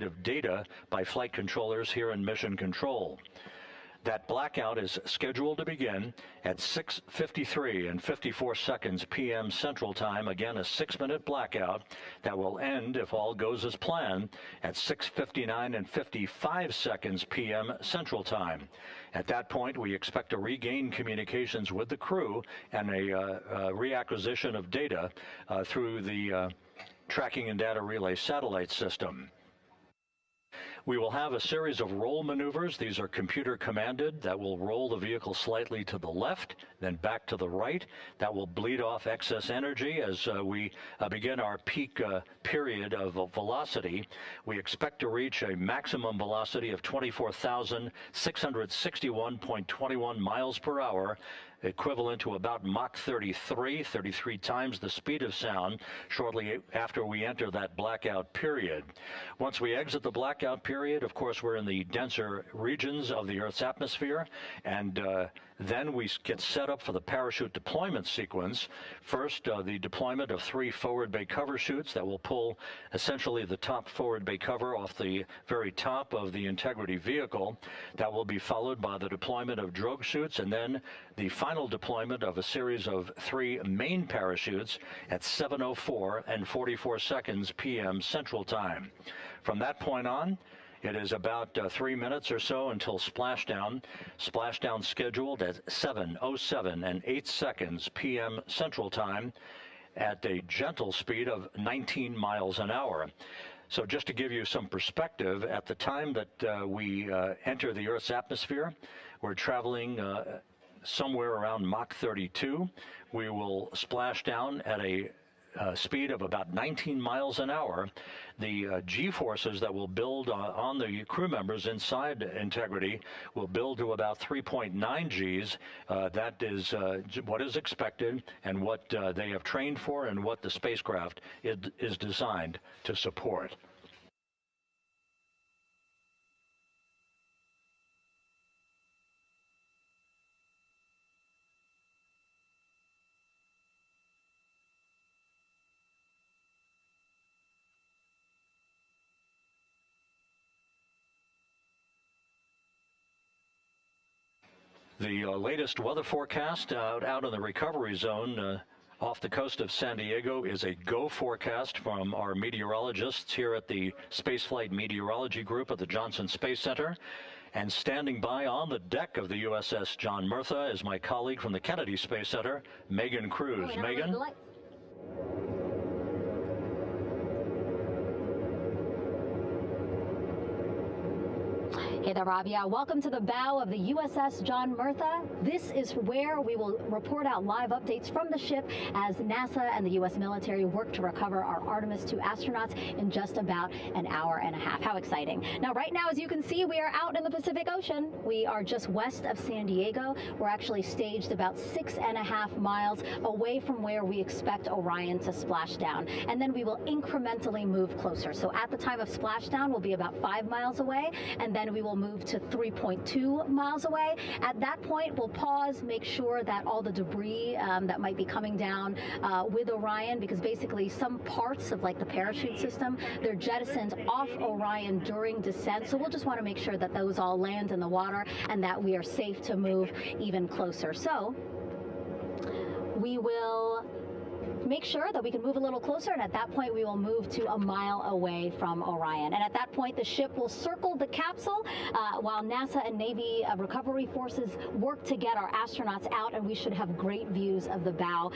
of data by flight controllers here in Mission Control. That blackout is scheduled to begin at 6:53 and 54 seconds p.m. Central Time. Again, a 6-minute blackout that will end, if all goes as planned, at 6:59 and 55 seconds p.m. Central Time. At that point, we expect to regain communications with the crew and a reacquisition of data through the Tracking and Data Relay satellite system. We will have a series of roll maneuvers. These are computer commanded that will roll the vehicle slightly to the left, then back to the right. That will bleed off excess energy as we begin our peak period of velocity. We expect to reach a maximum velocity of 24,661.21 miles per hour, equivalent to about Mach 33 times the speed of sound, shortly after we enter that blackout period. Once we exit the blackout period, of course, we're in the denser regions of the Earth's atmosphere, and then we get set up for the parachute deployment sequence. First, the deployment of 3 forward bay cover chutes that will pull essentially the top forward bay cover off the very top of the Integrity vehicle. That will be followed by the deployment of drogue chutes, and then the final deployment of a series of 3 main parachutes at 7:04 and 44 seconds p.m. Central Time. From that point on, it is about 3 minutes or so until splashdown. Splashdown scheduled at 7:07 and 8 seconds p.m. Central Time at a gentle speed of 19 miles an hour. So just to give you some perspective, at the time that we enter the Earth's atmosphere, we're traveling somewhere around Mach 32. We will splash down at a speed of about 19 miles an hour. The G-forces that will build on the crew members inside Integrity will build to about 3.9 Gs. That is what is expected and what they have trained for and what the spacecraft is designed to support. The latest weather forecast out in the recovery zone off the coast of San Diego is a go forecast from our meteorologists here at the Spaceflight Meteorology Group at the Johnson Space Center. And standing by on the deck of the USS John Murtha is my colleague from the Kennedy Space Center, Megan Cruz. Megan? Hey there, Rob. Yeah, welcome to the bow of the USS John Murtha. This is where we will report out live updates from the ship as NASA and the U.S. military work to recover our Artemis II astronauts in just about an hour and a half. How exciting. Now, right now, as you can see, we are out in the Pacific Ocean. We are just west of San Diego. We're actually staged about 6.5 miles away from where we expect Orion to splash down. And then we will incrementally move closer. So at the time of splashdown, we'll be about 5 miles away, and then we will move to 3.2 miles away. At that point, we'll pause, make sure that all the debris that might be coming down with Orion, because basically some parts of like the parachute system, they're jettisoned off Orion during descent. So we'll just want to make sure that those all land in the water and that we are safe to move even closer. So we will make sure that we can move a little closer, and at that point we will move to a mile away from Orion. And at that point the ship will circle the capsule while NASA and Navy recovery forces work to get our astronauts out, and we should have great views of the bow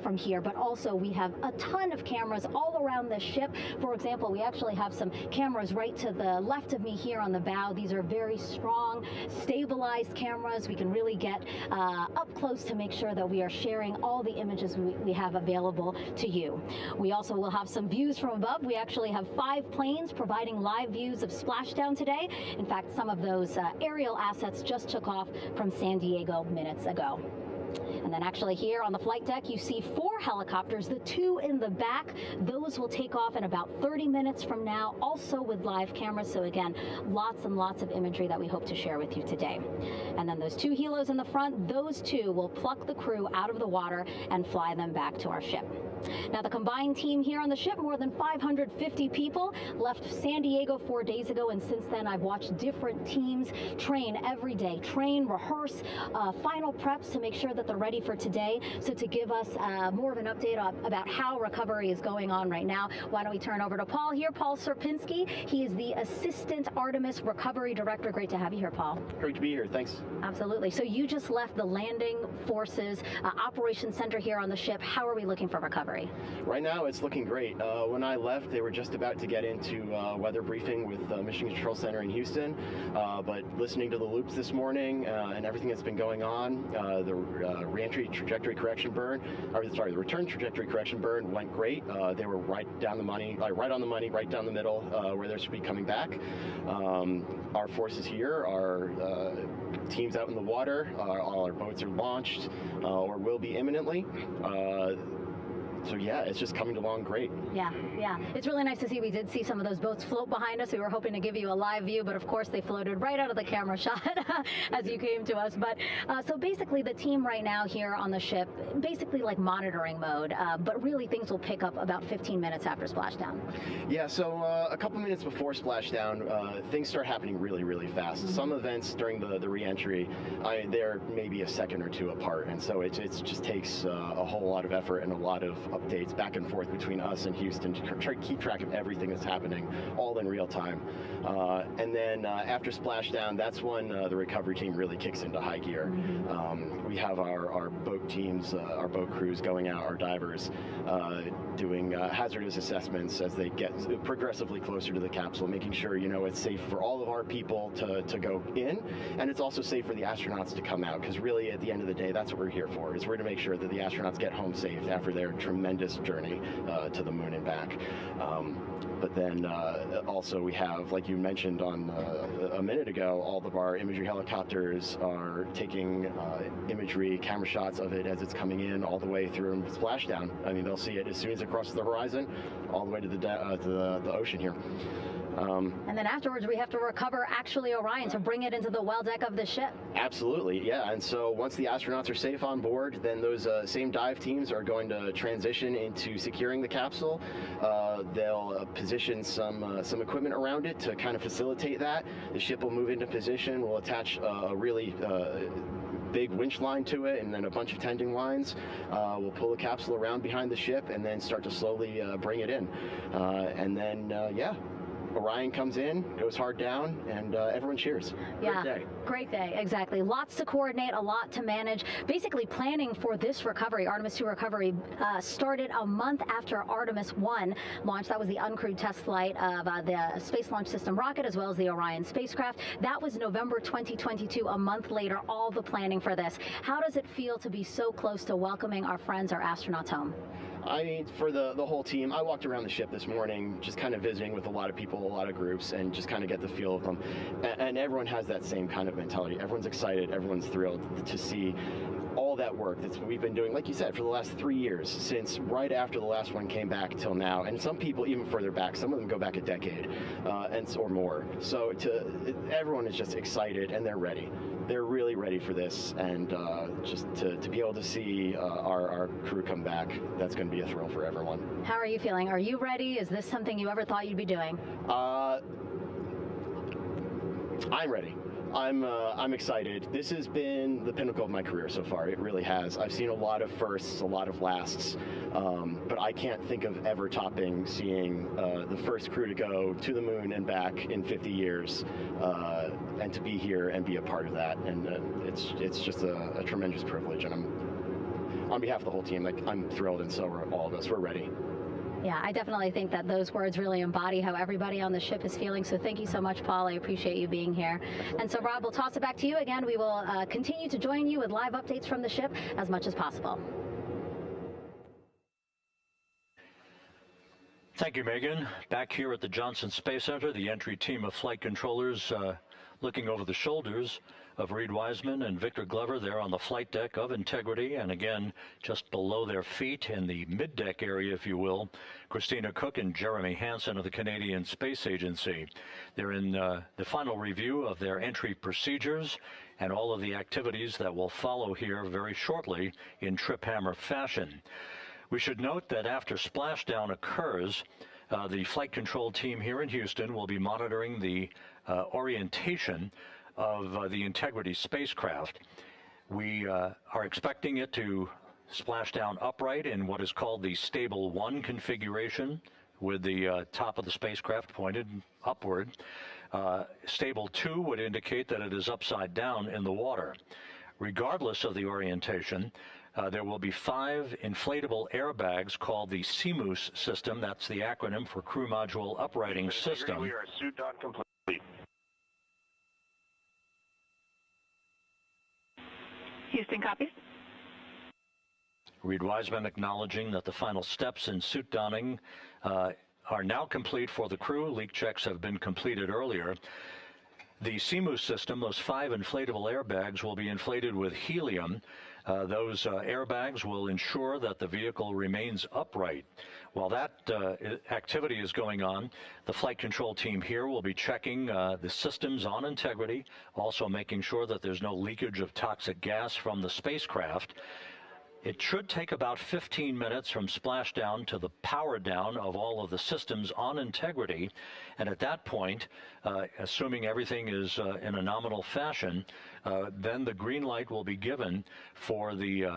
from here. But also we have a ton of cameras all around the ship. For example, we actually have some cameras right to the left of me here on the bow. These are very strong, stabilized cameras. We can really get up close to make sure that we are sharing all the images we have available to you. We also will have some views from above. We actually have 5 planes providing live views of splashdown today. In fact, some of those aerial assets just took off from San Diego minutes ago. And then actually here on the flight deck, you see 4 helicopters, the 2 in the back. Those will take off in about 30 minutes from now, also with live cameras. So again, lots and lots of imagery that we hope to share with you today. And then those 2 helos in the front, those 2 will pluck the crew out of the water and fly them back to our ship. Now, the combined team here on the ship, more than 550 people, left San Diego 4 days ago, and since then I've watched different teams train every day, rehearse, final preps to make sure that they're ready for today. So to give us more of an update about how recovery is going on right now, why don't we turn over to Paul here, Paul Serpinski. He is the Assistant Artemis Recovery Director. Great to have you here, Paul. Great to be here, thanks. Absolutely. So you just left the Landing Forces Operations Center here on the ship. How are we looking for recovery? Right now it's looking great. When I left, they were just about to get into weather briefing with Mission Control Center in Houston, but listening to the loops this morning and everything that's been going on, the reentry trajectory correction burn, the return trajectory correction burn went great. They were right down the money, right on the money, right down the middle where they should be coming back. Our forces here, our teams out in the water, all our boats are launched or will be imminently. So yeah, it's just coming along great. Yeah. It's really nice to see. We did see some of those boats float behind us. We were hoping to give you a live view, but of course they floated right out of the camera shot as you came to us. But so basically the team right now here on the ship, basically like monitoring mode, but really things will pick up about 15 minutes after splashdown. Yeah, so a couple minutes before splashdown, things start happening really, really fast. Mm-hmm. Some events during the re-entry, they're maybe a second or two apart, and so it just takes a whole lot of effort and a lot of updates back and forth between us and Houston to try to keep track of everything that's happening, all in real time. And then after splashdown, that's when the recovery team really kicks into high gear. Mm-hmm. We have our boat teams, our boat crews going out, our divers doing hazardous assessments as they get progressively closer to the capsule, making sure it's safe for all of our people to go in, and it's also safe for the astronauts to come out, because really at the end of the day, that's what we're here for, is we're to make sure that the astronauts get home safe after their tremendous journey to the moon and back. But then also we have, like you mentioned on a minute ago, all of our imagery helicopters are taking imagery, camera shots of it as it's coming in all the way through splashdown. I mean, they'll see it as soon as it crosses the horizon, all the way to the ocean here. And then afterwards, we have to recover actually Orion to bring it into the well deck of the ship. Absolutely, yeah. And so once the astronauts are safe on board, then those same dive teams are going to transition into securing the capsule. They'll position some equipment around it to kind of facilitate that. The ship will move into position. We'll attach a really big winch line to it, and then a bunch of tending lines. We'll pull the capsule around behind the ship and then start to slowly bring it in. And then, Orion comes in, goes hard down, and everyone cheers. Yeah, great day, exactly. Lots to coordinate, a lot to manage. Basically, planning for this recovery, Artemis 2 recovery, started a month after Artemis 1 launched. That was the uncrewed test flight of the Space Launch System rocket, as well as the Orion spacecraft. That was November 2022, a month later, all the planning for this. How does it feel to be so close to welcoming our friends, our astronauts home? I mean, for the whole team, I walked around the ship this morning just kind of visiting with a lot of people, a lot of groups, and just kind of get the feel of them. And everyone has that same kind of mentality. Everyone's excited. Everyone's thrilled to see all that work that we've been doing, like you said, for the last 3 years, since right after the last one came back till now. And some people even further back. Some of them go back a decade or more. So everyone is just excited, and they're ready. They're really ready for this, and just to be able to see our crew come back, that's going to be a thrill for everyone. How are you feeling? Are you ready? Is this something you ever thought you'd be doing? I'm ready. I'm excited. This has been the pinnacle of my career so far. It really has. I've seen a lot of firsts, a lot of lasts, but I can't think of ever topping seeing the first crew to go to the moon and back in 50 years, and to be here and be a part of that. And it's just a tremendous privilege. And on behalf of the whole team, I'm thrilled, and so are all of us. We're ready. Yeah, I definitely think that those words really embody how everybody on the ship is feeling. So thank you so much, Paul. I appreciate you being here. And so, Rob, we'll toss it back to you again. We will continue to join you with live updates from the ship as much as possible. Thank you, Megan. Back here at the Johnson Space Center, the entry team of flight controllers looking over the shoulders of Reed Wiseman and Victor Glover there on the flight deck of Integrity, and again, just below their feet in the mid-deck area, if you will, Christina Cook and Jeremy Hansen of the Canadian Space Agency. They're in the final review of their entry procedures and all of the activities that will follow here very shortly in trip hammer fashion. We should note that after splashdown occurs, the flight control team here in Houston will be monitoring the orientation of the Integrity spacecraft. We are expecting it to splash down upright in what is called the Stable 1 configuration, with the top of the spacecraft pointed upward. Stable 2 would indicate that it is upside down in the water. Regardless of the orientation, there will be 5 inflatable airbags called the CMOOS system. That's the acronym for Crew Module Uprighting System. We are suit on complete. Houston copies. Reed Wiseman acknowledging that the final steps in suit donning are now complete for the crew. Leak checks have been completed earlier. The CMOOS system, those 5 inflatable airbags, will be inflated with helium. Those airbags will ensure that the vehicle remains upright. While that activity is going on, the flight control team here will be checking the systems on integrity, also making sure that there's no leakage of toxic gas from the spacecraft. It should take about 15 minutes from splashdown to the power down of all of the systems on integrity. And at that point, assuming everything is in a nominal fashion, then the green light will be given for the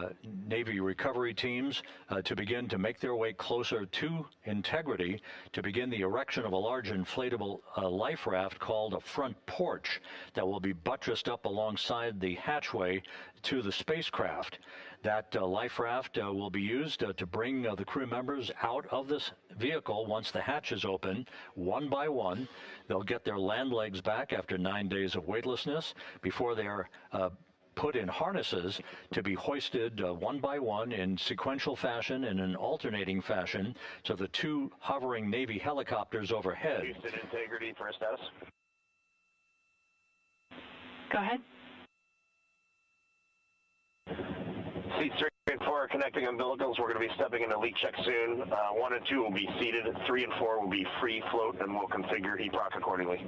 Navy recovery teams to begin to make their way closer to integrity, to begin the erection of a large inflatable life raft called a front porch that will be buttressed up alongside the hatchway to the spacecraft. That life raft will be used to bring the crew members out of this vehicle once the hatch is open, one by one. They'll get their land legs back after 9 days of weightlessness before they are put in harnesses to be hoisted one by one in sequential fashion, in an alternating fashion, to the 2 hovering Navy helicopters overhead. Houston integrity for status. Go ahead. Seats 3 and 4 are connecting umbilicals. We're going to be stepping into leak check soon. 1 and 2 will be seated. 3 and 4 will be free float, and we'll configure EPROC accordingly.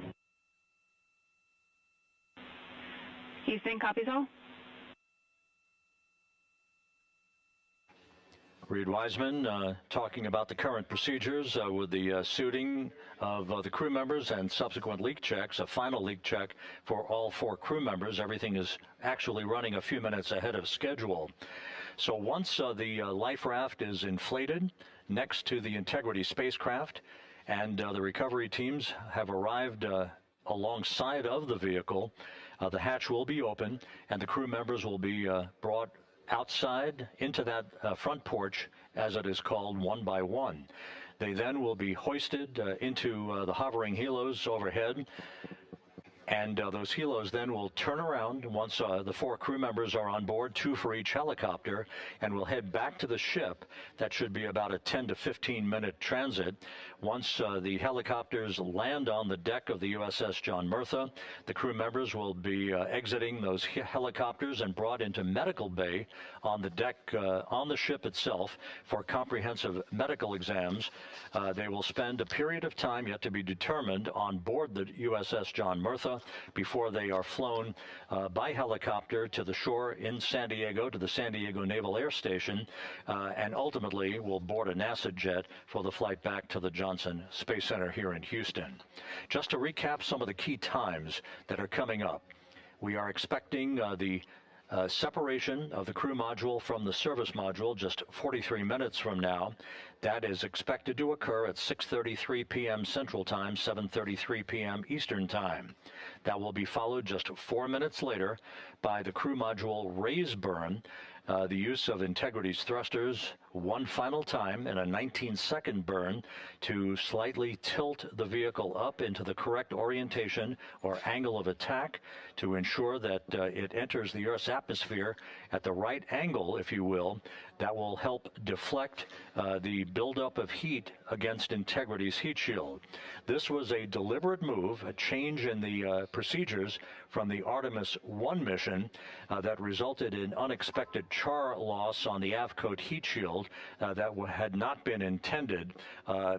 Houston copies all. Reed Wiseman talking about the current procedures with the suiting of the crew members and subsequent leak checks, a final leak check for all 4 crew members. Everything is actually running a few minutes ahead of schedule. So once the life raft is inflated next to the Integrity spacecraft and the recovery teams have arrived alongside of the vehicle, the hatch will be open and the crew members will be brought outside into that front porch, as it is called, one by one. They then will be hoisted into the hovering helos overhead, and those helos then will turn around once the 4 crew members are on board, 2 for each helicopter, and will head back to the ship. That should be about a 10 to 15 minute transit. Once the helicopters land on the deck of the USS John Murtha, the crew members will be exiting those helicopters and brought into medical bay on the deck on the ship itself for comprehensive medical exams. They will spend a period of time yet to be determined on board the USS John Murtha before they are flown by helicopter to the shore in San Diego, to the San Diego Naval Air Station, and ultimately will board a NASA jet for the flight back to the Johnson Space Center here in Houston. Just to recap some of the key times that are coming up. We are expecting the separation of the crew module from the service module just 43 minutes from now. That is expected to occur at 6:33 p.m. Central Time, 7:33 p.m. Eastern Time. That will be followed just 4 minutes later by the crew module raise burn, the use of Integrity's thrusters one final time in a 19-second burn to slightly tilt the vehicle up into the correct orientation or angle of attack to ensure that it enters the Earth's atmosphere at the right angle, if you will. That will help deflect the buildup of heat against Integrity's heat shield. This was a deliberate move, a change in the procedures from the Artemis 1 mission that resulted in unexpected char loss on the Avcoat heat shield that had not been intended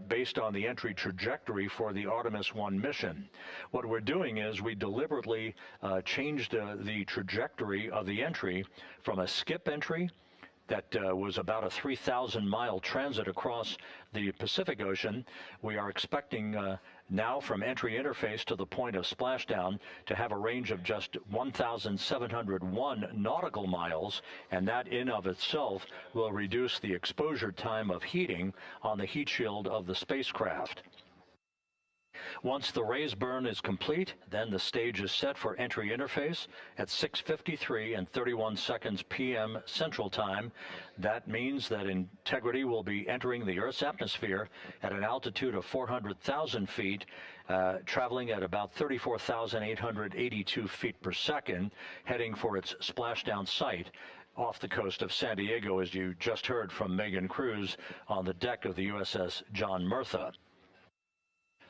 based on the entry trajectory for the Artemis 1 mission. What we're doing is we deliberately changed the trajectory of the entry from a skip entry that was about a 3,000-mile transit across the Pacific Ocean. We are expecting now from entry interface to the point of splashdown to have a range of just 1,701 nautical miles, and that in of itself will reduce the exposure time of heating on the heat shield of the spacecraft. Once the raise burn is complete, then the stage is set for entry interface at 6:53 and 31 seconds p.m. Central Time. That means that Integrity will be entering the Earth's atmosphere at an altitude of 400,000 feet, traveling at about 34,882 feet per second, heading for its splashdown site off the coast of San Diego, as you just heard from Megan Cruz on the deck of the USS John Murtha.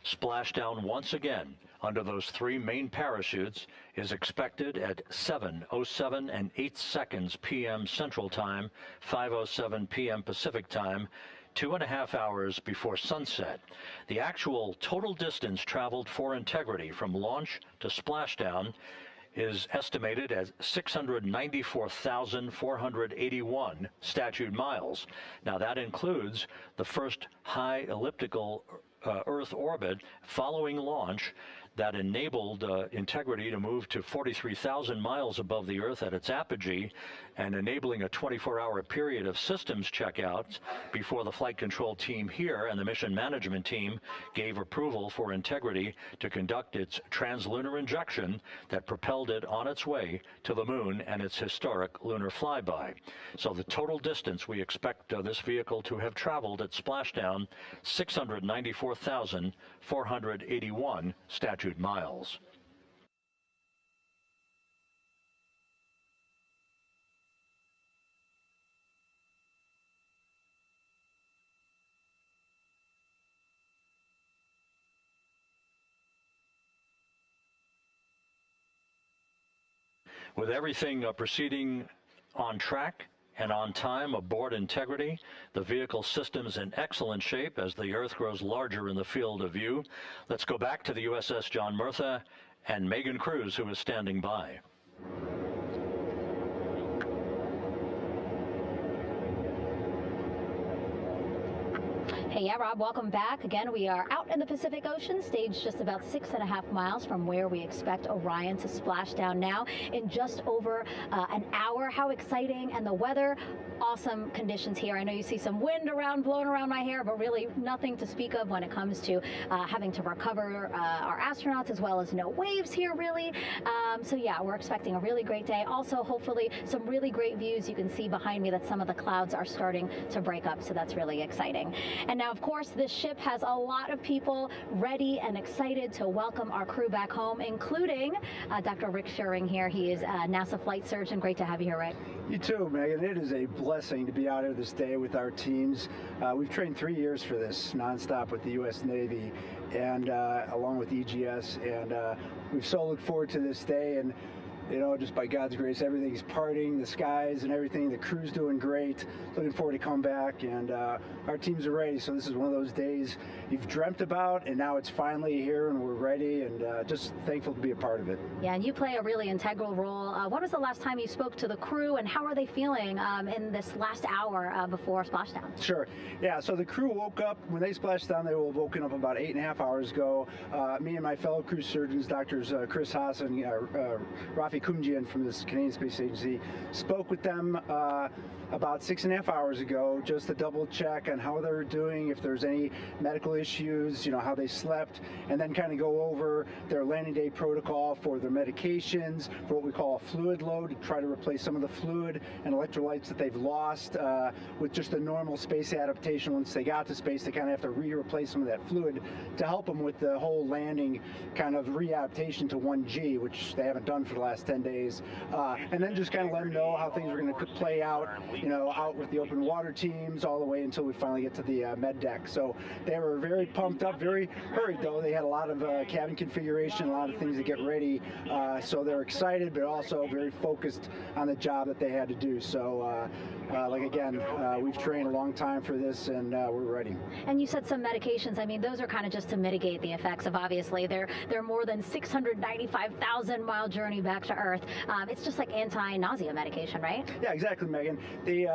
Splashdown once again under those three main parachutes is expected at 7:07 and 8 seconds p.m. Central Time, 5:07 p.m. Pacific Time, 2.5 hours before sunset. The actual total distance traveled for Integrity from launch to splashdown is estimated at 694,481 statute miles. Now that includes the first high elliptical Earth orbit following launch that enabled Integrity to move to 43,000 miles above the Earth at its apogee, and enabling a 24-hour period of systems checkouts before the flight control team here and the mission management team gave approval for Integrity to conduct its translunar injection that propelled it on its way to the moon and its historic lunar flyby. So the total distance we expect this vehicle to have traveled at splashdown, 694,481 statute miles. With everything proceeding on track and on time aboard Integrity, the vehicle system's in excellent shape as the Earth grows larger in the field of view. Let's go back to the USS John Murtha and Megan Cruz, who is standing by. Hey, yeah, Rob, welcome back. Again, we are out in the Pacific Ocean, staged just about 6.5 miles from where we expect Orion to splash down now in just over an hour. How exciting. And the weather, awesome conditions here. I know you see some wind blowing around my hair, but really nothing to speak of when it comes to having to recover our astronauts, as well as no waves here, really. So yeah, we're expecting a really great day. Also, hopefully, some really great views. You can see behind me that some of the clouds are starting to break up, so that's really exciting. And now, of course, this ship has a lot of people ready and excited to welcome our crew back home, including Dr. Rick Schuring here. He is a NASA flight surgeon. Great to have you here, Rick. You too, Megan. It is a blessing to be out here this day with our teams. We've trained 3 years for this nonstop with the U.S. Navy and along with EGS, and we've so looked forward to this day. And you know, just by God's grace, everything's parting, the skies and everything. The crew's doing great. Looking forward to come back, and our teams are ready. So this is one of those days you've dreamt about, and now it's finally here, and we're ready, and just thankful to be a part of it. Yeah, and you play a really integral role. When was the last time you spoke to the crew, and how are they feeling in this last hour before splashdown? Sure. Yeah, so the crew woke up, when they splashed down, they were woken up about 8.5 hours ago. Me and my fellow crew surgeons, Doctors Chris Haas and Rafi Kumjian from the Canadian Space Agency, spoke with them about 6.5 hours ago, just to double check on how they're doing, if there's any medical issues, you know, how they slept, and then kind of go over their landing day protocol for their medications, for what we call a fluid load, to try to replace some of the fluid and electrolytes that they've lost with just a normal space adaptation. Once they got to space, they kind of have to replace some of that fluid to help them with the whole landing kind of readaptation to 1G, which they haven't done for the last 10 days. And then just kind of let them know how things are going to play out, you know, out with the open water teams all the way until we finally get to the med deck. So they were very pumped up, very hurried though. They had a lot of cabin configuration, a lot of things to get ready. So they're excited, but also very focused on the job that they had to do. So like again, we've trained a long time for this, and we're ready. And you said some medications. I mean, those are kind of just to mitigate the effects of, obviously, their more than 695,000 mile journey back to Earth. It's just like anti-nausea medication, right? Yeah, exactly, Megan. The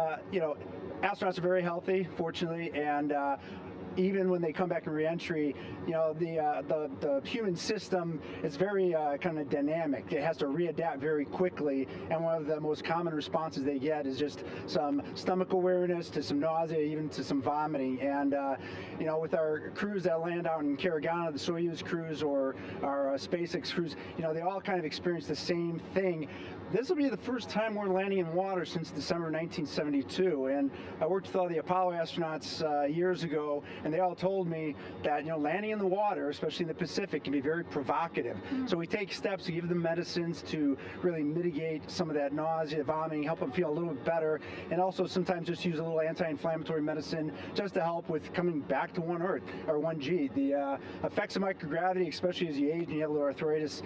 astronauts are very healthy, fortunately, and even when they come back in reentry, the human system is very kind of dynamic. It has to readapt very quickly, and one of the most common responses they get is just some stomach awareness, to some nausea, even to some vomiting. And with our crews that land out in Karagana, the Soyuz crews or our SpaceX crews, they all kind of experience the same thing. This will be the first time we're landing in water since December 1972, and I worked with all the Apollo astronauts years ago, and they all told me that landing in the water, especially in the Pacific, can be very provocative. So we take steps to give them medicines to really mitigate some of that nausea, vomiting, help them feel a little bit better, and also sometimes just use a little anti-inflammatory medicine just to help with coming back to 1 Earth or 1G. The effects of microgravity, especially as you age and you have a little arthritis,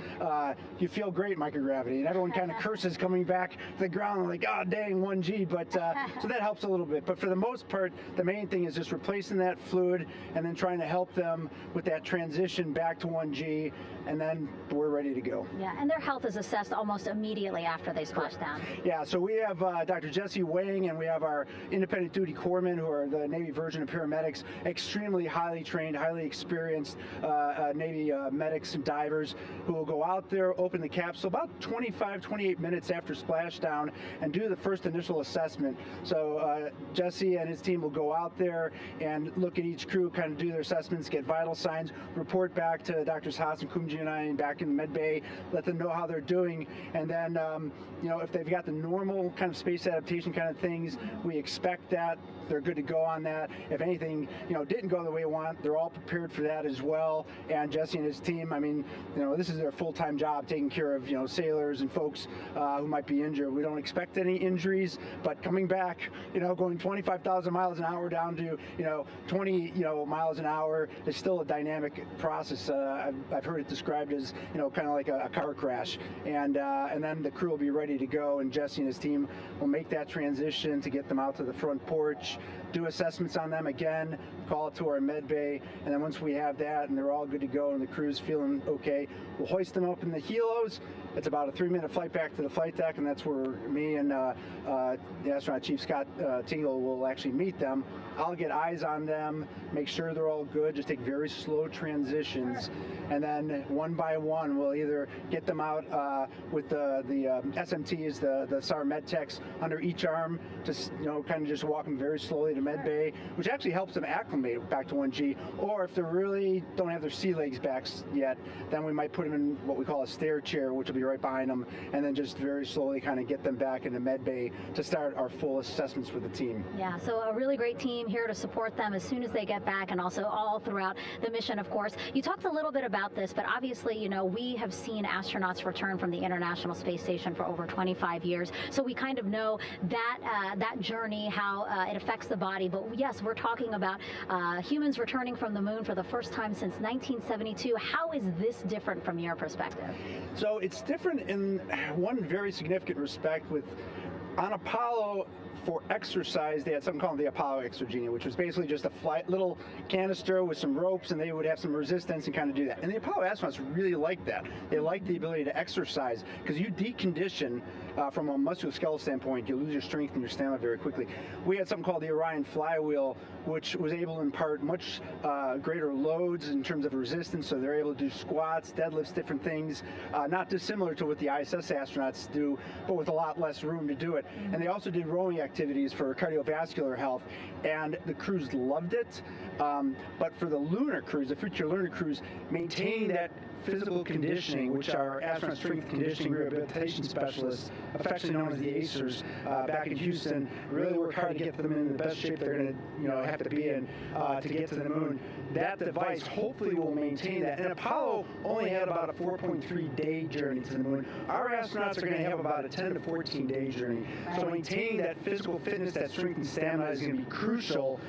you feel great in microgravity, and everyone kind of curses coming back to the ground like, oh dang, 1G, but so that helps a little bit. But for the most part, the main thing is just replacing that fluid and then trying to help them with that transition back to 1G, and then we're ready to go. Yeah, and their health is assessed almost immediately after they splash down. Yeah, so we have Dr. Jesse Wang, and we have our independent duty corpsmen, who are the Navy version of paramedics, extremely highly trained, highly experienced Navy medics and divers who will go out there, open the capsule about 25-28 minutes after splashdown and do the first initial assessment. So Jesse and his team will go out there and look at each crew, kind of do their assessments, get vital signs, report back to Drs. Haas and Kumji and I back in the med bay, let them know how they're doing, and then if they've got the normal kind of space adaptation kind of things, we expect that they're good to go on that. If anything didn't go the way we want, they're all prepared for that as well. And Jesse and his team, I mean, this is their full-time job, taking care of sailors and folks who might be injured. We don't expect any injuries, but coming back, going 25,000 miles an hour down to 20 miles an hour is still a dynamic process. I've heard it described as kind of like a car crash, and then the crew will be ready to go, and Jesse and his team will make that transition to get them out to the front porch, do assessments on them again, call it to our med bay, and then once we have that and they're all good to go and the crew's feeling okay, we'll hoist them up in the helos. It's about a 3-minute flight back to the flight deck, and that's where me and the astronaut chief Scott Tingle will actually meet them. I'll get eyes on them, make sure they're all good, just take very slow transitions, and then one by one we'll either get them out with the SMTs, the SAR med techs under each arm, just kind of just walk them very slowly to med bay, which actually helps them acclimate back to 1G. Or if they really don't have their sea legs back yet, then we might put them in what we call a stair chair, which will be right behind them, and then just very slowly kind of get them back into med bay to start our full assessments with the team. Yeah, so a really great team here to support them as soon as they get back, and also all throughout the mission, of course. You talked a little bit about this, but obviously, we have seen astronauts return from the International Space Station for over 25 years, so we kind of know that journey, how it affects the body. But yes, we're talking about humans returning from the moon for the first time since 1972. How is this different from your perspective? So it's different in one very significant respect. On Apollo, for exercise, they had something called the Apollo Exergenia, which was basically just a little canister with some ropes, and they would have some resistance and kind of do that. And the Apollo astronauts really liked that. They liked the ability to exercise, because you decondition from a musculoskeletal standpoint, you lose your strength and your stamina very quickly. We had something called the Orion flywheel, which was able to impart much greater loads in terms of resistance, so they're able to do squats, deadlifts, different things, not dissimilar to what the ISS astronauts do, but with a lot less room to do it. And they also did rowing activities for cardiovascular health, and the crews loved it. But for the lunar crews, the future lunar crews, maintaining that physical conditioning, which our astronaut strength conditioning rehabilitation specialists, affectionately known as the ACERs, back in Houston, really work hard to get them in the best shape they're going to have to be in to get to the moon. That device hopefully will maintain that. And Apollo only had about a 4.3-day journey to the moon. Our astronauts are going to have about a 10 to 14-day journey. So maintaining that physical fitness, that strength and stamina is going to be crucial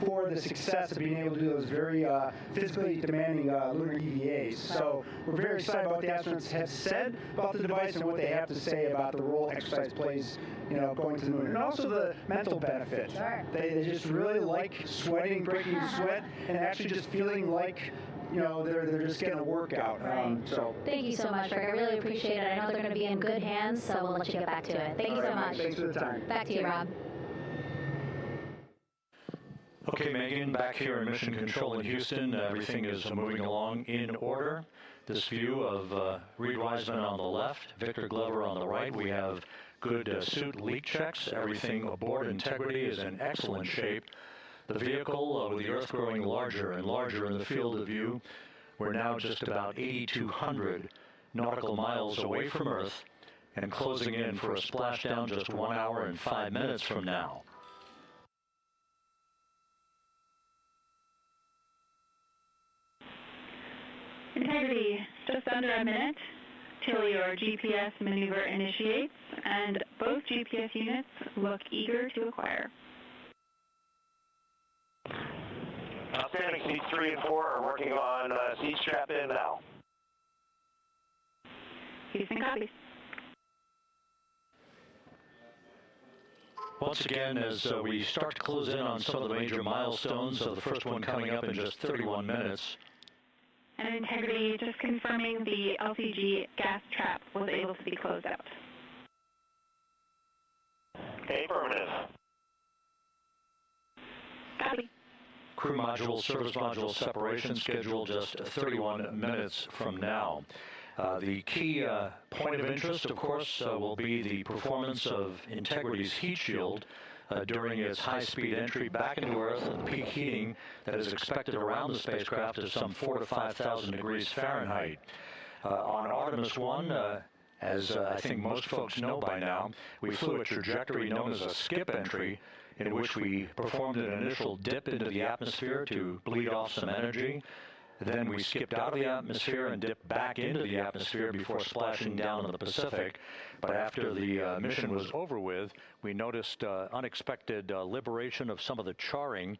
for the success of being able to do those very physically demanding lunar EVAs. So we're very excited about what the astronauts have said about the device and what they have to say about the role exercise plays, going to the moon. And also the mental benefit. Sure. They just really like sweating, breaking sweat, and actually just feeling like they're just getting a workout. So thank you so much, Rick. I really appreciate it. I know they're going to be in good hands, so we'll let you get back to it. Thank you so much. Thanks for the time. Back to you, Rob. Okay, Megan, back here in Mission Control in Houston, everything is moving along in order. This view of Reed Wiseman on the left, Victor Glover on the right. We have good suit leak checks. Everything aboard integrity is in excellent shape. The vehicle, with the Earth growing larger and larger in the field of view, we're now just about 8,200 nautical miles away from Earth and closing in for a splashdown just 1 hour and 5 minutes from now. Integrity, just under a minute till your GPS maneuver initiates, and both GPS units look eager to acquire. Outstanding. Seats 3 and 4 are working on seat strap in now. Houston copies. Once again, as we start to close in on some of the major milestones, so the first one coming up in just 31 minutes. And Integrity, just confirming the LCG gas trap was able to be closed out. Affirmative. Copy. Crew module, service module separation scheduled just 31 minutes from now. The key point of interest, of course, will be the performance of Integrity's heat shield during its high-speed entry back into Earth and peak heating that is expected around the spacecraft of some 4,000 to 5,000 degrees Fahrenheit. On Artemis 1, as I think most folks know by now, we flew a trajectory known as a skip entry, in which we performed an initial dip into the atmosphere to bleed off some energy. Then we skipped out of the atmosphere and dipped back into the atmosphere before splashing down in the Pacific. But after the mission was over with, we noticed unexpected liberation of some of the charring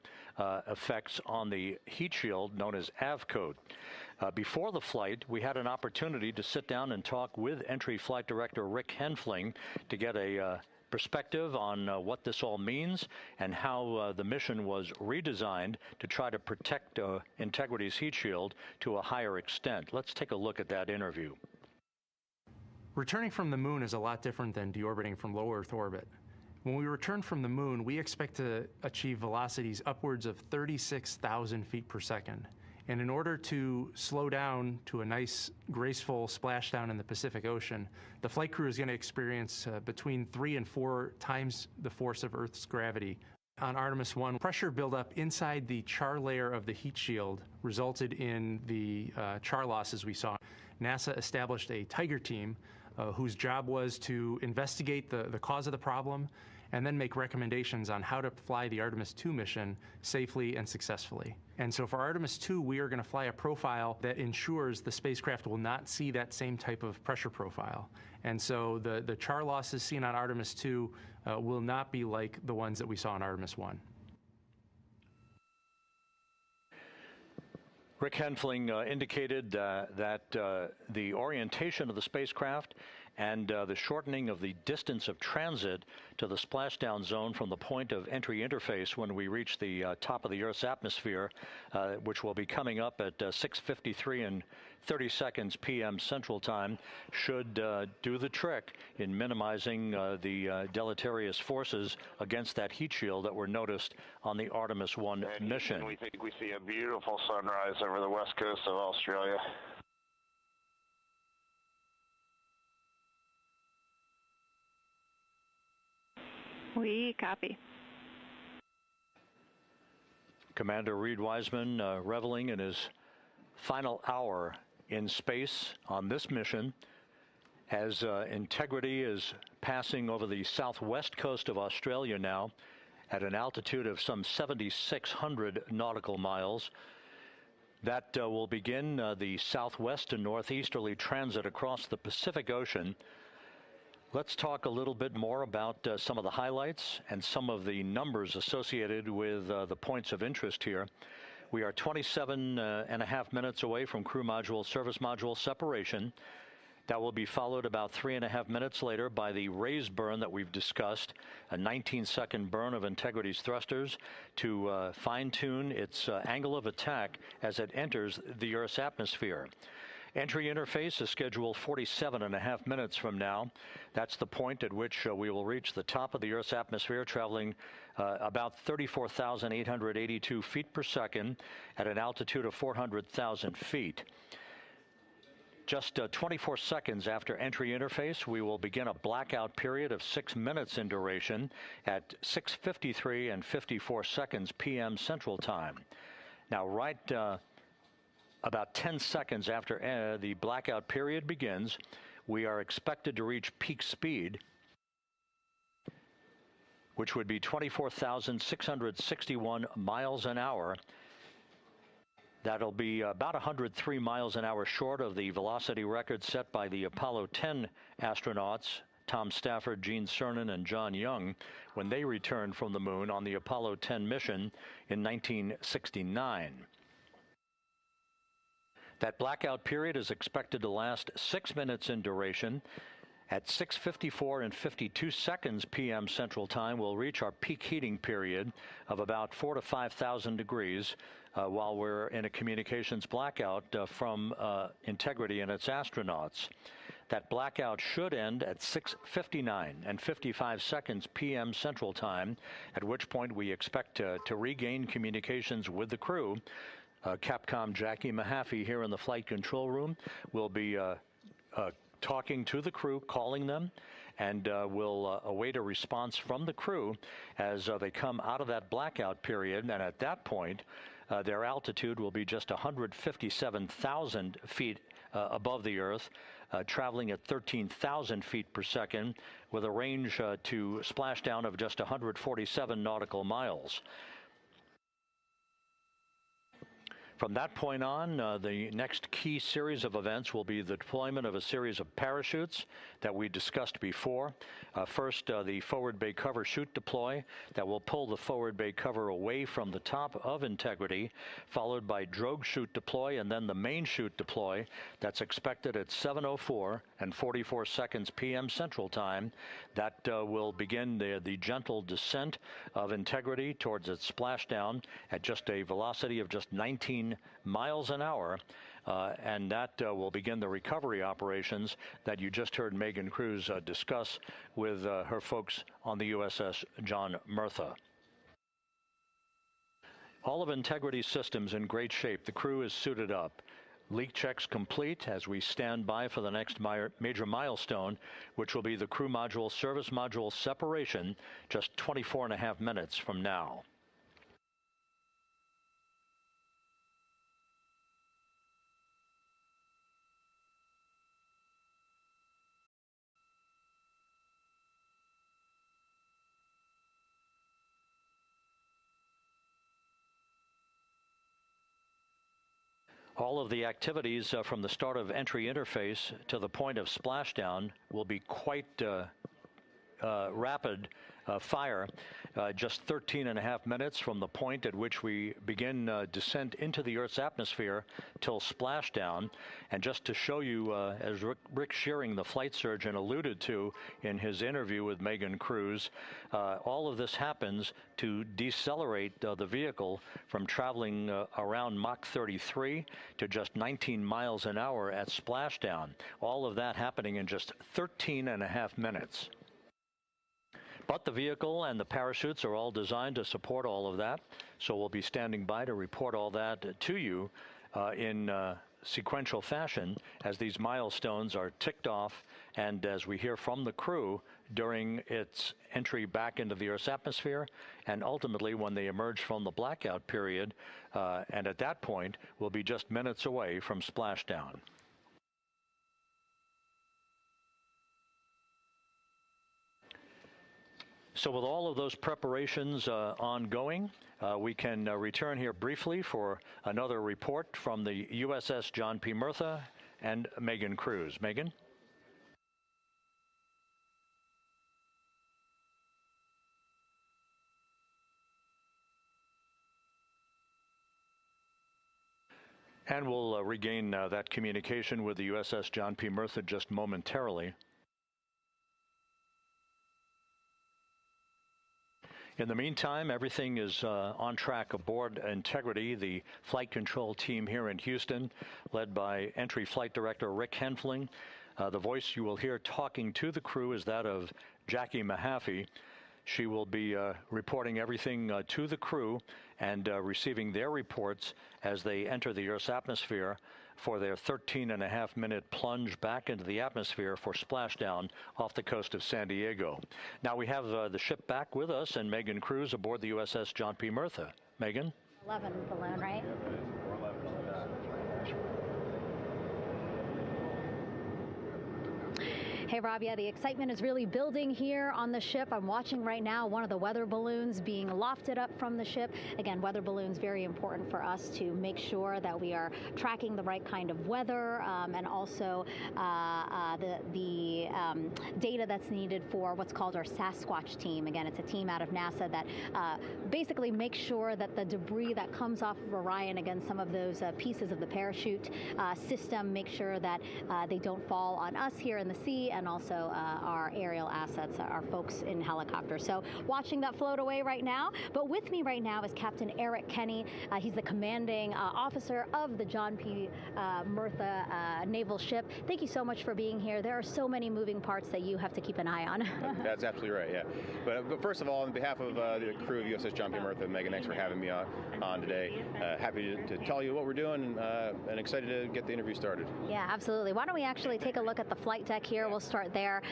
effects on the heat shield known as AVCOAT. Before the flight, we had an opportunity to sit down and talk with Entry Flight Director Rick Henfling to get a perspective on what this all means and how the mission was redesigned to try to protect Integrity's heat shield to a higher extent. Let's take a look at that interview. Returning from the moon is a lot different than deorbiting from low Earth orbit. When we return from the moon, we expect to achieve velocities upwards of 36,000 feet per second. And in order to slow down to a nice, graceful splashdown in the Pacific Ocean, the flight crew is going to experience between 3 and 4 times the force of Earth's gravity. On Artemis 1, pressure buildup inside the char layer of the heat shield resulted in the char losses we saw. NASA established a Tiger team whose job was to investigate the cause of the problem and then make recommendations on how to fly the Artemis 2 mission safely and successfully. And so for Artemis 2, we are going to fly a profile that ensures the spacecraft will not see that same type of pressure profile. And so the char losses seen on Artemis 2 will not be like the ones that we saw on Artemis 1. Rick Henfling indicated that the orientation of the spacecraft and the shortening of the distance of transit to the splashdown zone from the point of entry interface when we reach the top of the Earth's atmosphere, which will be coming up at 6:53 and 30 seconds p.m. Central Time, should do the trick in minimizing the deleterious forces against that heat shield that were noticed on the Artemis 1 mission. We think we see a beautiful sunrise over the west coast of Australia. We copy. Commander Reed Wiseman reveling in his final hour in space on this mission as Integrity is passing over the southwest coast of Australia now at an altitude of some 7,600 nautical miles. That will begin the southwest and northeasterly transit across the Pacific Ocean. Let's talk a little bit more about some of the highlights and some of the numbers associated with the points of interest here. We are 27 and a half minutes away from crew module, service module separation. That will be followed about 3.5 minutes later by the raised burn that we've discussed, a 19-second burn of Integrity's thrusters to fine-tune its angle of attack as it enters the Earth's atmosphere. Entry interface is scheduled 47.5 minutes from now. That's the point at which we will reach the top of the Earth's atmosphere, traveling about 34,882 feet per second at an altitude of 400,000 feet. Just 24 seconds after entry interface, we will begin a blackout period of 6 minutes in duration at 6:53 and 54 seconds p.m. Central Time. Now, right about 10 seconds after the blackout period begins, we are expected to reach peak speed, which would be 24,661 miles an hour. That'll be about 103 miles an hour short of the velocity record set by the Apollo 10 astronauts, Tom Stafford, Gene Cernan, and John Young, when they returned from the moon on the Apollo 10 mission in 1969. That blackout period is expected to last 6 minutes in duration. At 6:54 and 52 seconds p.m. Central Time, we'll reach our peak heating period of about 4,000 to 5,000 degrees while we're in a communications blackout from Integrity and its astronauts. That blackout should end at 6:59 and 55 seconds p.m. Central Time, at which point we expect to regain communications with the crew. Capcom Jackie Mahaffey here in the flight control room will be talking to the crew, calling them, and we'll await a response from the crew as they come out of that blackout period. And at that point, their altitude will be just 157,000 feet above the Earth, traveling at 13,000 feet per second with a range to splashdown of just 147 nautical miles. From that point on, the next key series of events will be the deployment of a series of parachutes that we discussed before. First, the forward bay cover chute deploy that will pull the forward bay cover away from the top of Integrity, followed by drogue chute deploy, and then the main chute deploy that's expected at 7:04 and 44 seconds p.m. Central Time. That will begin the gentle descent of Integrity towards its splashdown at just a velocity of just 19 miles an hour, and that will begin the recovery operations that you just heard Megan Cruz discuss with her folks on the USS John Murtha. All of Integrity's systems in great shape. The crew is suited up. Leak checks complete as we stand by for the next major milestone, which will be the crew module service module separation just 24.5 minutes from now. All of the activities from the start of entry interface to the point of splashdown will be quite rapid fire, just 13.5 minutes from the point at which we begin descent into the Earth's atmosphere till splashdown. And just to show you, as Rick Shearing, the flight surgeon, alluded to in his interview with Megan Cruz, all of this happens to decelerate the vehicle from traveling around Mach 33 to just 19 miles an hour at splashdown. All of that happening in just 13.5 minutes. But the vehicle and the parachutes are all designed to support all of that, so we'll be standing by to report all that to you in sequential fashion as these milestones are ticked off and as we hear from the crew during its entry back into the Earth's atmosphere and ultimately when they emerge from the blackout period, and at that point we'll be just minutes away from splashdown. So with all of those preparations ongoing, we can return here briefly for another report from the USS John P. Murtha and Megan Cruz. Megan? And we'll regain that communication with the USS John P. Murtha just momentarily. In the meantime, everything is on track aboard Integrity, the flight control team here in Houston, led by Entry Flight Director Rick Henfling. The voice you will hear talking to the crew is that of Jackie Mahaffey. She will be reporting everything to the crew and receiving their reports as they enter the Earth's atmosphere for their 13.5-minute plunge back into the atmosphere for splashdown off the coast of San Diego. Now we have the ship back with us and Megan Cruz aboard the USS John P. Murtha. Megan? 11 balloon, right? Hey, Rob, yeah, the excitement is really building here on the ship. I'm watching right now one of the weather balloons being lofted up from the ship. Again, weather balloons, very important for us to make sure that we are tracking the right kind of weather and also the data that's needed for what's called our Sasquatch team. Again, it's a team out of NASA that basically makes sure that the debris that comes off of Orion, again, some of those pieces of the parachute system, make sure that they don't fall on us here in the sea, and also our aerial assets, our folks in helicopters. So watching that float away right now. But with me right now is Captain Eric Kenny. He's the commanding officer of the John P. Murtha naval ship. Thank you so much for being here. There are so many moving parts that you have to keep an eye on. That's absolutely right, yeah. But first of all, on behalf of the crew of USS John P. Murtha, Megan, thanks for having me on today. Happy to tell you what we're doing and excited to get the interview started. Yeah, absolutely. Why don't we actually take a look at the flight deck here? We'll start there.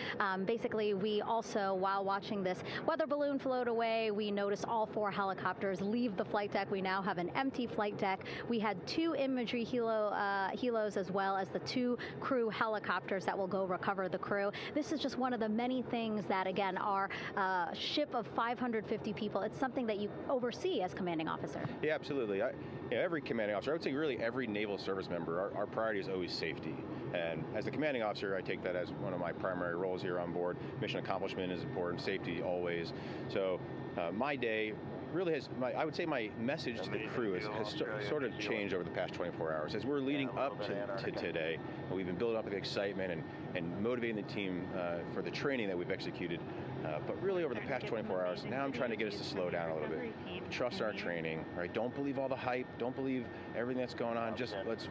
Basically, we also, while watching this weather balloon float away, we noticed all 4 helicopters leave the flight deck. We now have an empty flight deck. We had 2 imagery helos as well as the 2 crew helicopters that will go recover the crew. This is just one of the many things that, again, our ship of 550 people, it's something that you oversee as commanding officer. Yeah, absolutely. Every commanding officer, I would say really every naval service member, our priority is always safety. And as the commanding officer, I take that as one of my primary roles here on board. Mission accomplishment is important, safety always. So my day really has, I would say my message to the crew has sort of changed over the past 24 hours. As we're leading up to today, we've been building up the excitement and motivating the team for the training that we've executed. But really over the past 24 hours, now I'm trying to get us to slow down a little bit. Trust our training, right? Don't believe all the hype. Don't believe everything that's going on. Just let's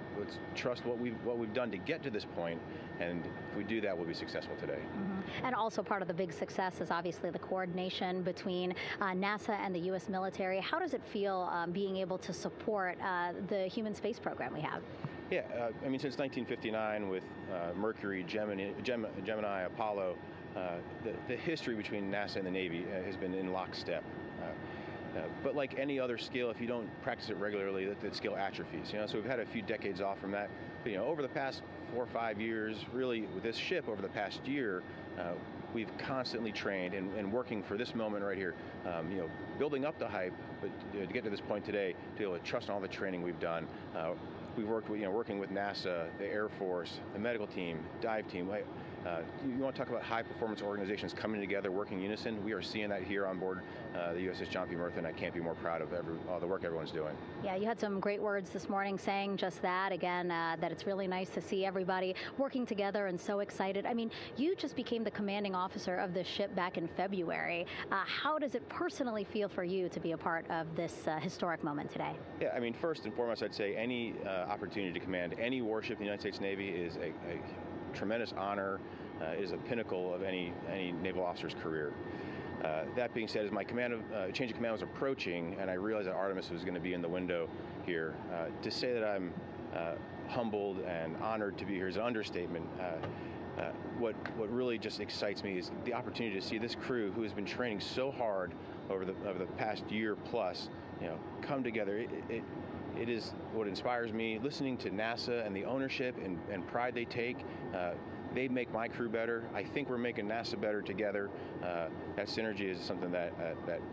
trust what we've done to get to this point, and if we do that, we'll be successful today. Mm-hmm. And also part of the big success is obviously the coordination between NASA and the U.S. military. How does it feel being able to support the human space program we have? Yeah, I mean, since 1959 with Mercury, Gemini, Apollo, the history between NASA and the Navy has been in lockstep. But like any other skill, if you don't practice it regularly, that skill atrophies. So we've had a few decades off from that. But, over the past 4 or 5 years, really with this ship over the past year, we've constantly trained and working for this moment right here. Building up the hype, but to get to this point today, to be able to trust in all the training we've done. We've worked with, working with NASA, the Air Force, the medical team, dive team. You want to talk about high-performance organizations coming together, working in unison? We are seeing that here on board the USS John P. Murtha, and I can't be more proud of all the work everyone's doing. Yeah, you had some great words this morning saying just that, again, that it's really nice to see everybody working together and so excited. I mean, you just became the commanding officer of this ship back in February. How does it personally feel for you to be a part of this historic moment today? Yeah, I mean, first and foremost, I'd say any opportunity to command any warship in the United States Navy is a tremendous honor, is a pinnacle of any naval officer's career. That being said, as my change of command was approaching, and I realized that Artemis was going to be in the window here, to say that I'm humbled and honored to be here is an understatement. What really just excites me is the opportunity to see this crew, who has been training so hard over the past year plus, come together. It is what inspires me. Listening to NASA and the ownership and pride they take, they make my crew better. I think we're making NASA better together. That synergy is something that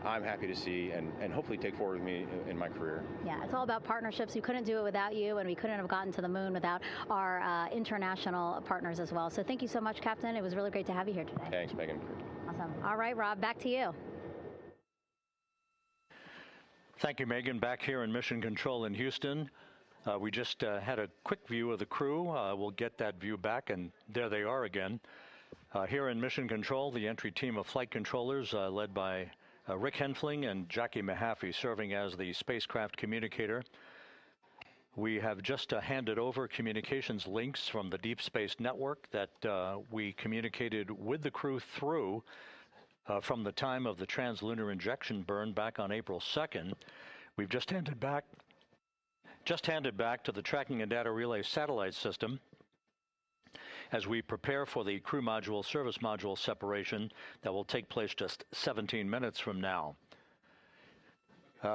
I'm happy to see and hopefully take forward with me in my career. Yeah, it's all about partnerships. We couldn't do it without you, and we couldn't have gotten to the moon without our international partners as well. So thank you so much, Captain. It was really great to have you here today. Thanks, Megan. Awesome. All right, Rob, back to you. Thank you, Megan. Back here in Mission Control in Houston, We just had a quick view of the crew. We'll get that view back, and there they are again. Here in Mission Control, the entry team of flight controllers led by Rick Henfling and Jackie Mahaffey serving as the spacecraft communicator. We have just handed over communications links from the Deep Space Network that we communicated with the crew through from the time of the translunar injection burn back on April 2nd. We've just handed back to the Tracking and Data Relay Satellite System as we prepare for the crew module service module separation that will take place just 17 minutes from now.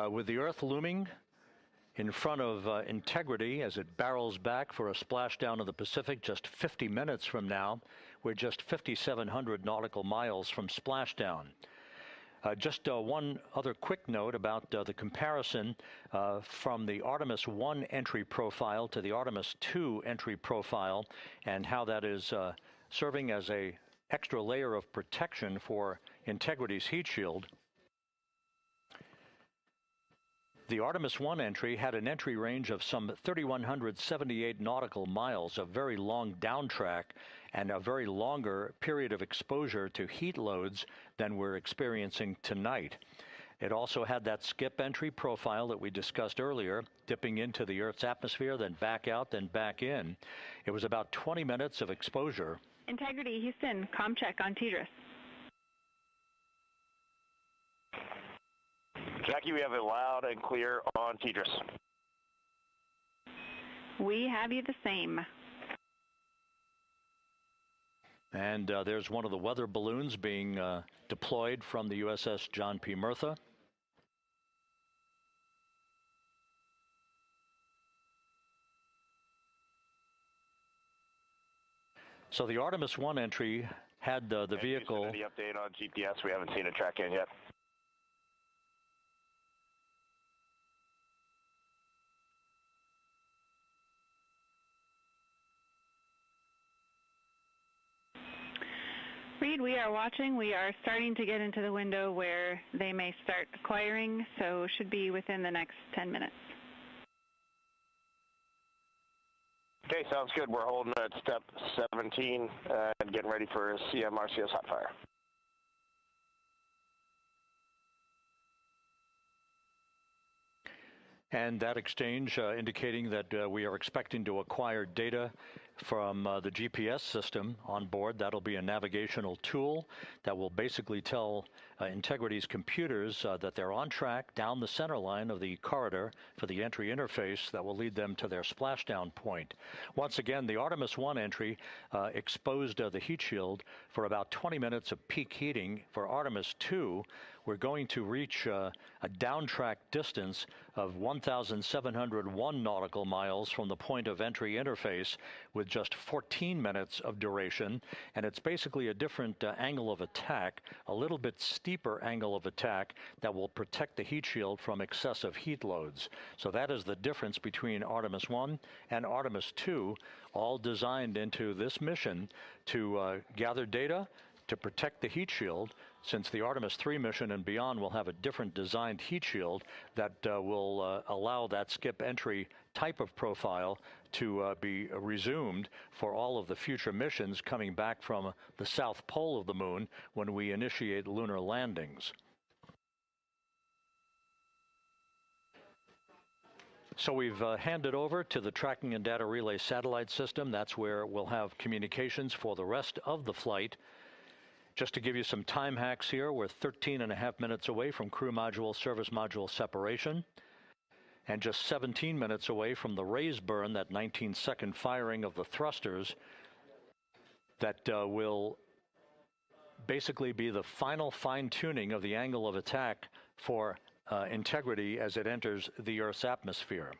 With the Earth looming in front of Integrity as it barrels back for a splashdown of the Pacific just 50 minutes from now, we're just 5,700 nautical miles from splashdown. Just one other quick note about the comparison from the Artemis 1 entry profile to the Artemis 2 entry profile and how that is serving as an extra layer of protection for Integrity's heat shield. The Artemis 1 entry had an entry range of some 3,178 nautical miles, a very long downtrack, and a very longer period of exposure to heat loads than we're experiencing tonight. It also had that skip entry profile that we discussed earlier, dipping into the Earth's atmosphere, then back out, then back in. It was about 20 minutes of exposure. Integrity, Houston, comm check on TDRS. Jackie, we have it loud and clear on TDRS. We have you the same. And there's one of the weather balloons being deployed from the USS John P. Murtha. So the Artemis 1 entry had the vehicle. Any update on GPS? We haven't seen a track in yet. Reed, we are watching. We are starting to get into the window where they may start acquiring, so should be within the next 10 minutes. Okay, sounds good. We're holding at step 17 and getting ready for CMRCS hot fire. And that exchange indicating that we are expecting to acquire data from the GPS system on board. That'll be a navigational tool that will basically tell Integrity's computers that they're on track down the center line of the corridor for the entry interface that will lead them to their splashdown point. Once again, the Artemis 1 entry exposed the heat shield for about 20 minutes of peak heating. For Artemis 2, we're going to reach a downtrack distance of 1,701 nautical miles from the point of entry interface with just 14 minutes of duration. And it's basically a different angle of attack, a little bit steeper angle of attack that will protect the heat shield from excessive heat loads. So that is the difference between Artemis 1 and Artemis 2, all designed into this mission to gather data, to protect the heat shield, since the Artemis 3 mission and beyond will have a different designed heat shield that will allow that skip entry type of profile to be resumed for all of the future missions coming back from the south pole of the moon when we initiate lunar landings. So we've handed over to the Tracking and Data Relay Satellite System. That's where we'll have communications for the rest of the flight. Just to give you some time hacks here, we're 13.5 minutes away from crew module service module separation, and just 17 minutes away from the raise burn, that 19-second firing of the thrusters that will basically be the final fine-tuning of the angle of attack for Integrity as it enters the Earth's atmosphere.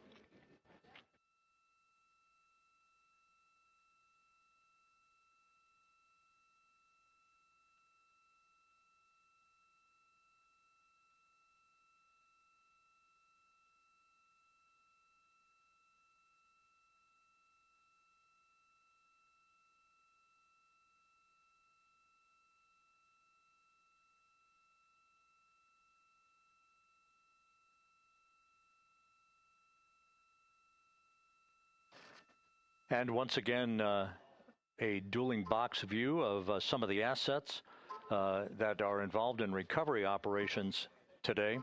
And once again, a dueling box view of some of the assets that are involved in recovery operations today.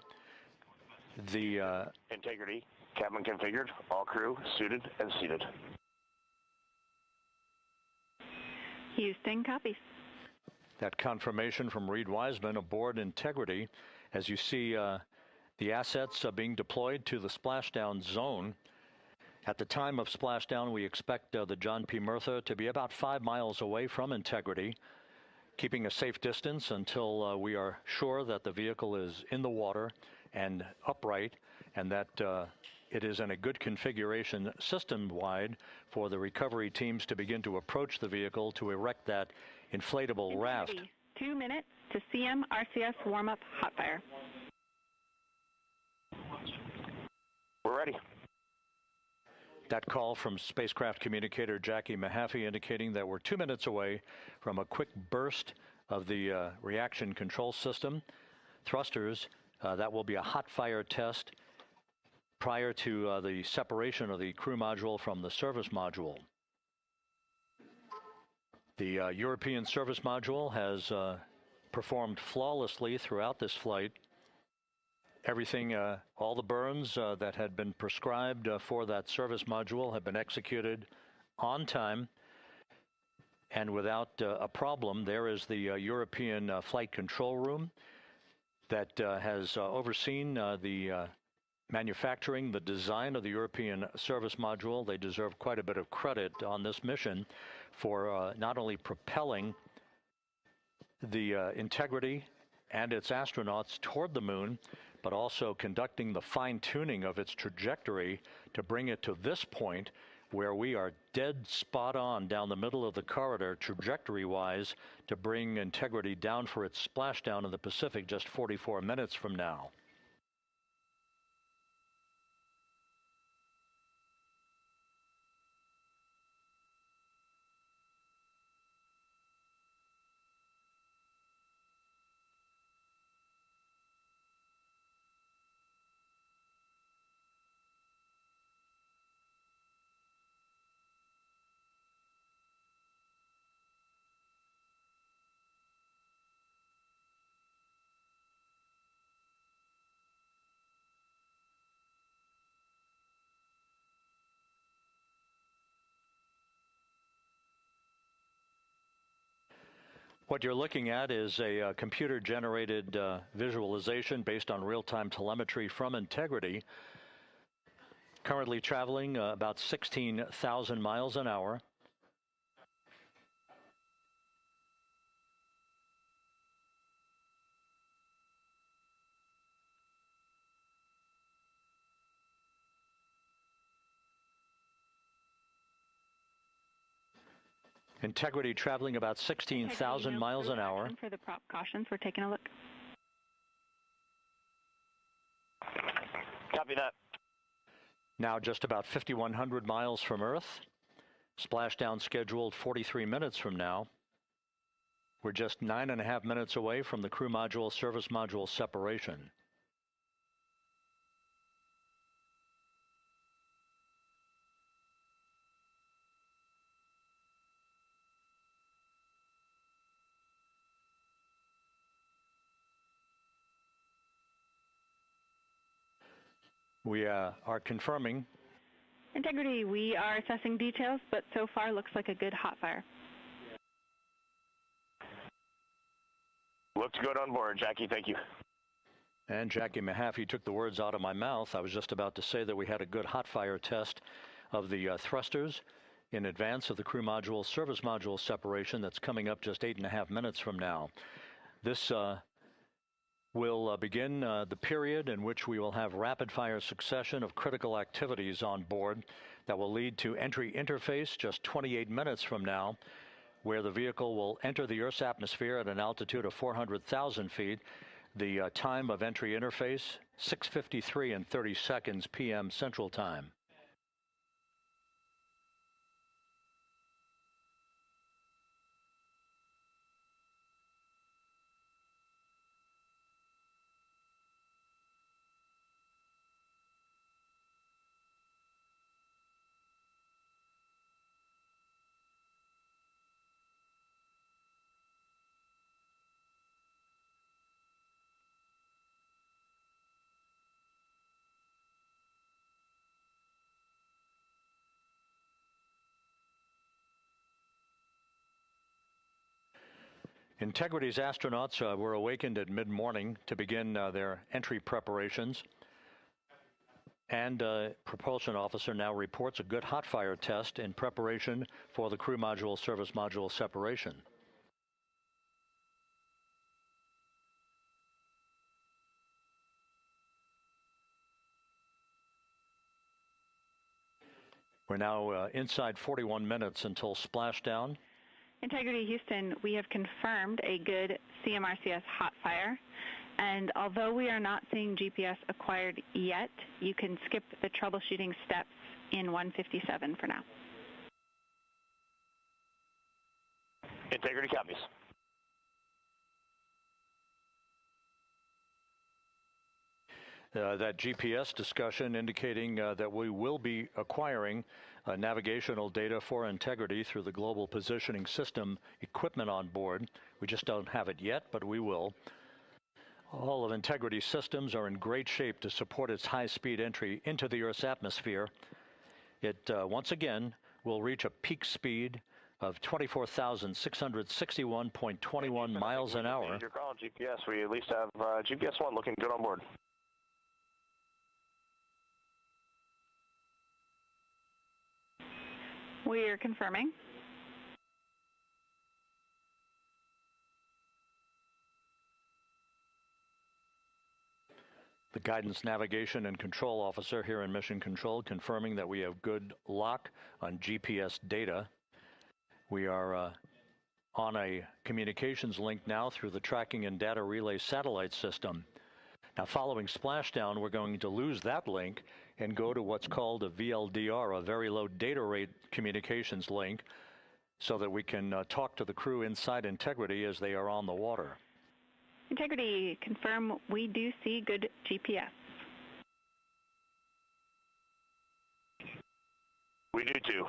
The integrity, cabin configured, all crew suited and seated. Houston, copies. That confirmation from Reed Wiseman aboard Integrity, as you see the assets being deployed to the splashdown zone. At the time of splashdown, we expect the John P. Murtha to be about 5 miles away from Integrity, keeping a safe distance until we are sure that the vehicle is in the water and upright, and that it is in a good configuration system-wide for the recovery teams to begin to approach the vehicle to erect that inflatable raft. 2 minutes to CM RCS warm-up hot fire. We're ready. That call from spacecraft communicator Jackie Mahaffey indicating that we're 2 minutes away from a quick burst of the reaction control system. Thrusters, that will be a hot fire test prior to the separation of the crew module from the service module. The European service module has performed flawlessly throughout this flight. Everything, all the burns that had been prescribed for that service module have been executed on time and without a problem. There is the European flight control room that has overseen the manufacturing, the design of the European service module. They deserve quite a bit of credit on this mission for not only propelling the Integrity and its astronauts toward the moon, but also conducting the fine-tuning of its trajectory to bring it to this point where we are dead spot on down the middle of the corridor trajectory-wise to bring Integrity down for its splashdown in the Pacific just 44 minutes from now. What you're looking at is a computer-generated visualization based on real-time telemetry from Integrity, currently traveling about 16,000 miles an hour. Integrity traveling about 16,000 miles an hour. For the prop cautions, we're taking a look. Copy that. Now just about 5,100 miles from Earth. Splashdown scheduled 43 minutes from now. We're just 9.5 minutes away from the crew module service module separation. We are confirming. Integrity, we are assessing details, but so far looks like a good hot fire. Looks good on board, Jackie. Thank you. And Jackie Mahaffey took the words out of my mouth. I was just about to say that we had a good hot fire test of the thrusters in advance of the crew module service module separation that's coming up just 8.5 minutes from now. This will begin the period in which we will have rapid-fire succession of critical activities on board that will lead to entry interface just 28 minutes from now, where the vehicle will enter the Earth's atmosphere at an altitude of 400,000 feet. The time of entry interface, 6:53 and 30 seconds p.m. Central Time. Integrity's astronauts were awakened at mid-morning to begin their entry preparations. And propulsion officer now reports a good hot fire test in preparation for the crew module service module separation. We're now inside 41 minutes until splashdown. Integrity Houston, we have confirmed a good CMRCS hot fire. And although we are not seeing GPS acquired yet, you can skip the troubleshooting steps in 157 for now. Integrity copies. That GPS discussion indicating that we will be acquiring navigational data for Integrity through the Global Positioning System equipment on board. We just don't have it yet, but we will. All of Integrity's systems are in great shape to support its high-speed entry into the Earth's atmosphere. It, once again, will reach a peak speed of 24,661.21 miles an hour. Your call, GPS. We at least have GPS 1 looking good on board. We are confirming. The guidance, navigation, and control officer here in Mission Control confirming that we have good lock on GPS data. We are on a communications link now through the tracking and data relay satellite system. Now, following splashdown, we're going to lose that link and go to what's called a VLDR, a very low data rate communications link, so that we can talk to the crew inside Integrity as they are on the water. Integrity, confirm we do see good GPS. We do too,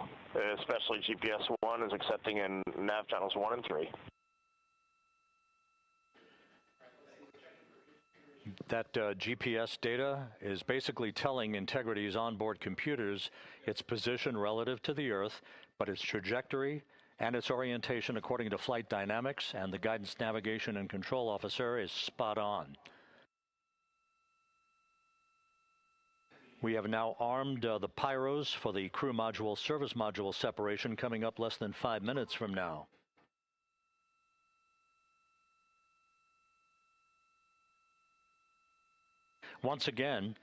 especially GPS 1 is accepting in nav channels 1 and 3. That GPS data is basically telling Integrity's onboard computers its position relative to the Earth, but its trajectory and its orientation according to flight dynamics and the guidance, navigation, and control officer is spot on. We have now armed the pyros for the crew module service module separation coming up less than 5 minutes from now. Once again,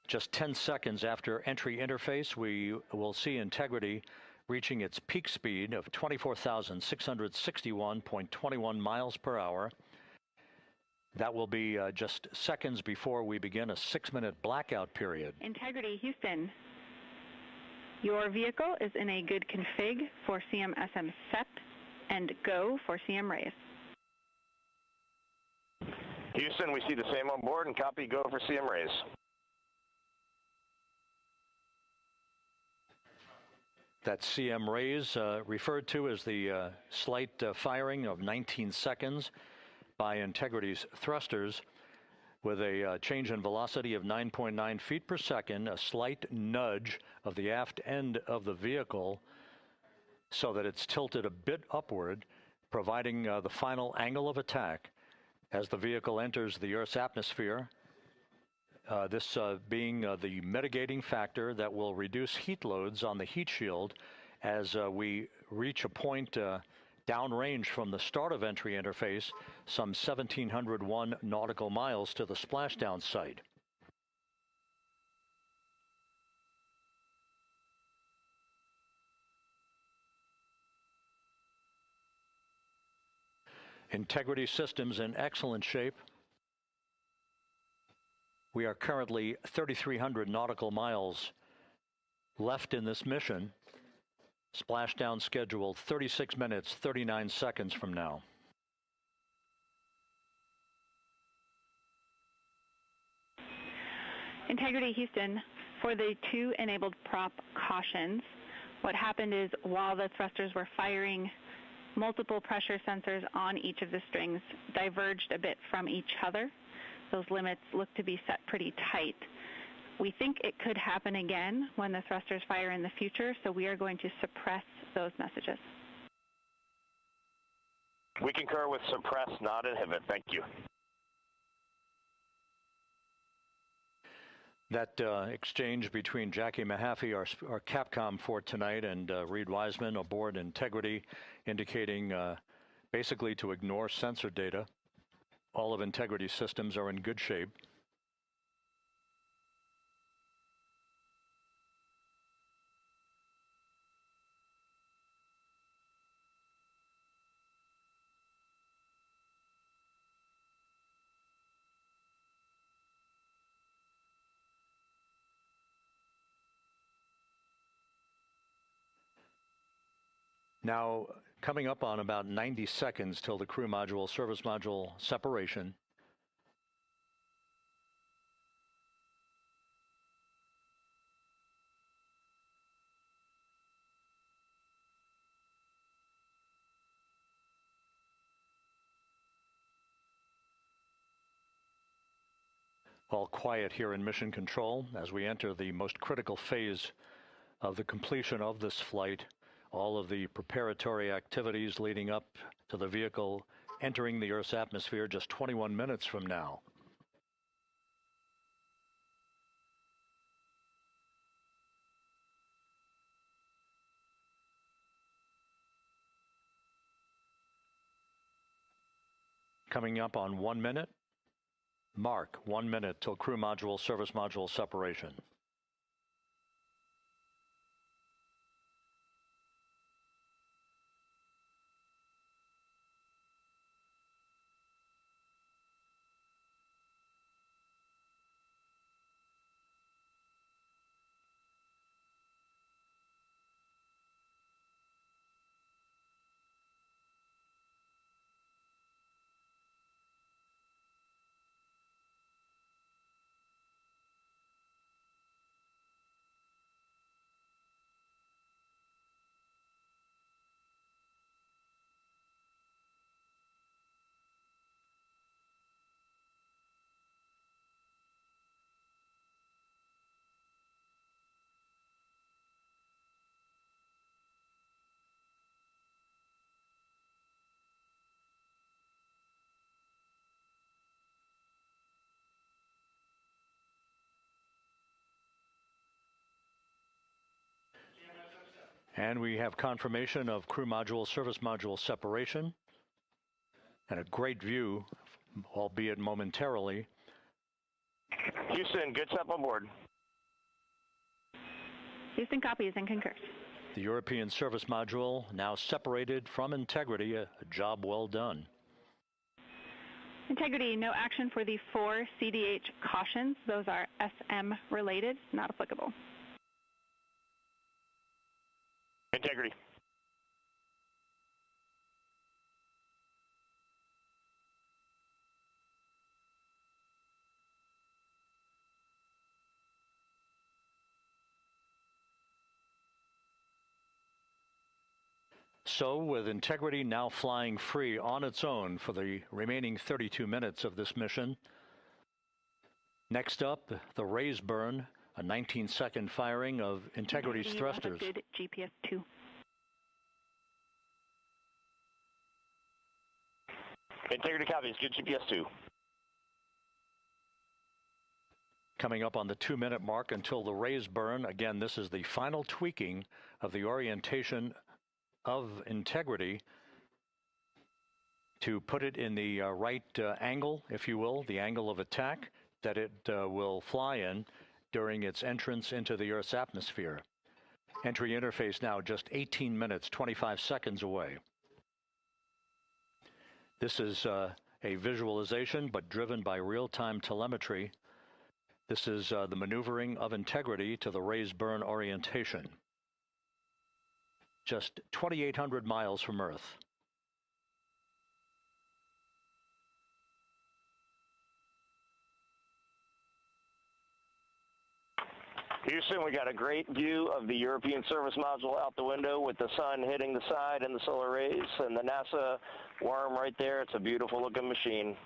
just 10 seconds after entry interface, we will see Integrity reaching its peak speed of 24,661.21 miles per hour. That will be just seconds before we begin a 6-minute blackout period. Integrity Houston, your vehicle is in a good config for CM-SM SEP and go for CM raise. Houston, we see the same on board and copy go for CM raise. That CM raise referred to as the slight firing of 19 seconds by Integrity's thrusters with a change in velocity of 9.9 feet per second, a slight nudge of the aft end of the vehicle so that it's tilted a bit upward, providing the final angle of attack as the vehicle enters the Earth's atmosphere. This being the mitigating factor that will reduce heat loads on the heat shield as we reach a point downrange from the start of entry interface, some 1,701 nautical miles to the splashdown site. Integrity systems in excellent shape. We are currently 3,300 nautical miles left in this mission. Splashdown scheduled 36 minutes, 39 seconds from now. Integrity Houston, for the 2 enabled prop cautions, what happened is while the thrusters were firing, multiple pressure sensors on each of the strings diverged a bit from each other. Those limits look to be set pretty tight. We think it could happen again when the thrusters fire in the future, so we are going to suppress those messages. We concur with suppress, not inhibit. Thank you. That exchange between Jackie Mahaffey, our Capcom for tonight, and Reed Wiseman aboard Integrity, indicating basically to ignore sensor data. All of Integrity's systems are in good shape. Now, coming up on about 90 seconds till the crew module, service module separation. All quiet here in Mission Control as we enter the most critical phase of the completion of this flight. All of the preparatory activities leading up to the vehicle entering the Earth's atmosphere just 21 minutes from now. Coming up on 1 minute. Mark 1 minute till crew module, service module separation. And we have confirmation of crew module, service module separation. And a great view, albeit momentarily. Houston, good step on board. Houston copies and concurs. The European service module now separated from Integrity, a job well done. Integrity, no action for the 4 CDH cautions. Those are SM related, not applicable. Integrity. So, with Integrity now flying free on its own for the remaining 32 minutes of this mission. Next up, the raise burn, a 19-second firing of Integrity's thrusters. Good GPS 2. Integrity copies, good GPS 2. Coming up on the 2-minute mark until the raise burn. Again, this is the final tweaking of the orientation of Integrity to put it in the right angle, if you will, the angle of attack that it will fly in during its entrance into the Earth's atmosphere. Entry interface now just 18 minutes, 25 seconds away. This is a visualization, but driven by real-time telemetry. This is the maneuvering of Integrity to the raise burn orientation. Just 2,800 miles from Earth. Houston, we got a great view of the European service module out the window with the sun hitting the side and the solar rays and the NASA worm right there. It's a beautiful looking machine.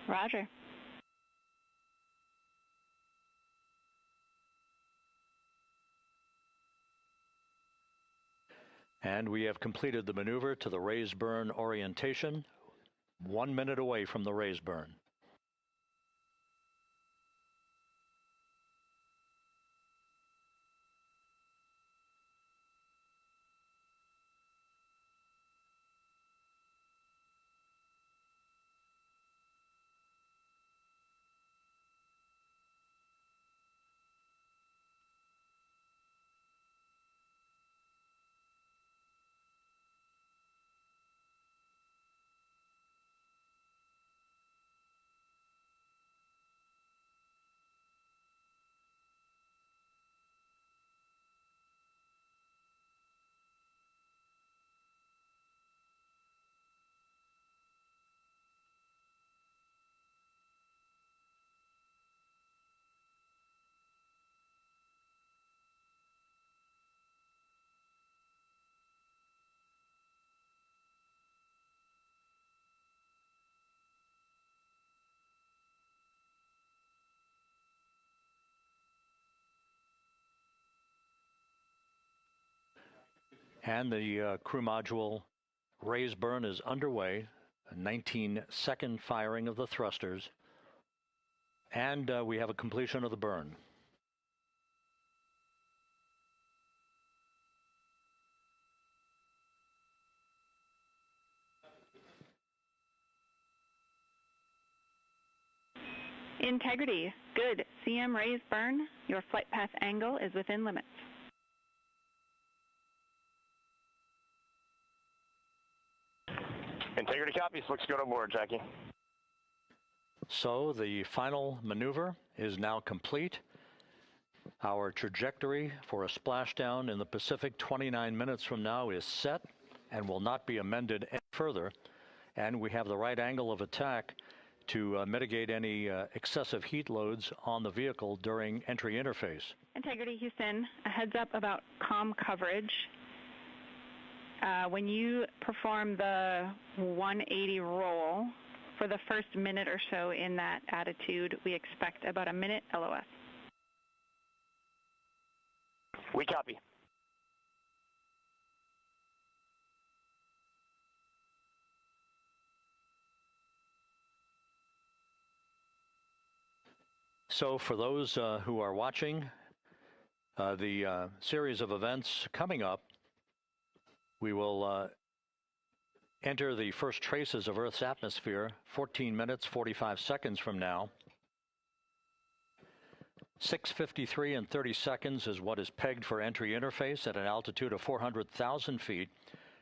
Roger. And we have completed the maneuver to the raise burn orientation, 1 minute away from the raise burn. And the crew module raise burn is underway, a 19-second firing of the thrusters, and we have a completion of the burn. Integrity, good. CM raise burn. Your flight path angle is within limits. Integrity copies. Looks good on board, Jackie. So the final maneuver is now complete. Our trajectory for a splashdown in the Pacific 29 minutes from now is set and will not be amended any further. And we have the right angle of attack to mitigate any excessive heat loads on the vehicle during entry interface. Integrity Houston, a heads up about comm coverage. When you perform the 180 roll, for the first minute or so in that attitude, we expect about a minute LOS. We copy. So for those who are watching the series of events coming up, we will enter the first traces of Earth's atmosphere 14 minutes, 45 seconds from now. 6:53 and 30 seconds is what is pegged for entry interface at an altitude of 400,000 feet,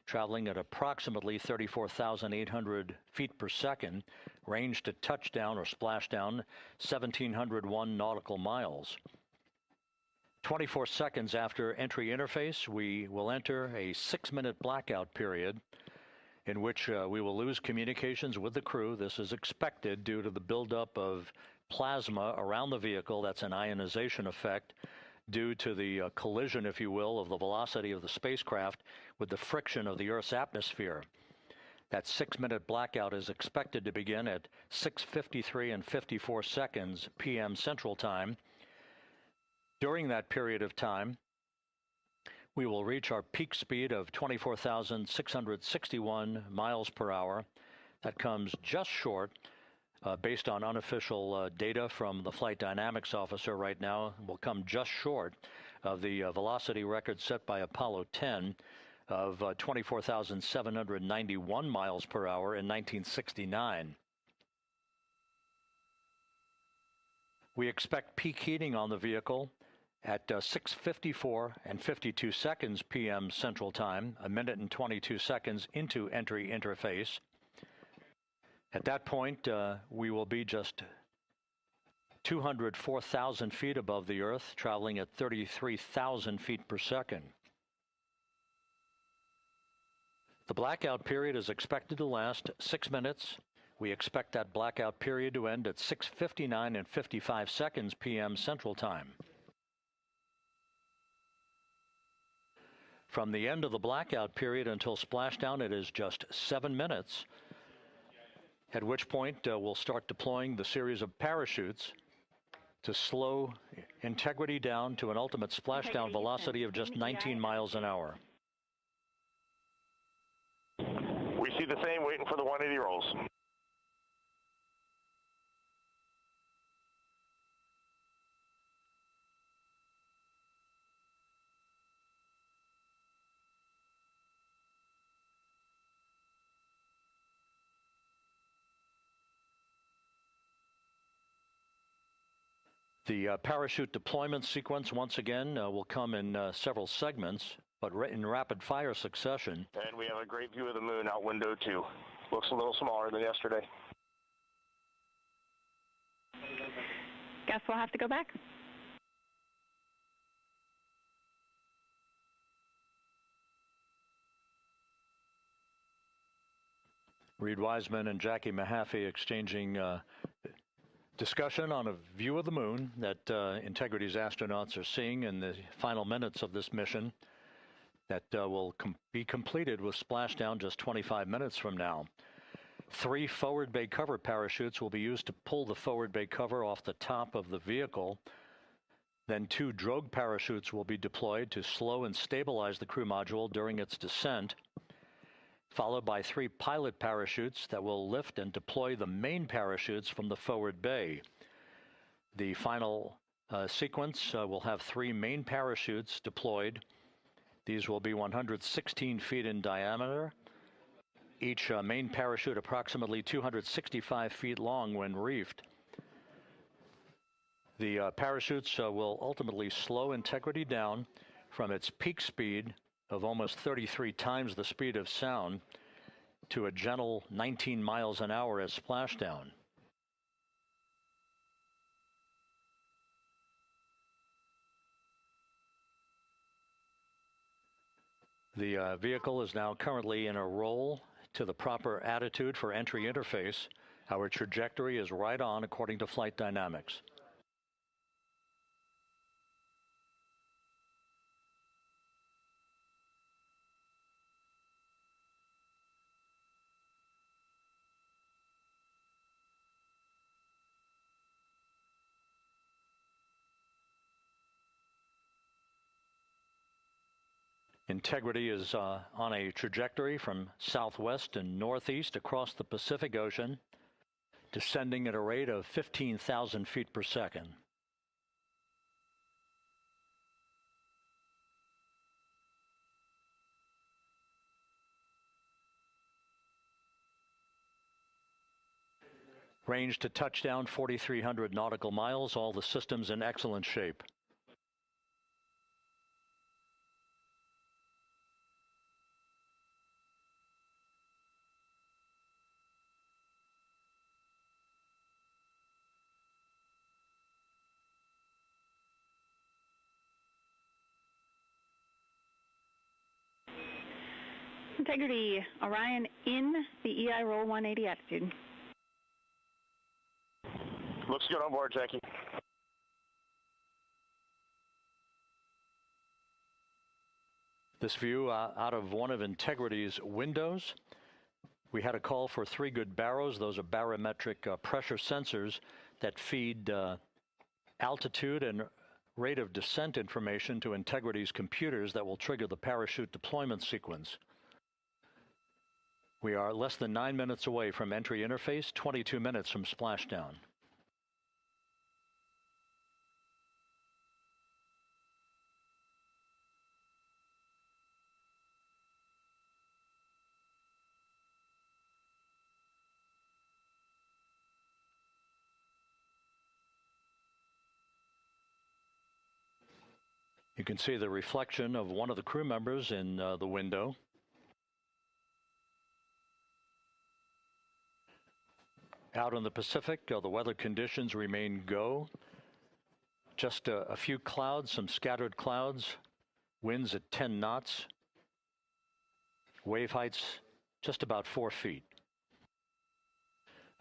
traveling at approximately 34,800 feet per second, range to touchdown or splashdown 1,701 nautical miles. 24 seconds after entry interface, we will enter a 6-minute blackout period in which we will lose communications with the crew. This is expected due to the buildup of plasma around the vehicle. That's an ionization effect due to the collision, if you will, of the velocity of the spacecraft with the friction of the Earth's atmosphere. That 6-minute blackout is expected to begin at 6:53 and 54 seconds p.m. Central Time. During that period of time, we will reach our peak speed of 24,661 miles per hour. That comes just short, based on unofficial data from the flight dynamics officer right now, will come just short of the velocity record set by Apollo 10 of 24,791 miles per hour in 1969. We expect peak heating on the vehicle at 6:54 and 52 seconds p.m. Central Time, a minute and 22 seconds into entry interface. At that point, we will be just 204,000 feet above the Earth, traveling at 33,000 feet per second. The blackout period is expected to last 6 minutes. We expect that blackout period to end at 6:59 and 55 seconds p.m. Central Time. From the end of the blackout period until splashdown, it is just 7 minutes, at which point we'll start deploying the series of parachutes to slow Integrity down to an ultimate splashdown velocity of just 19 miles an hour. We see the same, waiting for the 180 rolls. The parachute deployment sequence, once again, will come in several segments, but in rapid fire succession. And we have a great view of the moon out window 2. Looks a little smaller than yesterday. Guess we'll have to go back. Reed Wiseman and Jackie Mahaffey exchanging discussion on a view of the moon that Integrity's astronauts are seeing in the final minutes of this mission that will be completed with splashdown just 25 minutes from now. 3 forward bay cover parachutes will be used to pull the forward bay cover off the top of the vehicle. Then 2 drogue parachutes will be deployed to slow and stabilize the crew module during its descent, followed by 3 pilot parachutes that will lift and deploy the main parachutes from the forward bay. The final sequence will have 3 main parachutes deployed. These will be 116 feet in diameter, each main parachute approximately 265 feet long when reefed. The parachutes will ultimately slow Integrity down from its peak speed of almost 33 times the speed of sound to a gentle 19 miles an hour at splashdown. The vehicle is now currently in a roll to the proper attitude for entry interface. Our trajectory is right on according to flight dynamics. Integrity is on a trajectory from southwest and northeast across the Pacific Ocean, descending at a rate of 15,000 feet per second. Range to touchdown 4,300 nautical miles, all the systems in excellent shape. Integrity, Orion in the EI roll 180 attitude. Looks good on board, Jackie. This view out of one of Integrity's windows. We had a call for 3 good baros. Those are barometric pressure sensors that feed altitude and rate of descent information to Integrity's computers that will trigger the parachute deployment sequence. We are less than 9 minutes away from entry interface, 22 minutes from splashdown. You can see the reflection of one of the crew members in the window. Out in the Pacific, the weather conditions remain go. Just a few clouds, some scattered clouds, winds at 10 knots, wave heights just about 4 feet.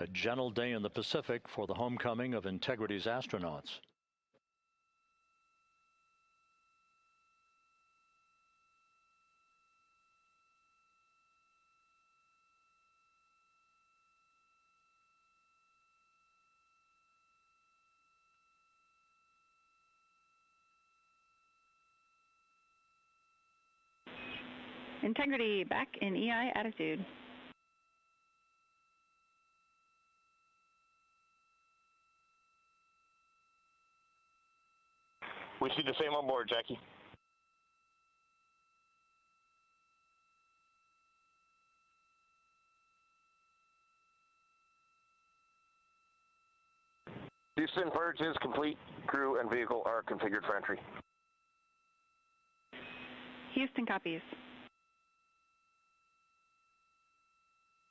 A gentle day in the Pacific for the homecoming of Integrity's astronauts. Integrity back in EI attitude. We see the same on board, Jackie. Houston, purge is complete. Crew and vehicle are configured for entry. Houston copies.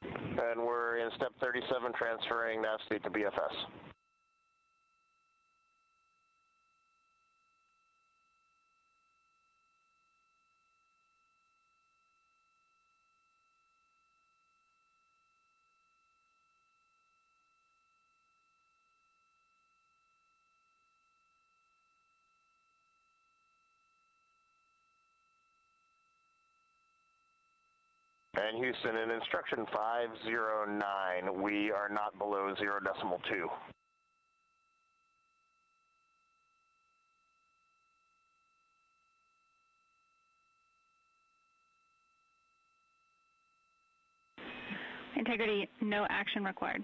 And we're in step 37, transferring nav state to BFS. And Houston, in instruction 509, we are not below 0.2. Integrity, no action required.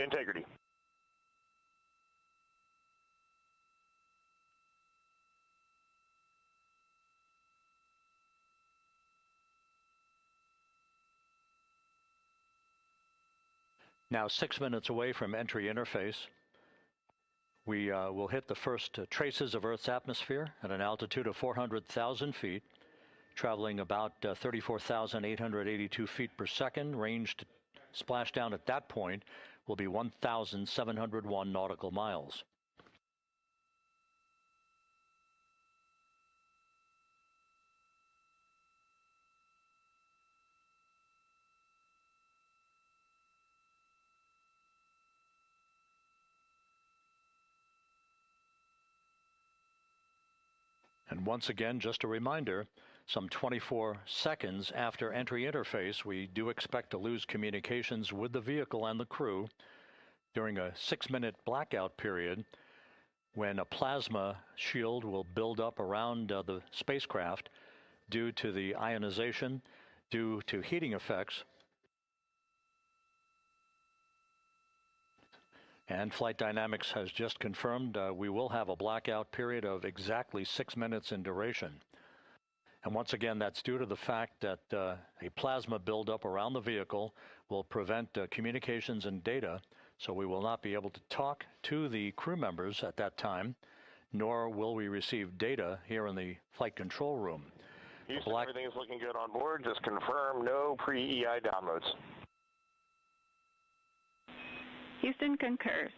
Integrity. Now 6 minutes away from entry interface. We will hit the first traces of Earth's atmosphere at an altitude of 400,000 feet, traveling about 34,882 feet per second. Range to splashdown at that point will be 1,701 nautical miles. And once again, just a reminder, some 24 seconds after entry interface, we do expect to lose communications with the vehicle and the crew during a 6-minute blackout period when a plasma shield will build up around the spacecraft due to the ionization, due to heating effects. And Flight Dynamics has just confirmed we will have a blackout period of exactly 6 minutes in duration. And once again, that's due to the fact that a plasma buildup around the vehicle will prevent communications and data, so we will not be able to talk to the crew members at that time, nor will we receive data here in the flight control room. Houston, everything is looking good on board. Just confirm no pre-EI downloads. Houston concurs.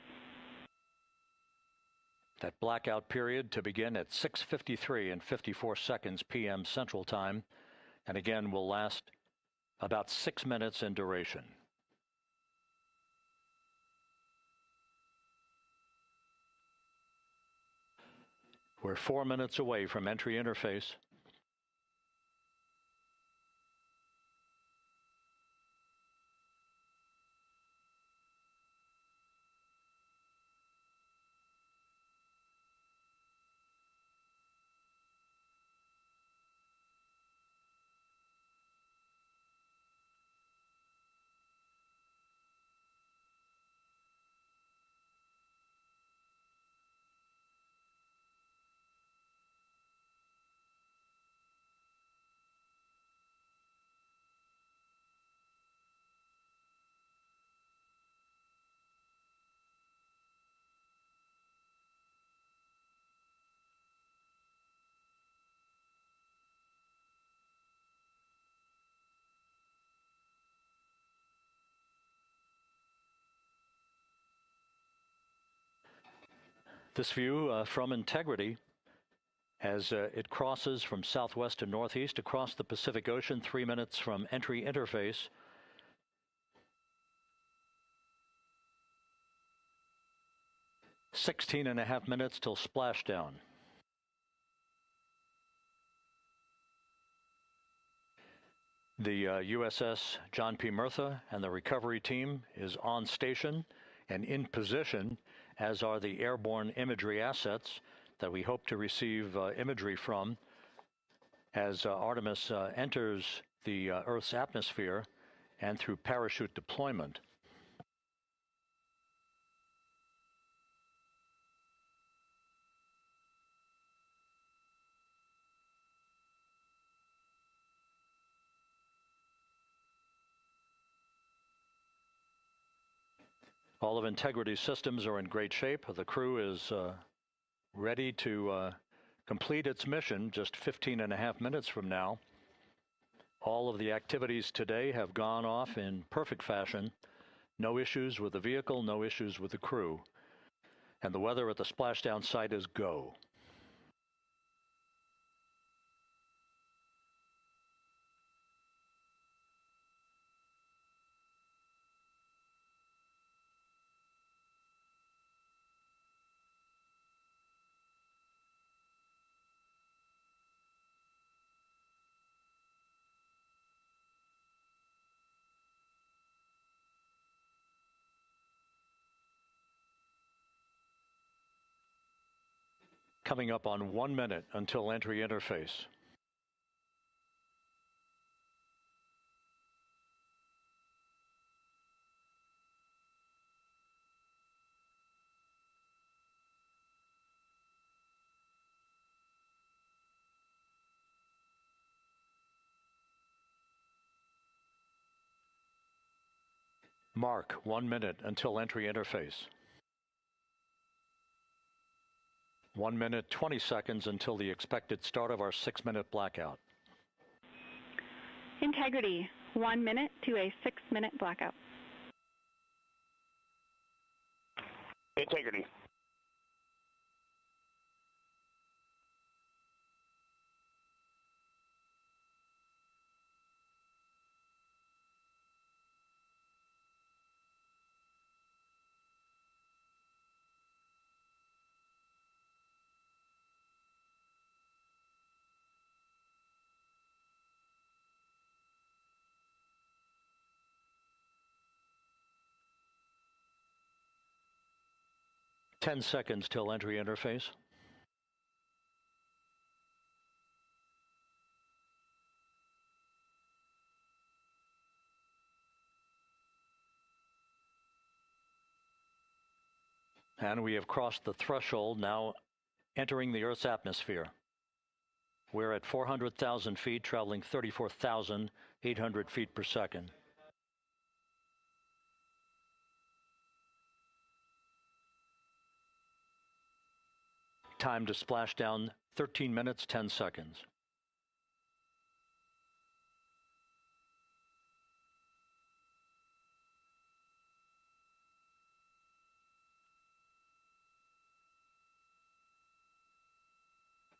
That blackout period to begin at 6:53 and 54 seconds p.m. Central Time, and again will last about 6 minutes in duration. We're 4 minutes away from entry interface. This view from Integrity as it crosses from southwest to northeast across the Pacific Ocean, 3 minutes from entry interface. "16.5 minutes till splashdown." The USS John P. Murtha and the recovery team is on station and in position, as are the airborne imagery assets that we hope to receive imagery from as Artemis enters the Earth's atmosphere and through parachute deployment. All of Integrity's systems are in great shape. The crew is ready to complete its mission just 15.5 minutes from now. All of the activities today have gone off in perfect fashion. No issues with the vehicle, no issues with the crew. And the weather at the splashdown site is go. Coming up on 1 minute until entry interface. Mark 1 minute until entry interface. 1 minute, 20 seconds until the expected start of our 6-minute blackout. Integrity, 1 minute to a 6-minute blackout. Integrity. Ten seconds till entry interface. And we have crossed the threshold, now entering the Earth's atmosphere. We're at 400,000 feet, traveling 34,800 feet per second. Time to splash down, 13 minutes, 10 seconds.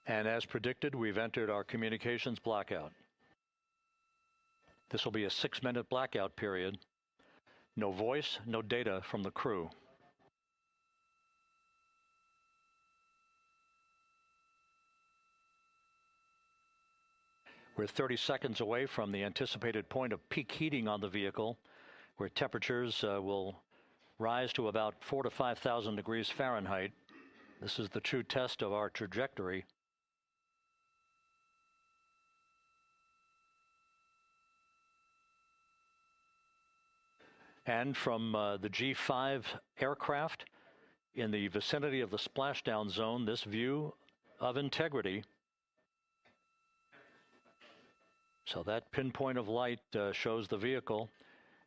And as predicted, we've entered our communications blackout. This will be a 6-minute blackout period. No voice, no data from the crew. We're 30 seconds away from the anticipated point of peak heating on the vehicle, where temperatures will rise to about 4,000 to 5,000 degrees Fahrenheit. This is the true test of our trajectory. And from the G5 aircraft in the vicinity of the splashdown zone, this view of Integrity. So that pinpoint of light shows the vehicle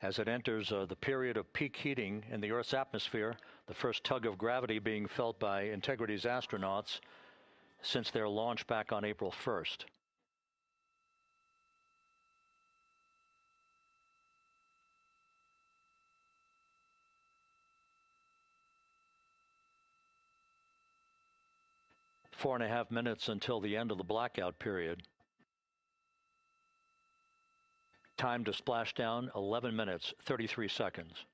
as it enters the period of peak heating in the Earth's atmosphere, the first tug of gravity being felt by Integrity's astronauts since their launch back on April 1st. Four and a half minutes until the end of the blackout period. Time to splash down, 11 minutes, 33 seconds.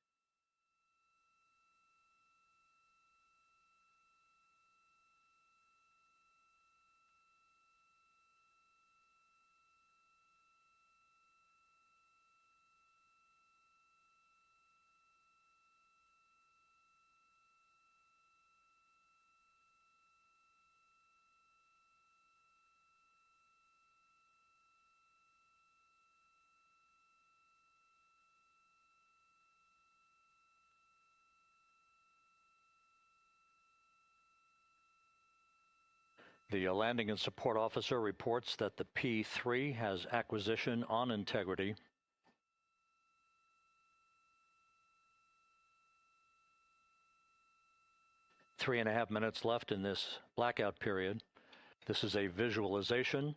The landing and support officer reports that the P-3 has acquisition on Integrity. 3.5 minutes left in this blackout period. This is a visualization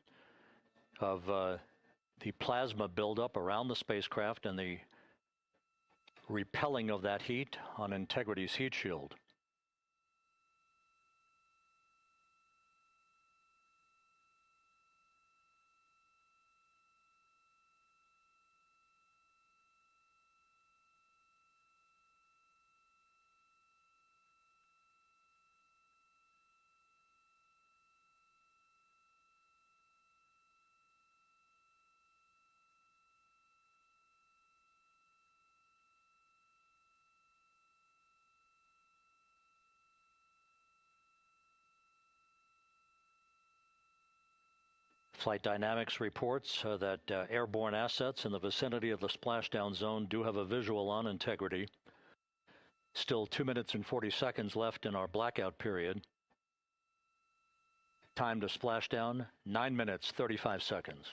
of the plasma buildup around the spacecraft and the repelling of that heat on Integrity's heat shield. Flight Dynamics reports that airborne assets in the vicinity of the splashdown zone do have a visual on Integrity. Still 2 minutes and 40 seconds left in our blackout period. Time to splashdown, 9 minutes, 35 seconds.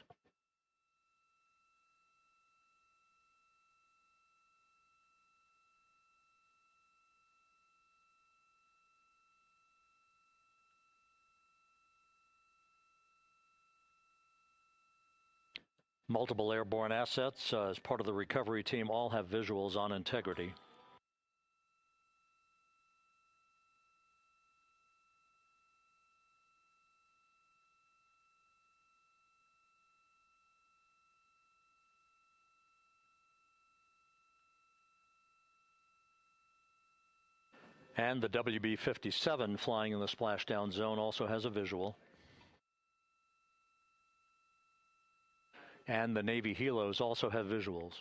Multiple airborne assets as part of the recovery team all have visuals on Integrity. And the WB-57 flying in the splashdown zone also has a visual. And the Navy helos also have visuals.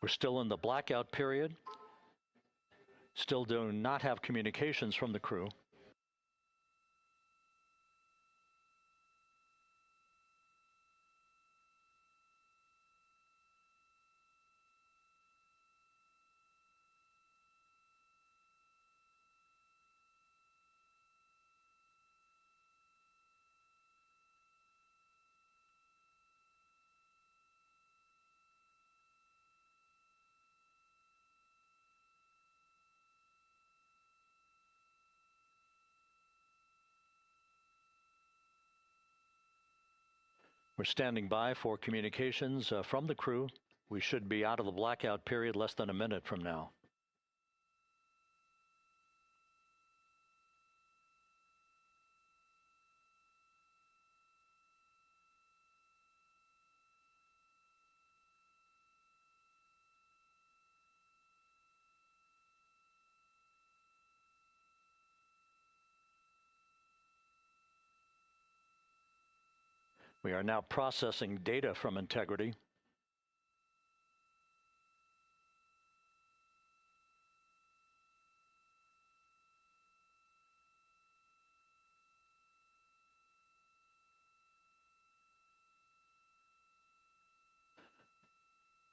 We're still in the blackout period. Still do not have communications from the crew. We're standing by for communications from the crew. We should be out of the blackout period less than a minute from now. We are now processing data from Integrity.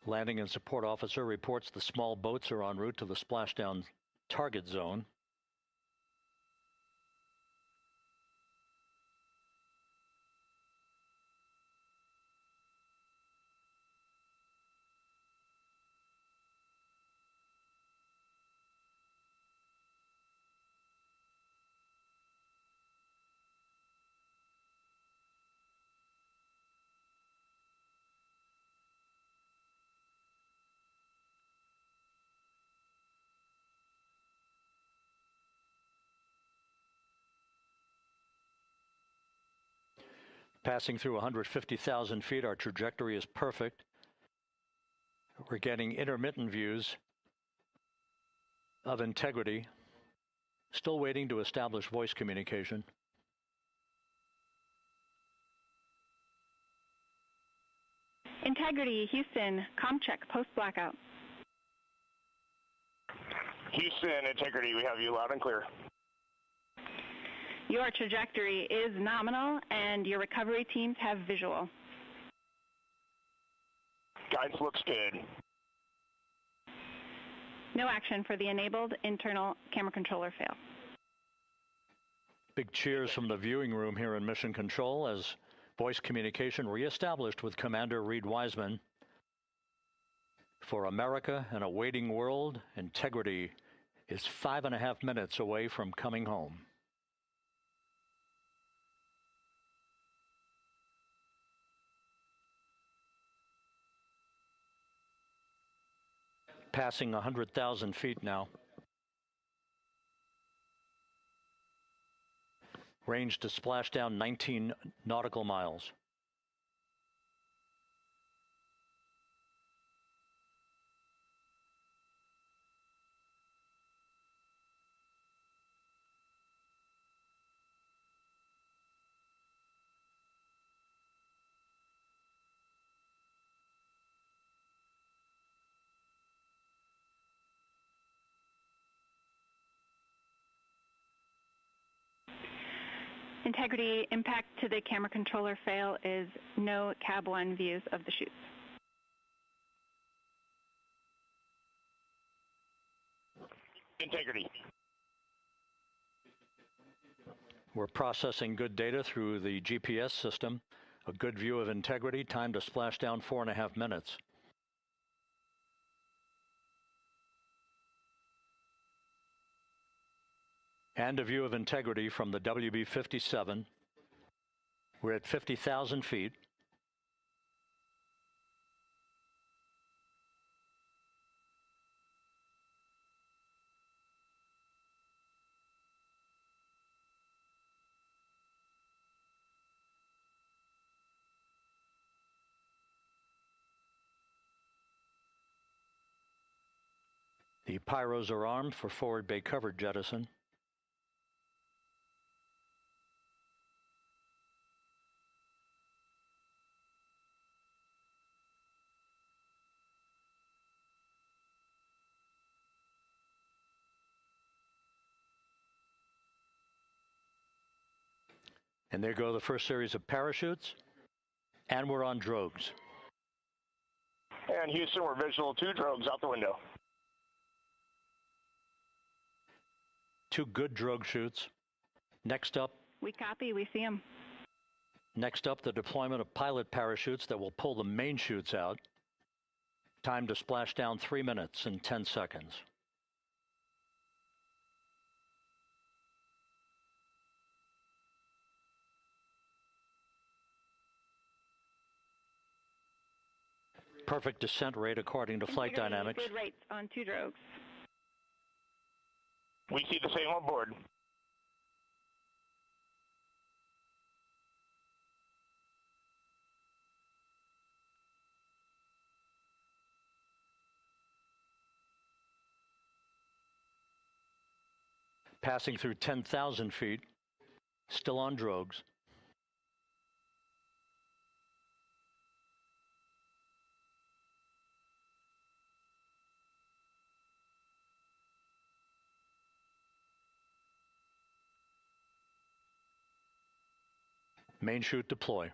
Landing and support officer reports the small boats are en route to the splashdown target zone. Passing through 150,000 feet, our trajectory is perfect. We're getting intermittent views of Integrity. Still waiting to establish voice communication. Integrity, Houston, comm check, post-blackout. Houston, Integrity, we have you loud and clear. Your trajectory is nominal, and your recovery teams have visual. Guidance looks good. No action for the enabled internal camera controller fail. Big cheers from the viewing room here in Mission Control as voice communication reestablished with Commander Reed Wiseman. For America and a waiting world, Integrity is 5.5 minutes away from coming home. Passing 100,000 feet now. Range to splashdown 19 nautical miles. Integrity, impact to the camera controller fail is no Cab 1 views of the chutes. Integrity. We're processing good data through the GPS system. A good view of Integrity, time to splashdown 4.5 minutes. And a view of Integrity from the WB-57. We're at 50,000 feet. The pyros are armed for forward bay cover jettison. And there go the first series of parachutes, and we're on drogues. And Houston, we're visual 2 drogues out the window. 2 good drogue chutes. Next up. We copy, we see them. Next up, the deployment of pilot parachutes that will pull the main chutes out. Time to splash down 3 minutes and 10 seconds. Perfect descent rate according to flight dynamics. Good rates on 2 drogues. We see the same on board. Passing through 10,000 feet, still on drogues. Main chute deploy.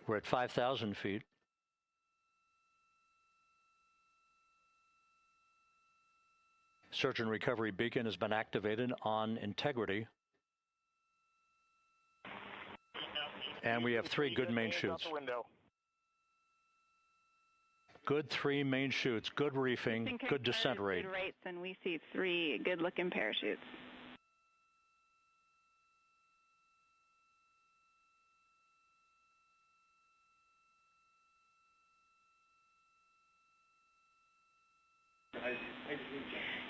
We're at 5,000 feet. Search and recovery beacon has been activated on Integrity. And we have 3 good main chutes. Good 3 main chutes, good reefing, good descent rate. Good rates, and we see 3 good-looking parachutes.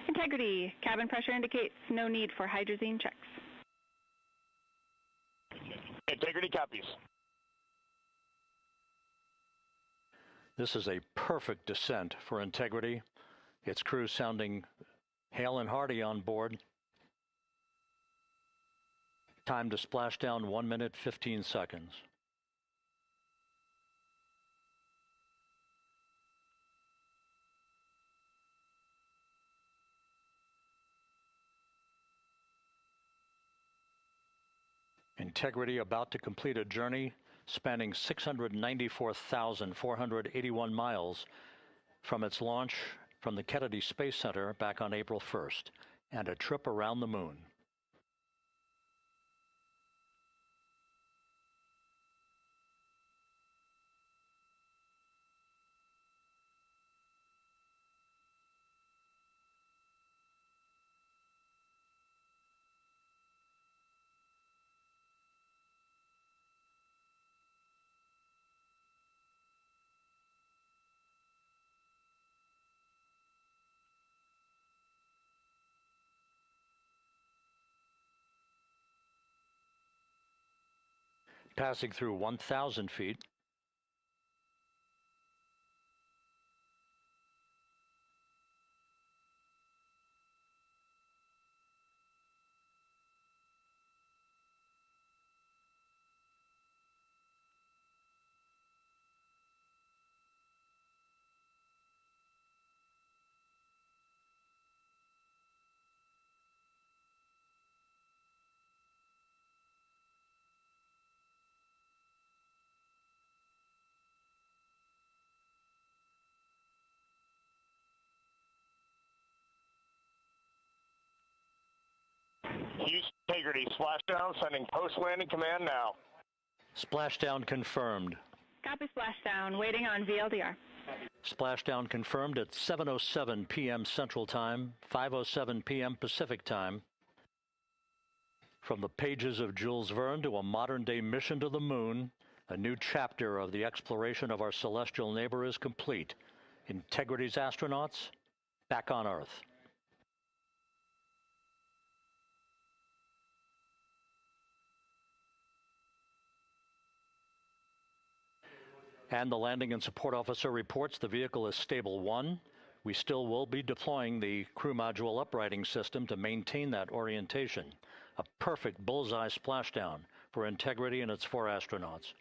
Integrity, cabin pressure indicates no need for hydrazine checks. Integrity copies. This is a perfect descent for Integrity. Its crew sounding hale and hearty on board. Time to splash down 1 minute, 15 seconds. Integrity about to complete a journey spanning 694,481 miles from its launch from the Kennedy Space Center back on April 1st, and a trip around the moon. passing through 1,000 feet. Houston Integrity, splashdown, sending post-landing command now. Splashdown confirmed. Copy splashdown, waiting on VLDR. Splashdown confirmed at 7:07 p.m. Central Time, 5:07 p.m. Pacific Time. From the pages of Jules Verne to a modern-day mission to the moon, a new chapter of the exploration of our celestial neighbor is complete. Integrity's astronauts back on Earth. And the landing and support officer reports the vehicle is stable 1. We still will be deploying the crew module uprighting system to maintain that orientation. A perfect bullseye splashdown for Integrity and its 4 astronauts.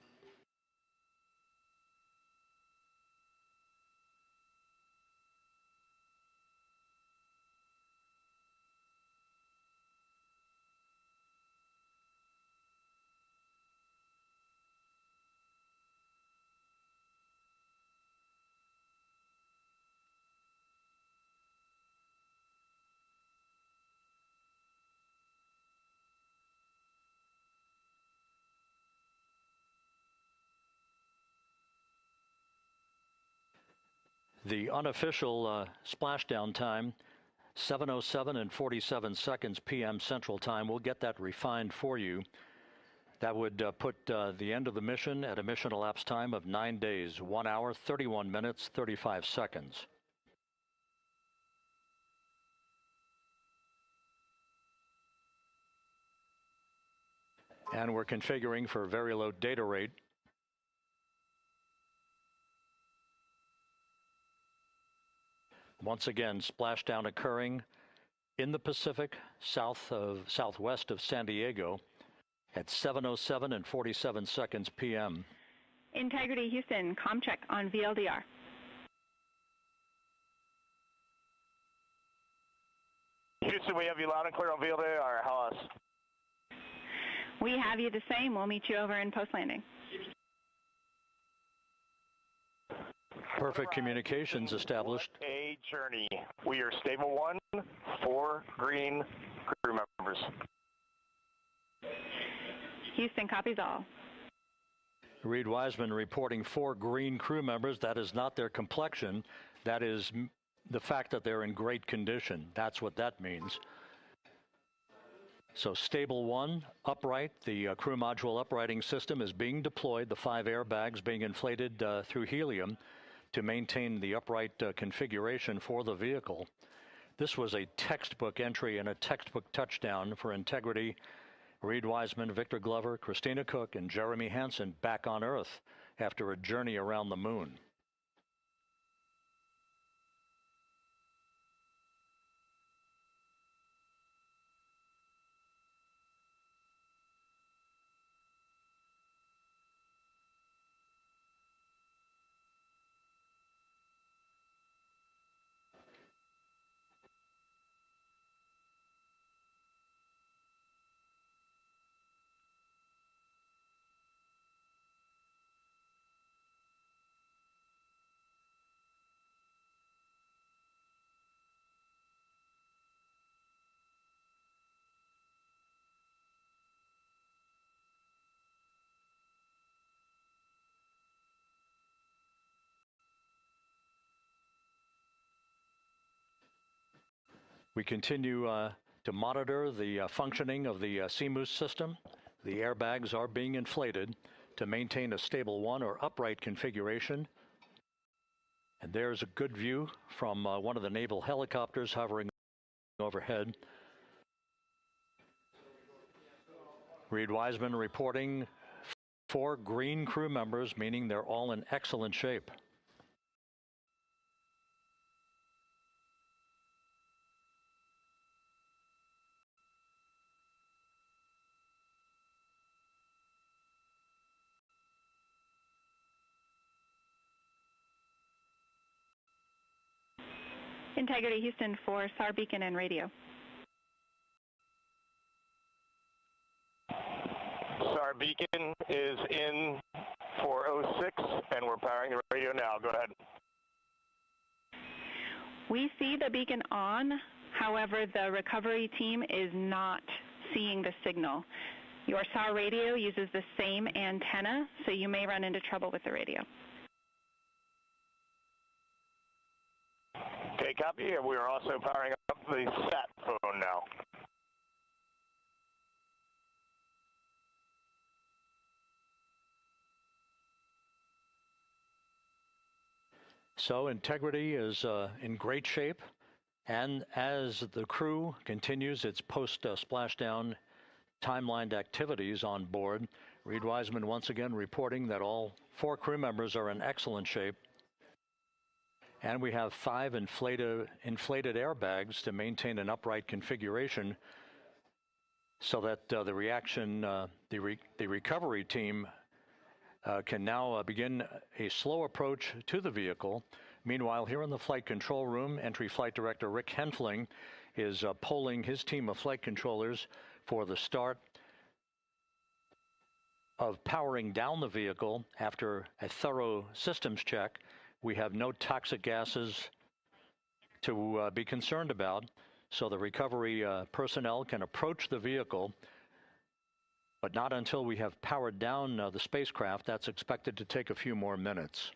The unofficial splashdown time, 7:07 and 47 seconds p.m. Central Time. We'll get that refined for you. That would put the end of the mission at a mission elapsed time of 9 days, 1 hour, 31 minutes, 35 seconds. And we're configuring for very low data rate. Once again, splashdown occurring in the Pacific, southwest of San Diego at 7:07 and 47 seconds p.m. Integrity Houston, comm check on VLDR. Houston, we have you loud and clear on VLDR. How us? We have you the same. We'll meet you over in post-landing. Perfect communications established. A journey. We are stable 1, 4 green crew members. Houston copies all. Reed Wiseman reporting 4 green crew members. That is not their complexion. That is the fact that they're in great condition. That's what that means. So stable 1, upright. The crew module uprighting system is being deployed. The 5 airbags being inflated through helium to maintain the upright configuration for the vehicle. This was a textbook entry and a textbook touchdown for Integrity. Reed Wiseman, Victor Glover, Christina Cook, and Jeremy Hansen back on Earth after a journey around the moon. We continue to monitor the functioning of the CMOOS system. The airbags are being inflated to maintain a stable 1 or upright configuration. And there's a good view from one of the naval helicopters hovering overhead. Reed Wiseman reporting 4 green crew members, meaning they're all in excellent shape. Integrity Houston for SAR beacon and radio. SAR beacon is in for 06, and we're powering the radio now. Go ahead. We see the beacon on. However, the recovery team is not seeing the signal. Your SAR radio uses the same antenna, so you may run into trouble with the radio. Okay, copy. And we are also powering up the sat phone now. So Integrity is in great shape, and as the crew continues its post-splashdown timelined activities on board, Reed Wiseman once again reporting that all 4 crew members are in excellent shape. And we have 5 inflated airbags to maintain an upright configuration so that the recovery team can now begin a slow approach to the vehicle. Meanwhile, here in the flight control room, Entry Flight Director Rick Henfling is polling his team of flight controllers for the start of powering down the vehicle after a thorough systems check. We have no toxic gases to be concerned about, so the recovery personnel can approach the vehicle, but not until we have powered down the spacecraft. That's expected to take a few more minutes.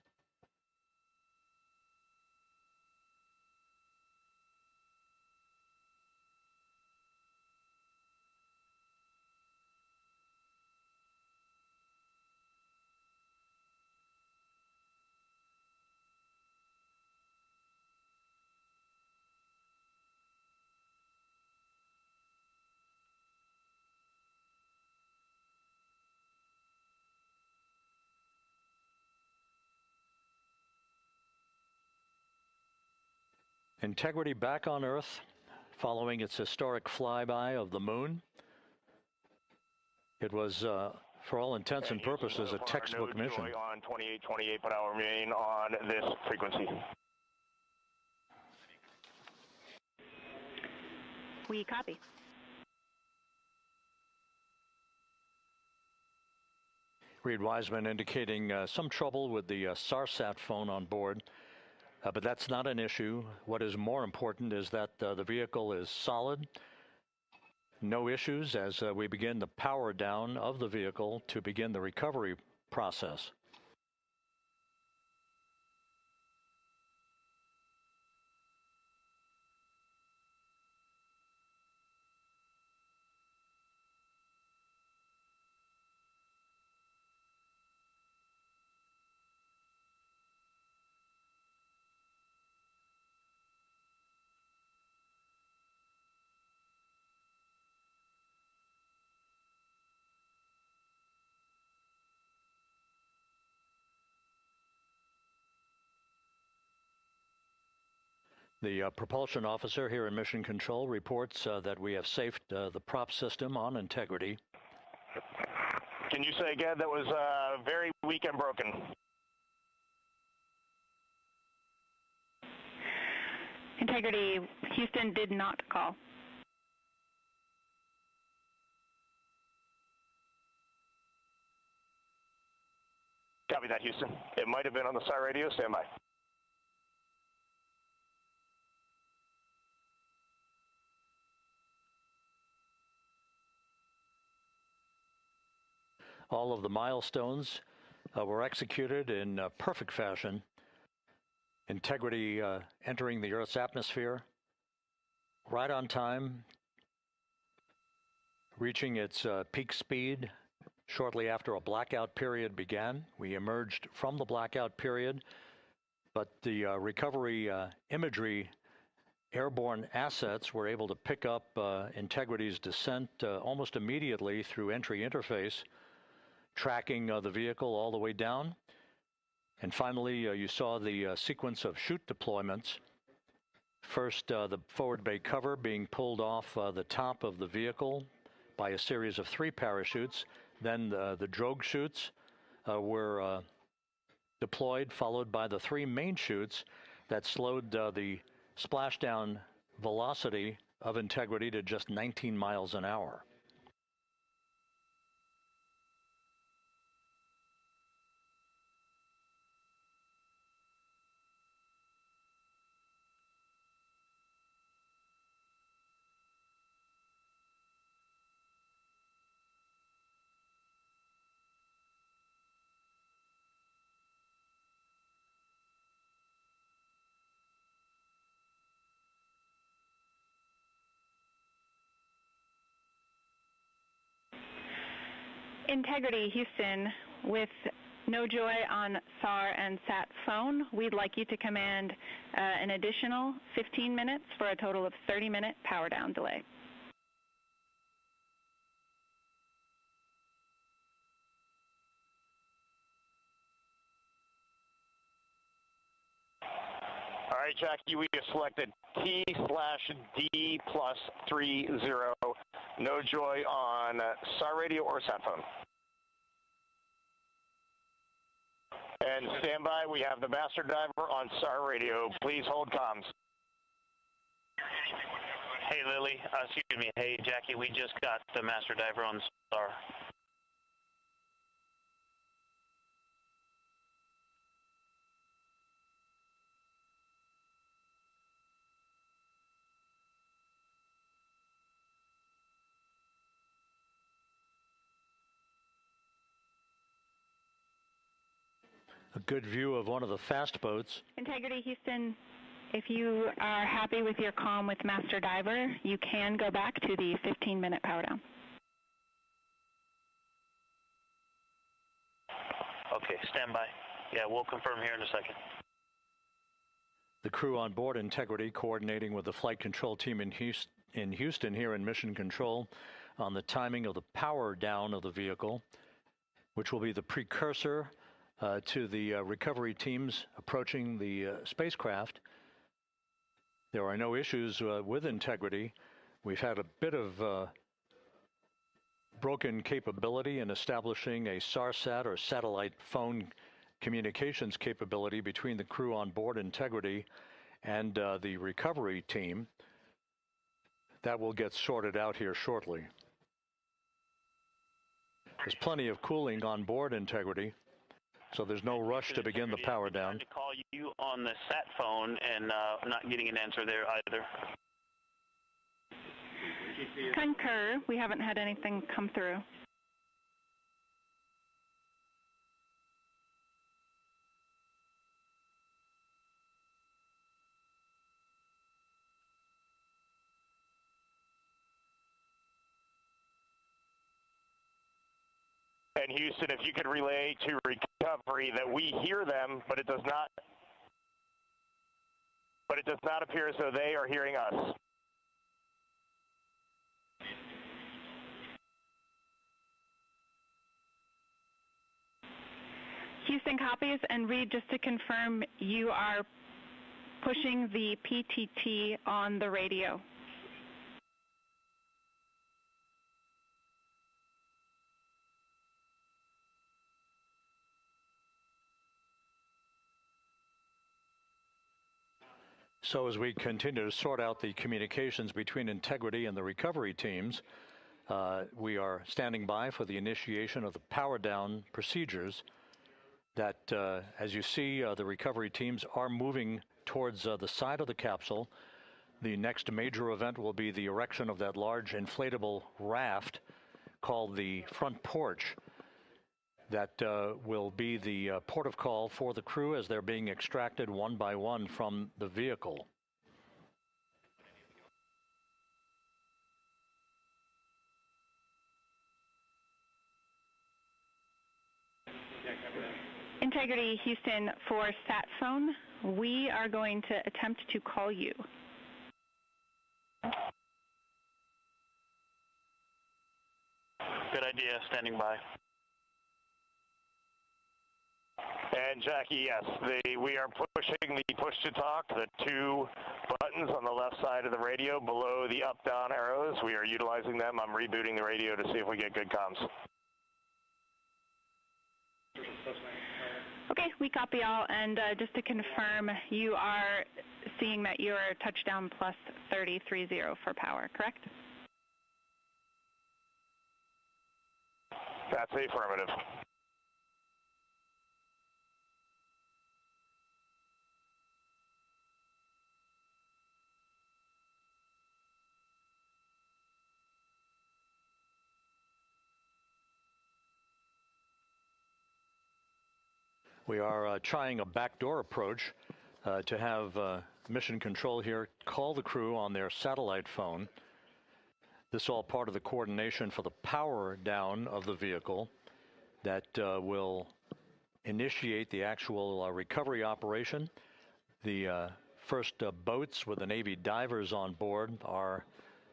Integrity back on Earth following its historic flyby of the moon. It was, for all intents and purposes, a textbook mission. On 28 per hour remain on this frequency. We copy. Reed Wiseman indicating some trouble with the SARSAT phone on board. But that's not an issue. What is more important is that the vehicle is solid. No issues as we begin the power down of the vehicle to begin the recovery process. The propulsion officer here in Mission Control reports that we have safed the prop system on Integrity. Can you say again? That was very weak and broken. Integrity Houston did not call. Copy that, Houston. It might have been on the SAR radio. Stand by. All of the milestones were executed in perfect fashion. Integrity entering the Earth's atmosphere right on time, reaching its peak speed shortly after a blackout period began. We emerged from the blackout period, but the recovery imagery airborne assets were able to pick up Integrity's descent almost immediately through entry interface. tracking the vehicle all the way down. And finally, you saw the sequence of chute deployments. First, the forward bay cover being pulled off the top of the vehicle by a series of 3 parachutes. Then the drogue chutes were deployed, followed by the 3 main chutes that slowed the splashdown velocity of Integrity to just 19 miles an hour. Integrity, Houston, with no joy on SAR and SAT phone, we'd like you to command an additional 15 minutes for a total of 30-minute power down delay. All right, Jackie, we have selected T/D+30. No joy on SAR radio or sat phone. And stand by, we have the master diver on SAR radio. Please hold comms. Hey, Lily, excuse me. Hey, Jackie, we just got the master diver on SAR. A good view of one of the fast boats. Integrity, Houston, if you are happy with your comm with master diver, you can go back to the 15-minute power down. Okay, stand by. Yeah, we'll confirm here in a second. The crew on board Integrity coordinating with the flight control team in Houston here in Mission Control on the timing of the power down of the vehicle, which will be the precursor to the recovery teams approaching the spacecraft. There are no issues with Integrity. We've had a bit of broken capability in establishing a SARSAT or satellite phone communications capability between the crew on board Integrity and the recovery team. That will get sorted out here shortly. There's plenty of cooling on board Integrity, so there's no rush to begin the power down. I tried to call you on the sat phone and not getting an answer there either. Concur. We haven't had anything come through. And Houston, if you could relay to recovery that we hear them, but it does not appear as though they are hearing us. Houston copies, and Reed, just to confirm, you are pushing the PTT on the radio. So as we continue to sort out the communications between Integrity and the recovery teams, we are standing by for the initiation of the power down procedures that, as you see, the recovery teams are moving towards the side of the capsule. The next major event will be the erection of that large inflatable raft called the front porch. That will be the port of call for the crew as they're being extracted one by one from the vehicle. Integrity, Houston, for sat phone, we are going to attempt to call you. Good idea, standing by. And Jackie, yes, we are pushing the push-to-talk, the 2 buttons on the left side of the radio below the up-down arrows. We are utilizing them. I'm rebooting the radio to see if we get good comms. Okay, we copy all, and just to confirm, you are seeing that you are touchdown plus 3030 for power, correct? That's affirmative. We are trying a backdoor approach to have Mission Control here call the crew on their satellite phone. This is all part of the coordination for the power down of the vehicle that will initiate the actual recovery operation. The first boats with the Navy divers on board are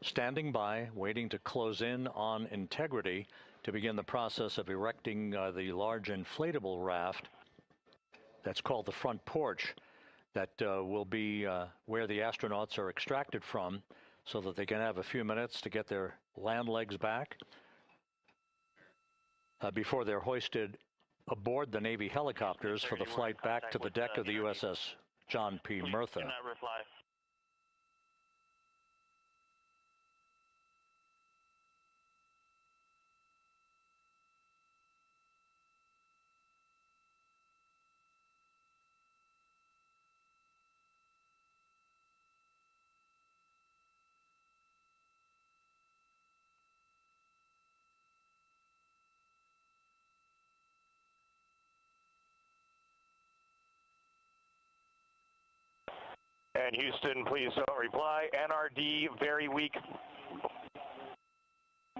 standing by, waiting to close in on Integrity to begin the process of erecting the large inflatable raft. That's called the front porch. That will be where the astronauts are extracted from so that they can have a few minutes to get their land legs back before they're hoisted aboard the Navy helicopters for the flight back to the deck of the USS John P. Murtha. And Houston, please don't reply. NRD, very weak,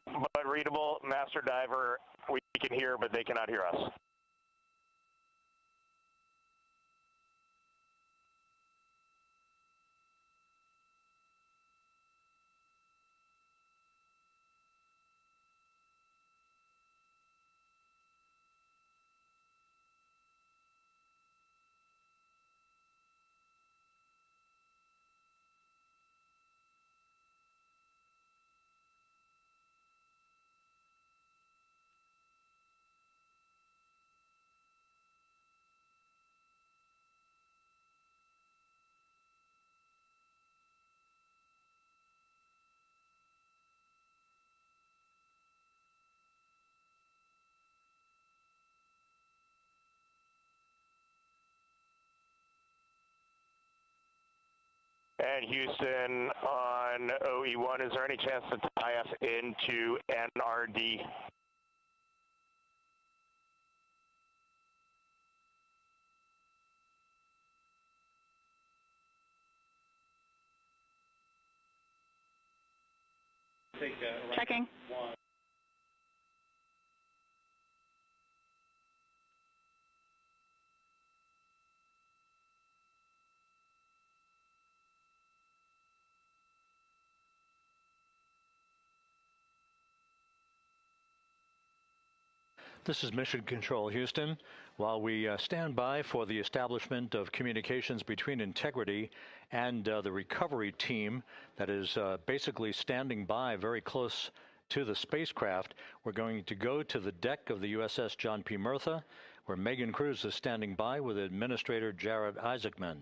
but readable. Master Diver, we can hear, but they cannot hear us. And Houston on OE1, is there any chance to tie us into NRD? Checking. This is Mission Control, Houston. While we stand by for the establishment of communications between Integrity and the recovery team that is basically standing by very close to the spacecraft, we're going to go to the deck of the USS John P. Murtha, where Megan Cruz is standing by with Administrator Jared Isaacman.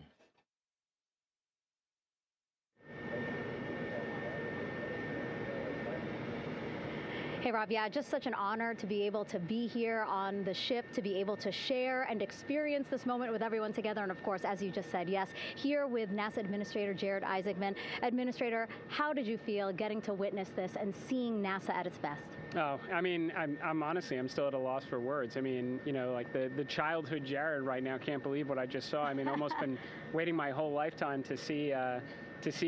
Hey, Rob, yeah, just such an honor to be able to be here on the ship, to be able to share and experience this moment with everyone together. And of course, as you just said, yes, here with NASA Administrator Jared Isaacman. Administrator, how did you feel getting to witness this and seeing NASA at its best? Oh, I mean, I'm honestly, I'm still at a loss for words. I mean, you know, like the childhood Jared right now can't believe what I just saw. I mean, almost been waiting my whole lifetime to see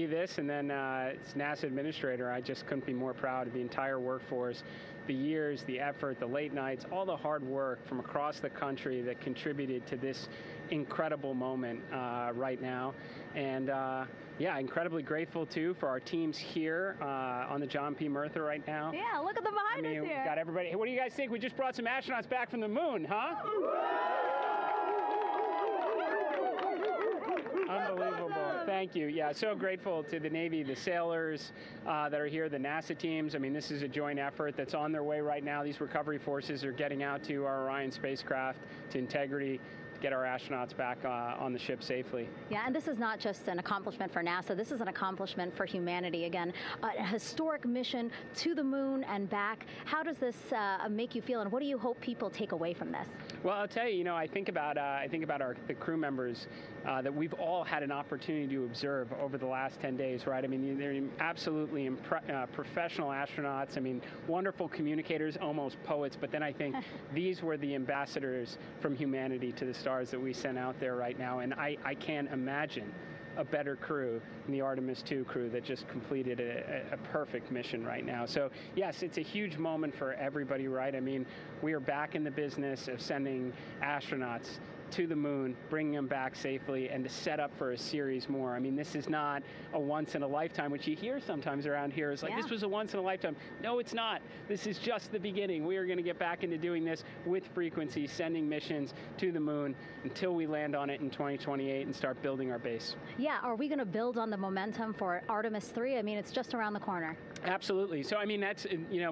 this, and then it's NASA Administrator. I just couldn't be more proud of the entire workforce, the years, the effort, the late nights, all the hard work from across the country that contributed to this incredible moment right now. And yeah, incredibly grateful too for our teams here on the John P. Murtha right now. Yeah, look at them behind us here. Got everybody. Hey, what do you guys think? We just brought some astronauts back from the moon, huh? Thank you. Yeah, so grateful to the Navy, the sailors that are here, the NASA teams. I mean, this is a joint effort that's on their way right now. These recovery forces are getting out to our Orion spacecraft, to Integrity, to get our astronauts back on the ship safely. Yeah, and this is not just an accomplishment for NASA. This is an accomplishment for humanity. Again, a historic mission to the moon and back. How does this make you feel, and what do you hope people take away from this? Well, I'll tell you, I think about the crew members that we've all had an opportunity to observe over the last 10 days, right? I mean, they're absolutely professional astronauts. I mean, wonderful communicators, almost poets. But then I think these were the ambassadors from humanity to the stars that we sent out there right now. And I can't imagine a better crew than the Artemis II crew that just completed a perfect mission right now. So yes, it's a huge moment for everybody, right? I mean, we are back in the business of sending astronauts to the moon, bringing them back safely, and to set up for a series more. I mean, this is not a once in a lifetime, which you hear sometimes around here. It's like, this was a once in a lifetime. No, it's not. This is just the beginning. We are going to get back into doing this with frequency, sending missions to the moon until we land on it in 2028 and start building our base. Yeah, are we going to build on the momentum for Artemis 3? I mean, it's just around the corner. Absolutely. So, I mean, that's,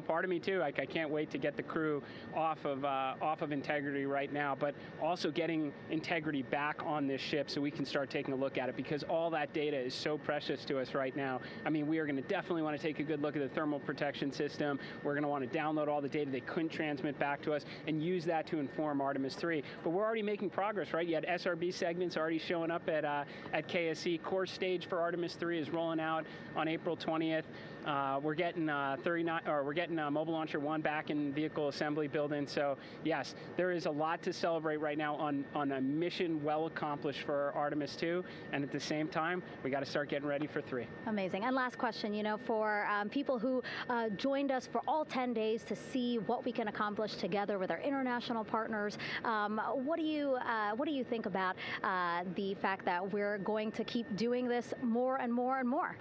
part of me too. Like, I can't wait to get the crew off of Integrity right now, but also getting Integrity back on this ship so we can start taking a look at it, because all that data is so precious to us right now. I mean, we are going to definitely want to take a good look at the thermal protection system. We're going to want to download all the data they couldn't transmit back to us and use that to inform Artemis 3. But we're already making progress, right? You had SRB segments already showing up at KSC. Core stage for Artemis 3 is rolling out on April 20th. We're getting Mobile Launcher 1 back in vehicle assembly building. So yes, there is a lot to celebrate right now on a mission well accomplished for Artemis 2, and at the same time, we got to start getting ready for 3. Amazing. And last question, for people who joined us for all 10 days to see what we can accomplish together with our international partners, what do you think about the fact that we're going to keep doing this more and more and more?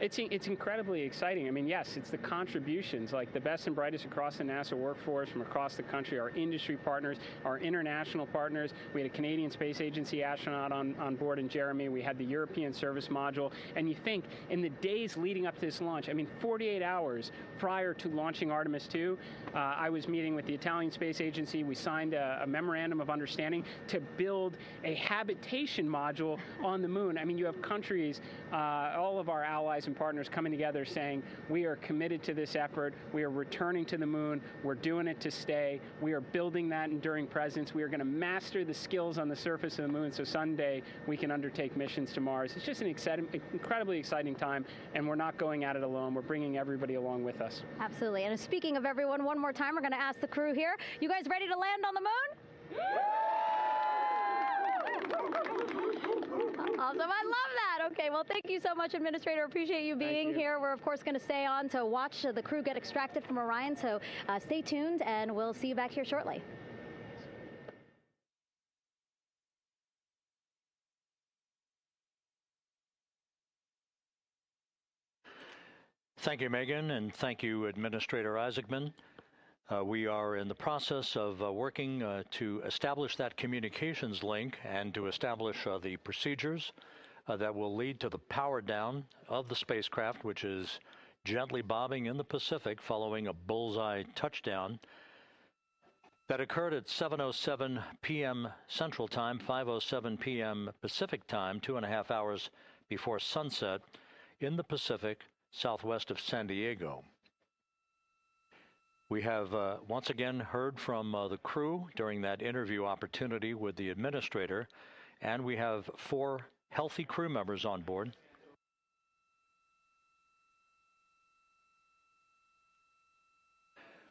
It's incredibly exciting. I mean, yes, it's the contributions, like the best and brightest across the NASA workforce from across the country, our industry partners, our international partners. We had a Canadian Space Agency astronaut on board in Jeremy. We had the European Service Module. And you think, in the days leading up to this launch, I mean, 48 hours prior to launching Artemis 2, I was meeting with the Italian Space Agency. We signed a memorandum of understanding to build a habitation module on the moon. I mean, you have countries, all of our allies and partners coming together saying, we are committed to this effort, we are returning to the moon, we're doing it to stay, we are building that enduring presence, we are going to master the skills on the surface of the moon so someday we can undertake missions to Mars. It's just an incredibly exciting time, and we're not going at it alone, we're bringing everybody along with us. Absolutely. And speaking of everyone, one more time, we're going to ask the crew here, you guys ready to land on the moon? Awesome. I love that. Okay, well, thank you so much, Administrator. Appreciate you being here. We're, of course, going to stay on to watch the crew get extracted from Orion, so stay tuned, and we'll see you back here shortly. Thank you, Megan, and thank you, Administrator Isaacman. We are in the process of working to establish that communications link and to establish the procedures that will lead to the power down of the spacecraft, which is gently bobbing in the Pacific following a bullseye touchdown that occurred at 7:07 p.m. Central Time, 5:07 p.m. Pacific Time, 2.5 hours before sunset in the Pacific, southwest of San Diego. We have once again heard from the crew during that interview opportunity with the administrator, and we have 4 healthy crew members on board.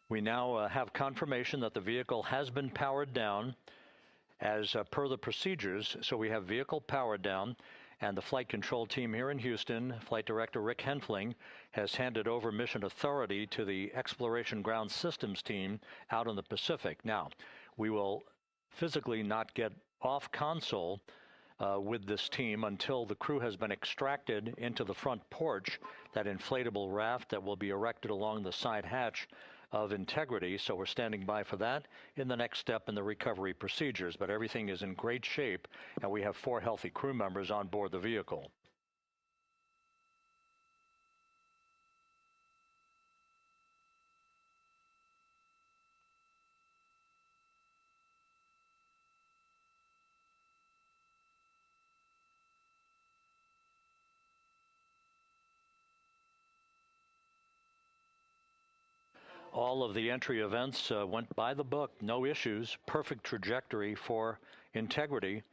We now have confirmation that the vehicle has been powered down as per the procedures. So we have vehicle powered down, and the flight control team here in Houston, Flight Director Rick Henfling, has handed over mission authority to the Exploration Ground Systems team out in the Pacific. Now, we will physically not get off console with this team until the crew has been extracted into the front porch, that inflatable raft that will be erected along the side hatch of Integrity. So we're standing by for that in the next step in the recovery procedures. But everything is in great shape, and we have 4 healthy crew members on board the vehicle. All of the entry events went by the book, no issues, perfect trajectory for integrity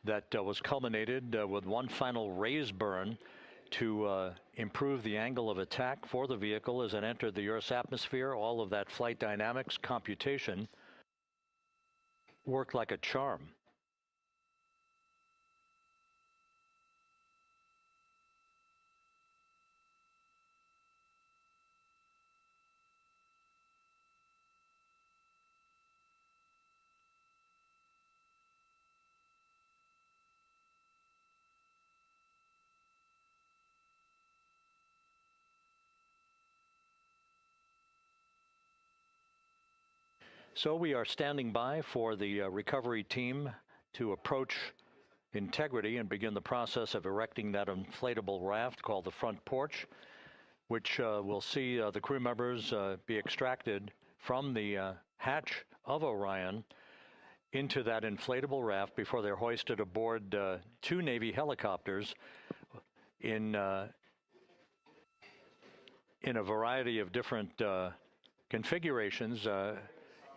that was culminated with one final raise burn to improve the angle of attack for the vehicle as it entered the Earth's atmosphere. All of that flight dynamics computation worked like a charm. So we are standing by for the recovery team to approach integrity and begin the process of erecting that inflatable raft called the front porch, which will see the crew members be extracted from the hatch of Orion into that inflatable raft before they're hoisted aboard two Navy helicopters in a variety of different configurations.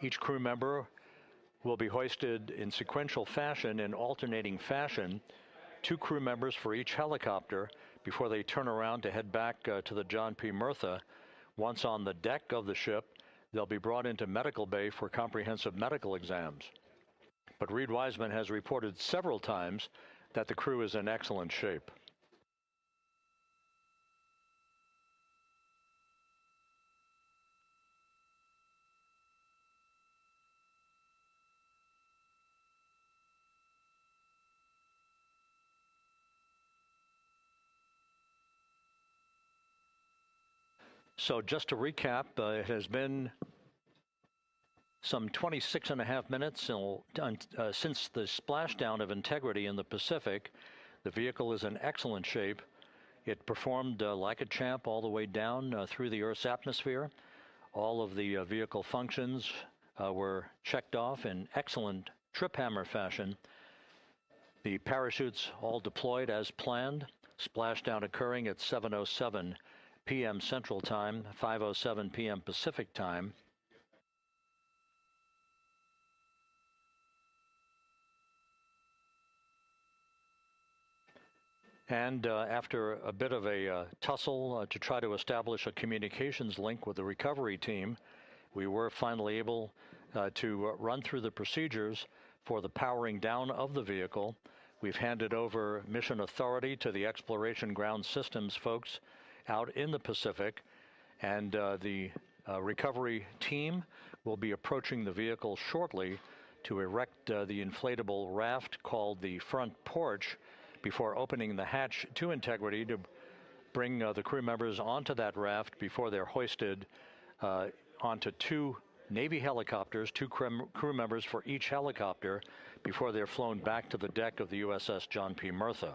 Each crew member will be hoisted in sequential fashion, in alternating fashion, two crew members for each helicopter before they turn around to head back to the John P. Murtha. Once on the deck of the ship, they'll be brought into medical bay for comprehensive medical exams. But Reed Wiseman has reported several times that the crew is in excellent shape. So just to recap, it has been some 26.5 minutes since the splashdown of Integrity in the Pacific. The vehicle is in excellent shape. It performed like a champ all the way down through the Earth's atmosphere. All of the vehicle functions were checked off in excellent trip hammer fashion. The parachutes all deployed as planned. Splashdown occurring at 7:07 p.m. Central Time, 5:07 p.m. Pacific Time. And after a bit of a tussle to try to establish a communications link with the recovery team, we were finally able to run through the procedures for the powering down of the vehicle. We've handed over mission authority to the Exploration Ground Systems folks out in the Pacific, and the recovery team will be approaching the vehicle shortly to erect the inflatable raft called the front porch before opening the hatch to Integrity to bring the crew members onto that raft before they're hoisted onto two Navy helicopters, two crew members for each helicopter, before they're flown back to the deck of the USS John P. Murtha.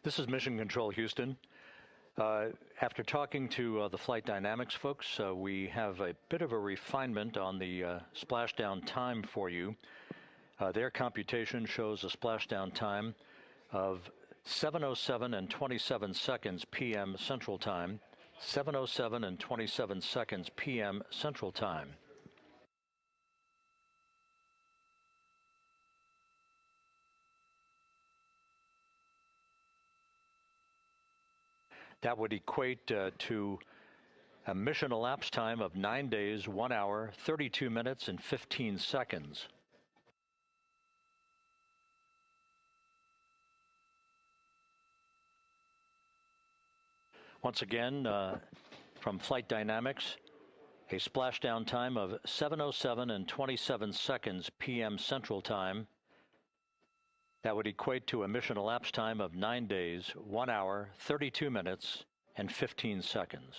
This is Mission Control Houston. After talking to the flight dynamics folks, we have a bit of a refinement on the splashdown time for you. Their computation shows a splashdown time of 7:07 and 27 seconds p.m. Central Time, 7:07 and 27 seconds p.m. Central Time. That would equate to a mission elapsed time of 9 days, 1 hour, 32 minutes, and 15 seconds. Once again, from Flight Dynamics, a splashdown time of 7:07 and 27 seconds p.m. Central Time. That would equate to a mission elapsed time of 9 days, 1 hour, 32 minutes, and 15 seconds.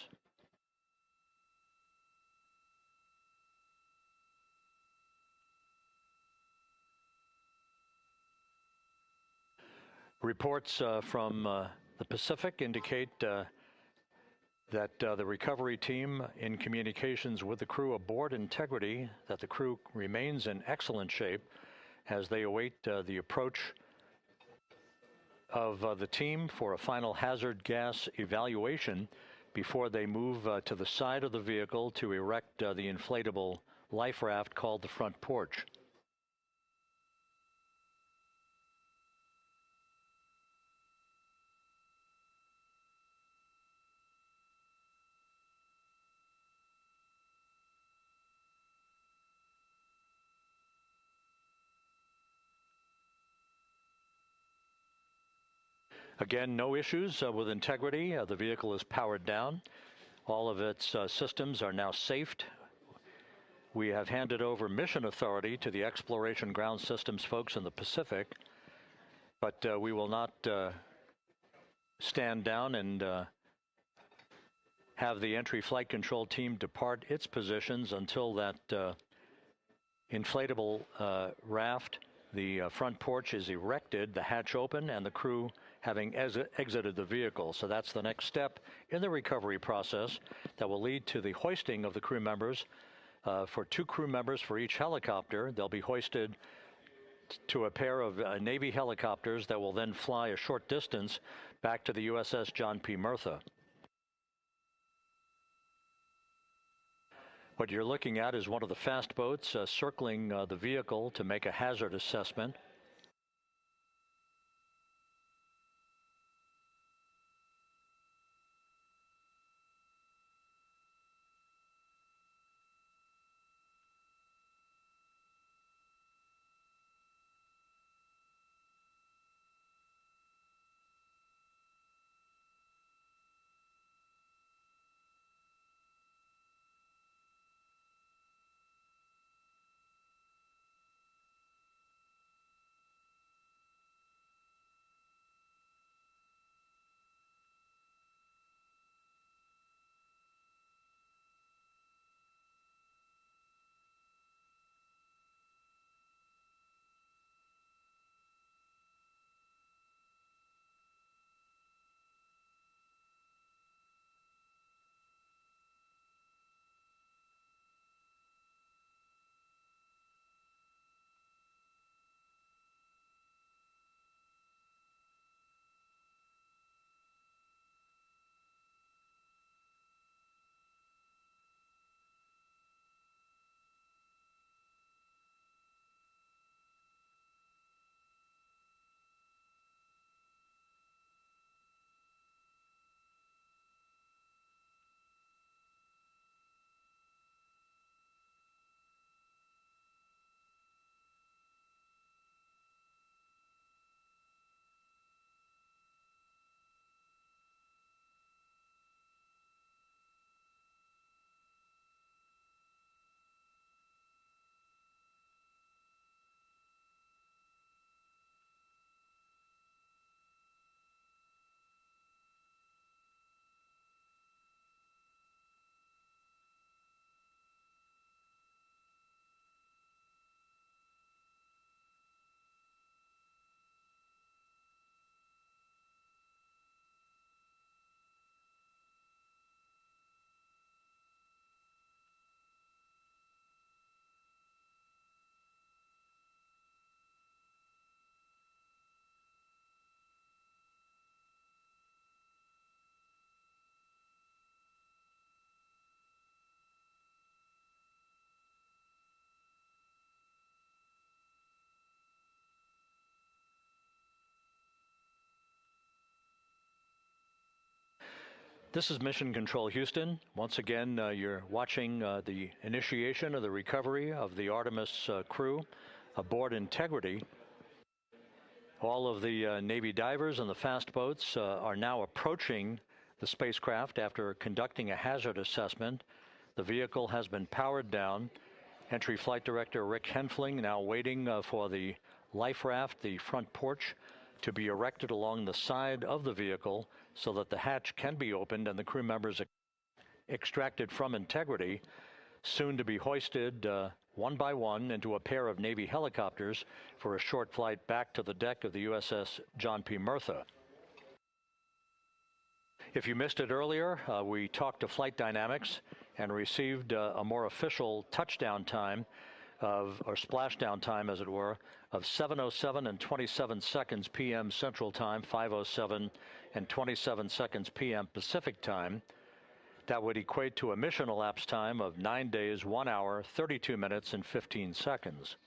Reports from the Pacific indicate that the recovery team, in communications with the crew aboard Integrity, that the crew remains in excellent shape as they await the approach of the team for a final hazard gas evaluation before they move to the side of the vehicle to erect the inflatable life raft called the front porch. Again, no issues with Integrity. The vehicle is powered down. All of its systems are now safed. We have handed over mission authority to the Exploration Ground Systems folks in the Pacific, but we will not stand down and have the entry flight control team depart its positions until that inflatable raft, the front porch, is erected, the hatch open, and the crew having exited the vehicle. So that's the next step in the recovery process that will lead to the hoisting of the crew members. For 2 crew members for each helicopter, they'll be hoisted to a pair of Navy helicopters that will then fly a short distance back to the USS John P. Murtha. What you're looking at is one of the fast boats circling the vehicle to make a hazard assessment. This is Mission Control Houston. Once again, you're watching the initiation of the recovery of the Artemis crew aboard Integrity. All of the Navy divers and the fast boats are now approaching the spacecraft after conducting a hazard assessment. The vehicle has been powered down. Entry Flight Director Rick Henfling now waiting for the life raft, the front porch, to be erected along the side of the vehicle so that the hatch can be opened and the crew members extracted from Integrity, soon to be hoisted one by one into a pair of Navy helicopters for a short flight back to the deck of the USS John P. Murtha. If you missed it earlier, we talked to Flight Dynamics and received a more official touchdown time or splashdown time, as it were, of 7:07 and 27 seconds p.m. Central Time, 5:07 and 27 seconds p.m. Pacific Time. That would equate to a mission elapsed time of 9 days, 1 hour, 32 minutes, and 15 seconds.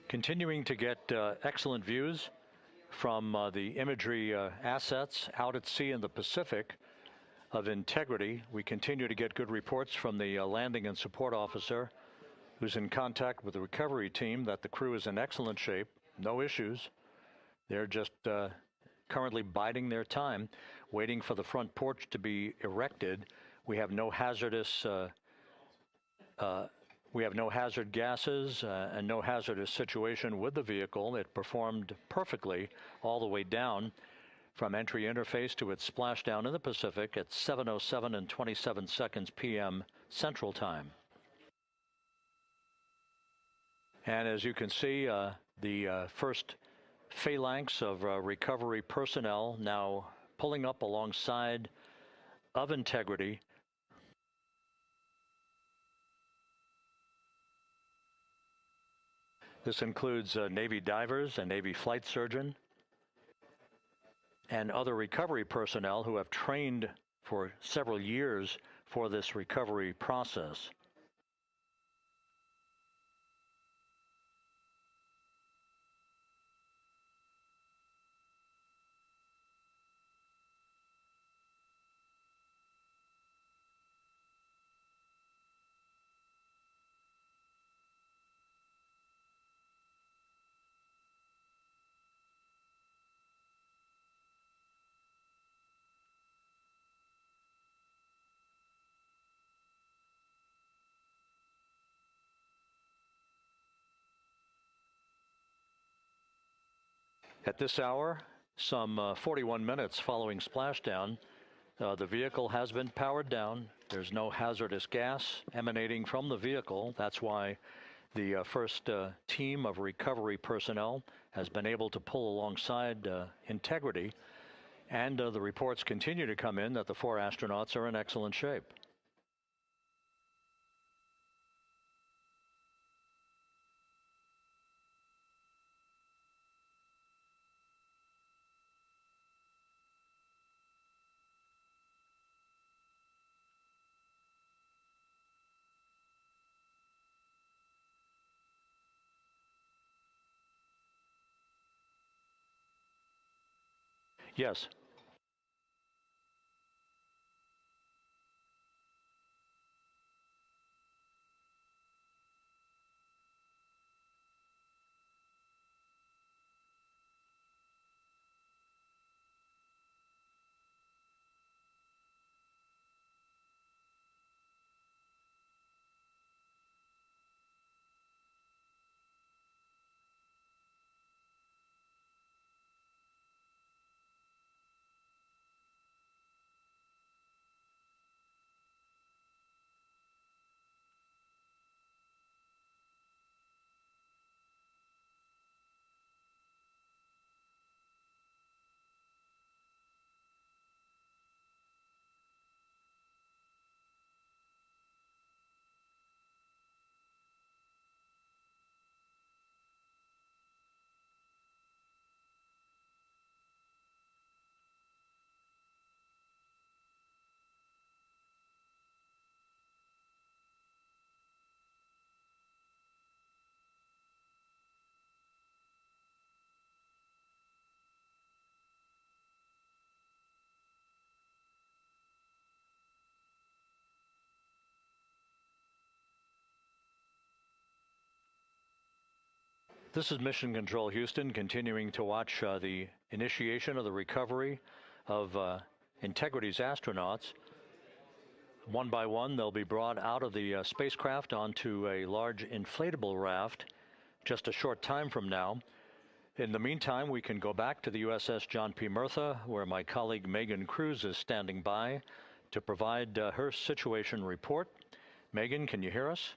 Continuing to get excellent views from the imagery assets out at sea in the Pacific of Integrity. We continue to get good reports from the landing and support officer, who's in contact with the recovery team, that the crew is in excellent shape, no issues. They're just currently biding their time, waiting for the front porch to be erected. We have no hazardous hazard gases and no hazardous situation with the vehicle. It performed perfectly all the way down from entry interface to its splashdown in the Pacific at 7:07 and 27 seconds p.m. Central Time. And as you can see, the first phalanx of recovery personnel now pulling up alongside of Integrity. This includes Navy divers, a Navy flight surgeon, and other recovery personnel who have trained for several years for this recovery process. At this hour, some 41 minutes following splashdown, the vehicle has been powered down. There's no hazardous gas emanating from the vehicle. That's why the first team of recovery personnel has been able to pull alongside Integrity. And the reports continue to come in that the 4 astronauts are in excellent shape. Yes. This is Mission Control Houston, continuing to watch the initiation of the recovery of Integrity's astronauts. One by one, they'll be brought out of the spacecraft onto a large inflatable raft just a short time from now. In the meantime, we can go back to the USS John P. Murtha, where my colleague Megan Cruz is standing by to provide her situation report. Megan, can you hear us?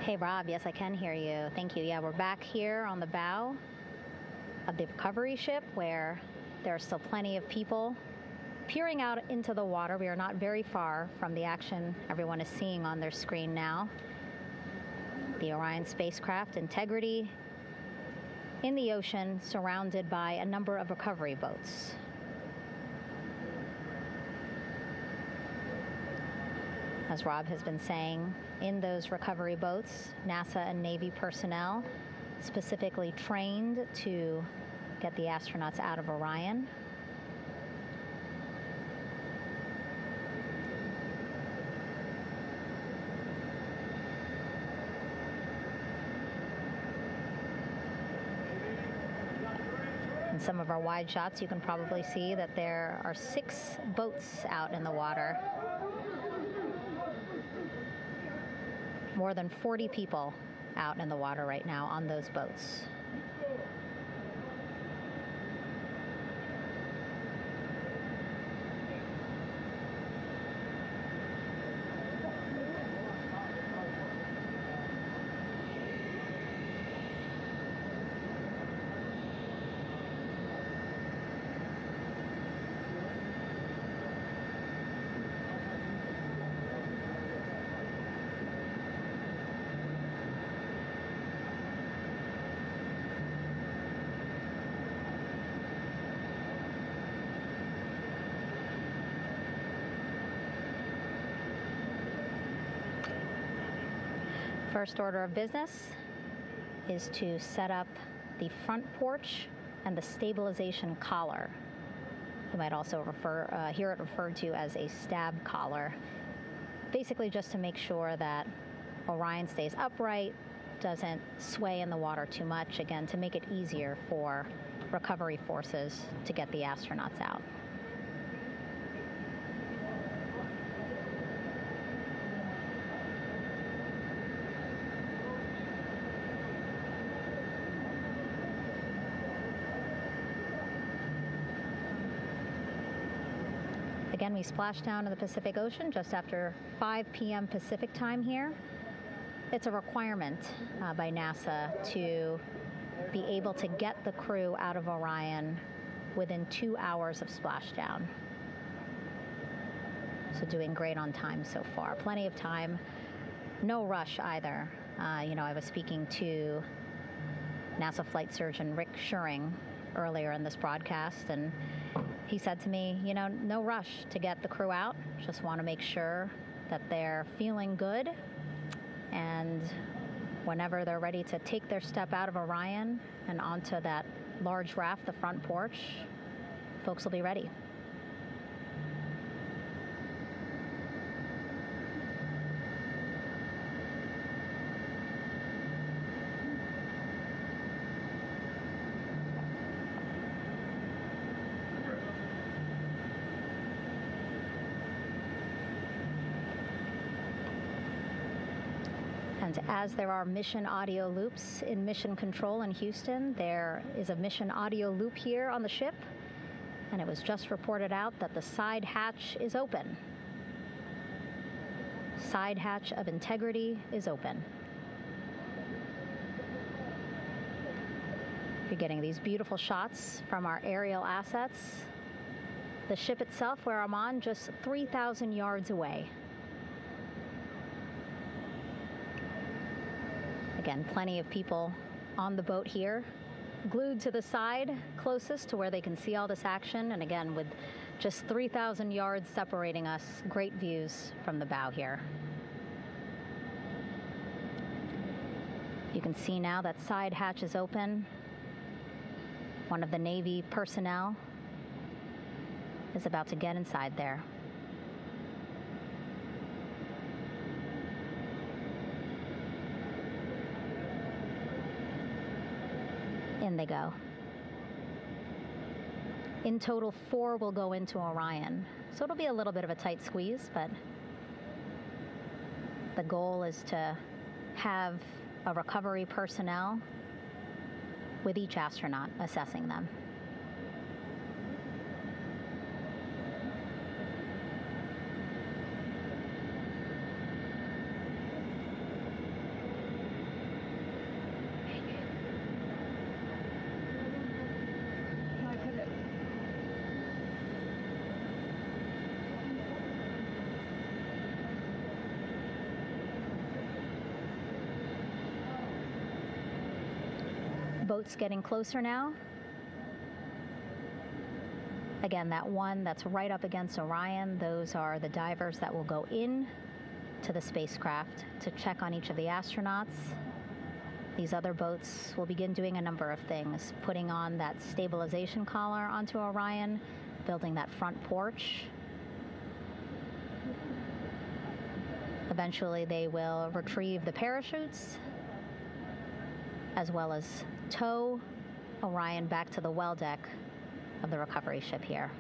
Hey, Rob. Yes, I can hear you. Thank you. Yeah, we're back here on the bow of the recovery ship where there are still plenty of people peering out into the water. We are not very far from the action everyone is seeing on their screen now. The Orion spacecraft, Integrity, in the ocean, surrounded by a number of recovery boats. As Rob has been saying, in those recovery boats, NASA and Navy personnel specifically trained to get the astronauts out of Orion. In some of our wide shots, you can probably see that there are 6 boats out in the water. More than 40 people out in the water right now on those boats. First order of business is to set up the front porch and the stabilization collar. You might also hear it referred to as a stab collar. Basically just to make sure that Orion stays upright, doesn't sway in the water too much, again, to make it easier for recovery forces to get the astronauts out. Again, we splashed down in the Pacific Ocean just after 5 p.m. Pacific time here. It's a requirement by NASA to be able to get the crew out of Orion within 2 hours of splashdown. So doing great on time so far. Plenty of time. No rush either. I was speaking to NASA flight surgeon Rick Schuring earlier in this broadcast, and he said to me, no rush to get the crew out. Just want to make sure that they're feeling good. And whenever they're ready to take their step out of Orion and onto that large raft, the front porch, folks will be ready. And as there are mission audio loops in Mission Control in Houston, there is a mission audio loop here on the ship, and it was just reported out that the side hatch is open. Side hatch of integrity is open. You're getting these beautiful shots from our aerial assets. The ship itself, where I'm on, just 3,000 yards away. Again, plenty of people on the boat here, glued to the side closest to where they can see all this action. And again, with just 3,000 yards separating us, great views from the bow here. You can see now that side hatch is open. One of the Navy personnel is about to get inside there. In they go. In total, 4 will go into Orion. So it'll be a little bit of a tight squeeze, but the goal is to have a recovery personnel with each astronaut assessing them. Boat's getting closer now. Again, that one that's right up against Orion, those are the divers that will go in to the spacecraft to check on each of the astronauts. These other boats will begin doing a number of things, putting on that stabilization collar onto Orion, building that front porch. Eventually, they will retrieve the parachutes, as well as tow Orion back to the well deck of the recovery ship here.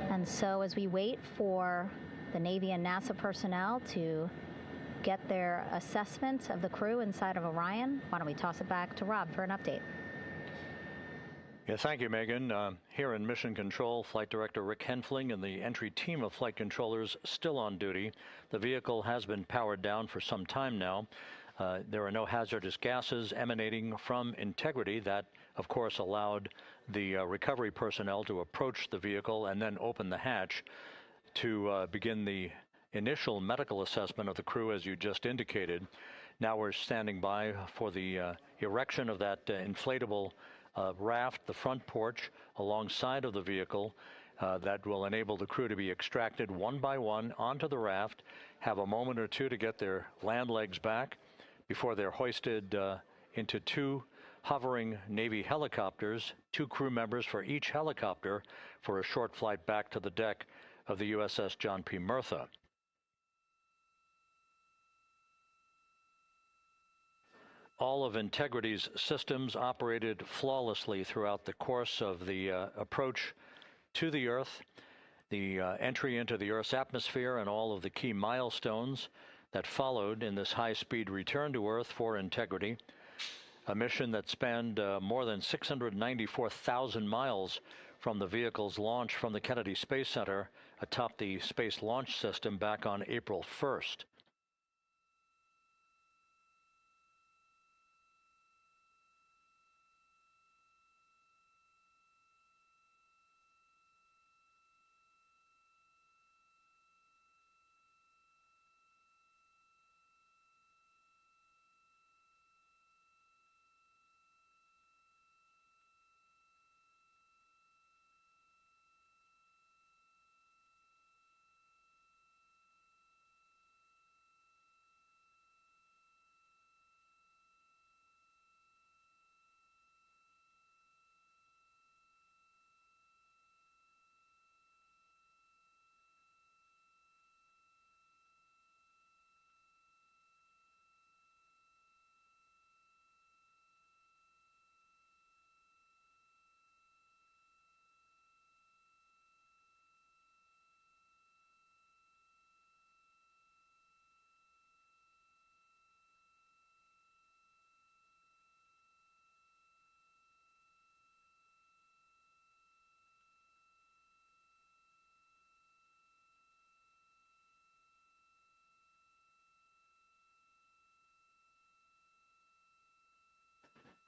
And so as we wait for the Navy and NASA personnel to get their assessment of the crew inside of Orion, why don't we toss it back to Rob for an update? Yeah, thank you, Megan. Here in Mission Control, Flight Director Rick Henfling and the entry team of flight controllers still on duty. The vehicle has been powered down for some time now. There are no hazardous gases emanating from integrity. That, of course, allowed the recovery personnel to approach the vehicle and then open the hatch to begin the initial medical assessment of the crew, as you just indicated. Now we're standing by for the erection of that inflatable raft, the front porch, alongside of the vehicle. That will enable the crew to be extracted one by one onto the raft, have a moment or two to get their land legs back before they're hoisted into two hovering Navy helicopters, 2 crew members for each helicopter, for a short flight back to the deck of the USS John P. Murtha. All of Integrity's systems operated flawlessly throughout the course of the approach to the Earth, the entry into the Earth's atmosphere, and all of the key milestones that followed in this high-speed return to Earth for Integrity, a mission that spanned more than 694,000 miles from the vehicle's launch from the Kennedy Space Center atop the Space Launch System back on April 1st.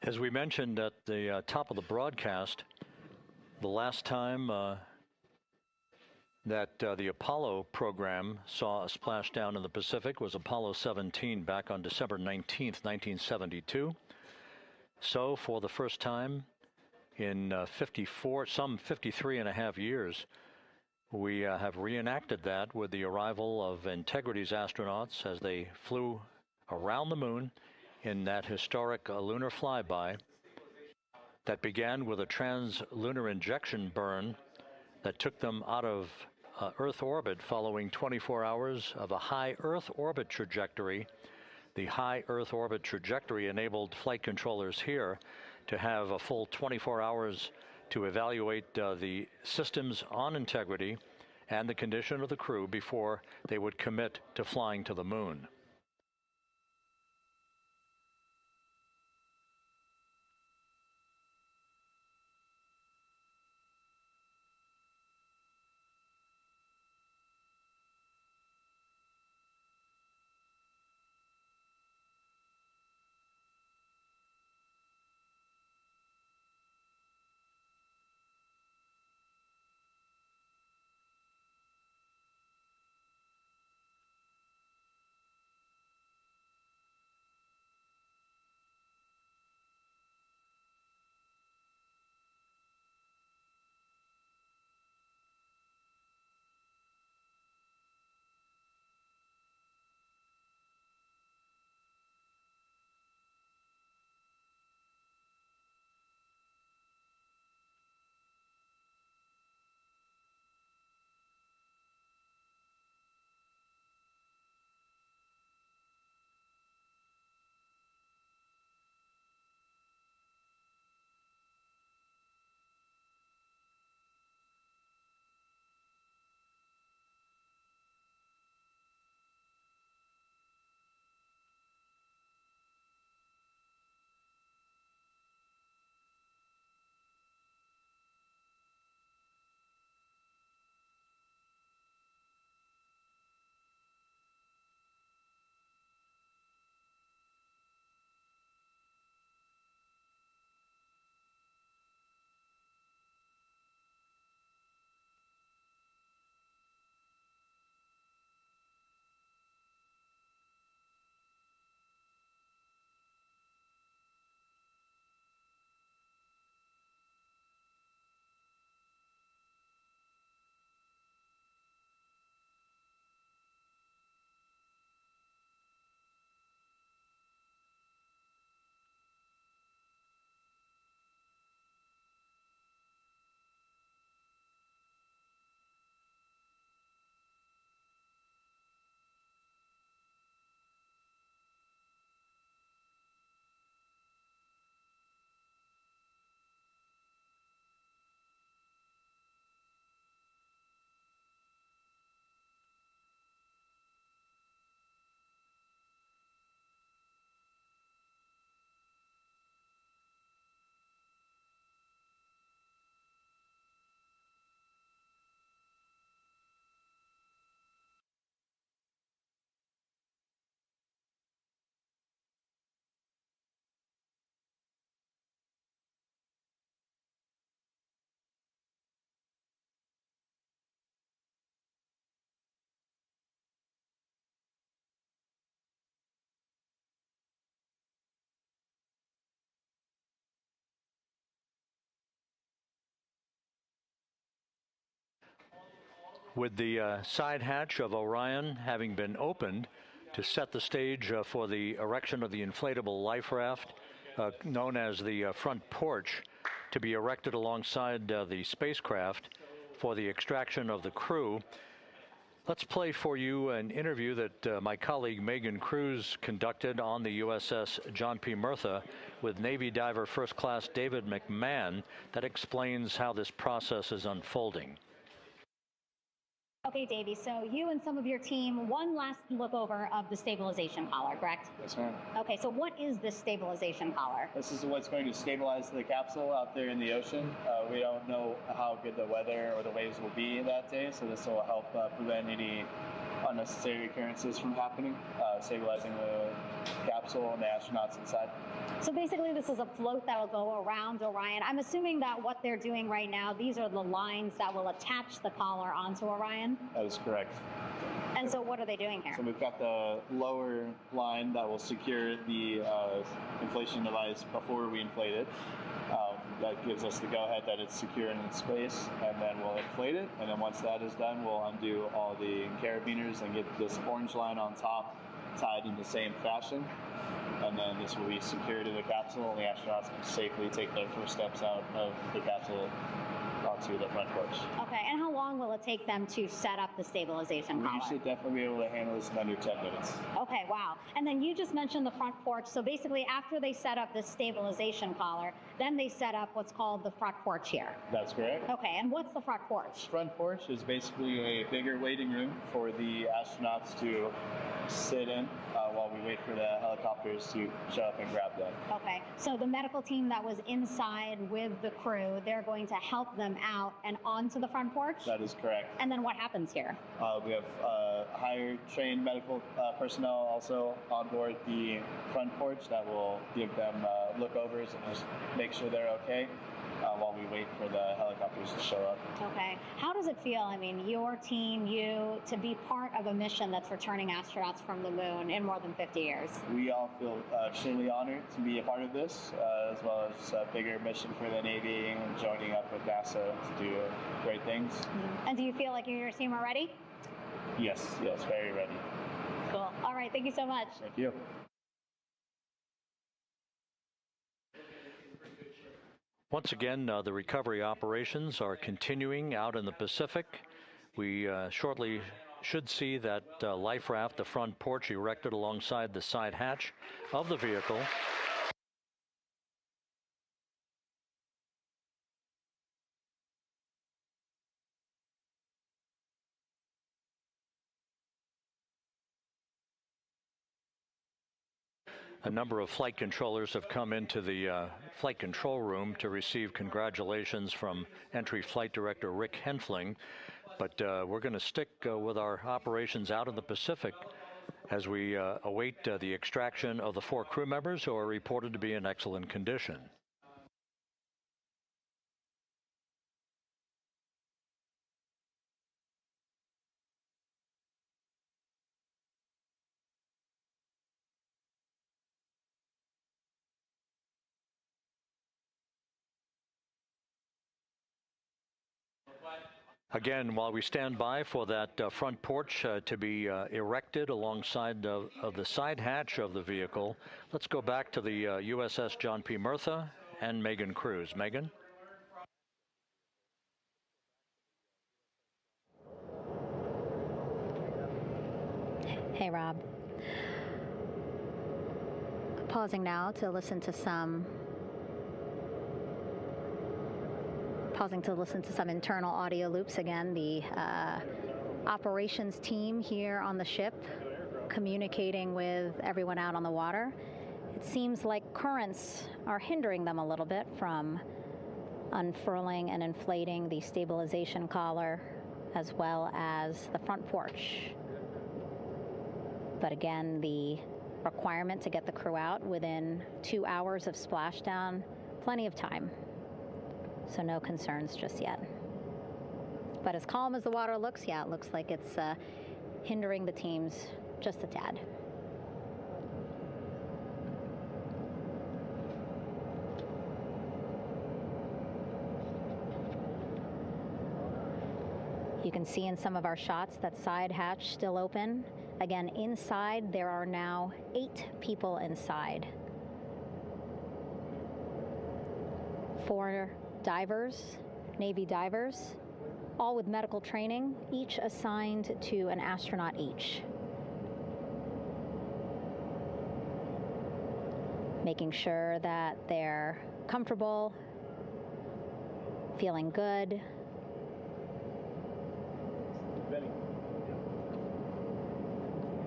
As we mentioned at the top of the broadcast, the last time that the Apollo program saw a splashdown in the Pacific was Apollo 17 back on December 19th, 1972. So for the first time in some 53 and a half years, we have reenacted that with the arrival of Integrity's astronauts as they flew around the moon in that historic lunar flyby that began with a trans-lunar injection burn that took them out of Earth orbit following 24 hours of a high Earth orbit trajectory. The high Earth orbit trajectory enabled flight controllers here to have a full 24 hours to evaluate the systems on Integrity and the condition of the crew before they would commit to flying to the moon. With the side hatch of Orion having been opened to set the stage for the erection of the inflatable life raft, known as the front porch, to be erected alongside the spacecraft for the extraction of the crew. Let's play for you an interview that my colleague Megan Cruz conducted on the USS John P. Murtha with Navy diver First Class David McMahon that explains how this process is unfolding. Okay, Davey, so you and some of your team, one last look over of the stabilization collar, correct? Yes, ma'am. Okay, so what is this stabilization collar? This is what's going to stabilize the capsule out there in the ocean. We don't know how good the weather or the waves will be that day, so this will help prevent any unnecessary occurrences from happening, stabilizing the capsule and the astronauts inside. So basically this is a float that will go around Orion. I'm assuming that what they're doing right now, these are the lines that will attach the collar onto Orion? That is correct. And so what are they doing here? So we've got the lower line that will secure the inflation device before we inflate it. That gives us the go-ahead that it's secure in its space, and then we'll inflate it. And then once that is done, we'll undo all the carabiners and get this orange line on top tied in the same fashion. And then this will be secured to the capsule, and the astronauts can safely take their first steps out of the capsule onto the front porch. Okay, and how long will it take them to set up the stabilization collar? We should definitely be able to handle this in under 10 minutes. Okay, wow. And then you just mentioned the front porch. So basically after they set up this stabilization collar, then they set up what's called the front porch here. That's correct. Okay, and what's the front porch? Front porch is basically a bigger waiting room for the astronauts to sit in while we wait for the helicopters to show up and grab them. Okay, so the medical team that was inside with the crew, they're going to help them out and onto the front porch? That is correct. And then what happens here? We have higher trained medical personnel also on board the front porch that will give them lookovers and just make sure they're okay while we wait for the helicopters to show up. Okay. How does it feel, I mean, your team, you, to be part of a mission that's returning astronauts from the moon in more than 50 years? We all feel extremely honored to be a part of this, as well as a bigger mission for the Navy and joining up with NASA to do great things. Mm-hmm. And do you feel like you and your team are ready? Yes, very ready. Cool. All right, thank you so much. Thank you. Once again, the recovery operations are continuing out in the Pacific. We shortly should see that life raft, the front porch, erected alongside the side hatch of the vehicle. A number of flight controllers have come into the flight control room to receive congratulations from Entry Flight Director Rick Henfling. But we're going to stick with our operations out in the Pacific as we await the extraction of the 4 crew members who are reported to be in excellent condition. Again, while we stand by for that front porch to be erected alongside of the side hatch of the vehicle, let's go back to the USS John P. Murtha and Megan Cruz. Megan? Hey, Rob. Pausing now to listen to some internal audio loops. Again, the operations team here on the ship communicating with everyone out on the water. It seems like currents are hindering them a little bit from unfurling and inflating the stabilization collar as well as the front porch. But again, the requirement to get the crew out within 2 hours of splashdown, plenty of time. So no concerns just yet. But as calm as the water looks, yeah, it looks like it's hindering the teams just a tad. You can see in some of our shots that side hatch still open. Again, inside there are now 8 people inside. 4 divers, Navy divers, all with medical training, each assigned to an astronaut each. Making sure that they're comfortable, feeling good.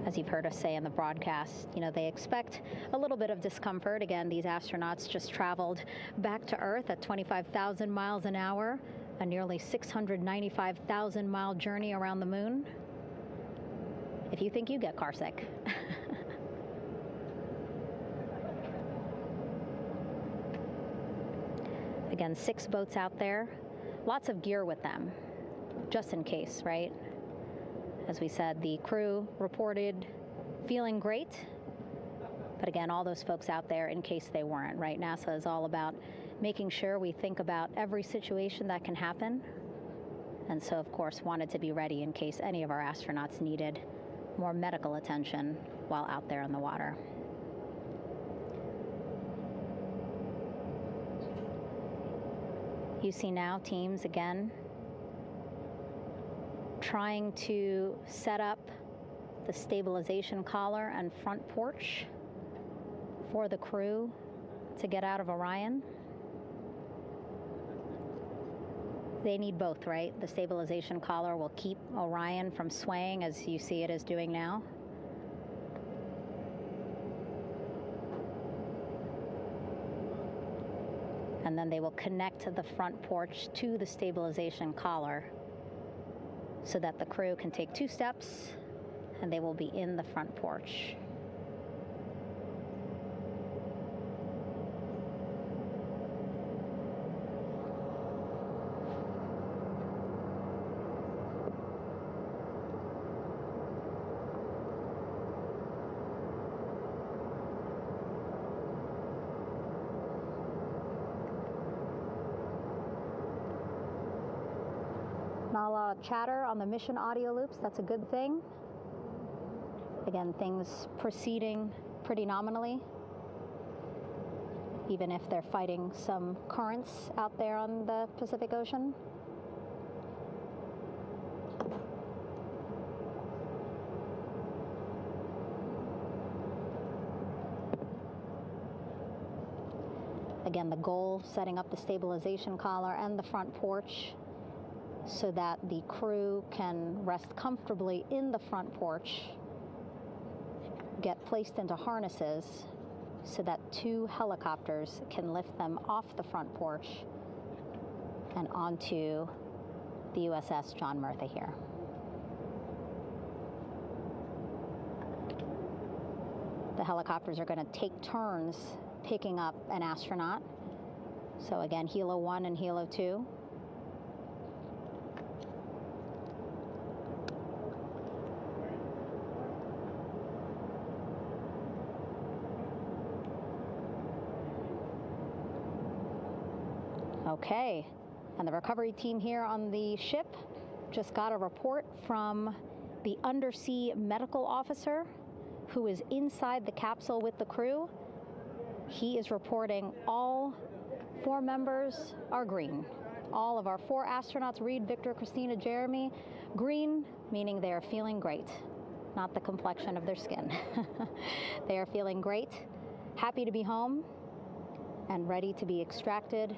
As you've heard us say in the broadcast, you know, they expect a little bit of discomfort. Again, these astronauts just traveled back to Earth at 25,000 miles an hour, a nearly 695,000 mile journey around the moon. If you think you get car sick. Again, 6 boats out there, lots of gear with them, just in case, right? As we said, the crew reported feeling great, but again, all those folks out there in case they weren't, right? NASA is all about making sure we think about every situation that can happen, and so, of course, wanted to be ready in case any of our astronauts needed more medical attention while out there in the water. You see now teams, again, trying to set up the stabilization collar and front porch for the crew to get out of Orion. They need both, right? The stabilization collar will keep Orion from swaying as you see it is doing now. And then they will connect the front porch to the stabilization collar so that the crew can take 2 steps and they will be in the front porch. Not a lot of chatter on the mission audio loops. That's a good thing. Again, things proceeding pretty nominally, even if they're fighting some currents out there on the Pacific Ocean. Again, the goal, setting up the stabilization collar and the front porch so that the crew can rest comfortably in the front porch, get placed into harnesses so that 2 helicopters can lift them off the front porch and onto the USS John Murtha here. The helicopters are going to take turns picking up an astronaut. So again, Helo 1 and Helo 2. Okay, and the recovery team here on the ship just got a report from the undersea medical officer who is inside the capsule with the crew. He is reporting all 4 members are green. All of our 4 astronauts, Reed, Victor, Christina, Jeremy, green, meaning they are feeling great, not the complexion of their skin. They are feeling great, happy to be home, and ready to be extracted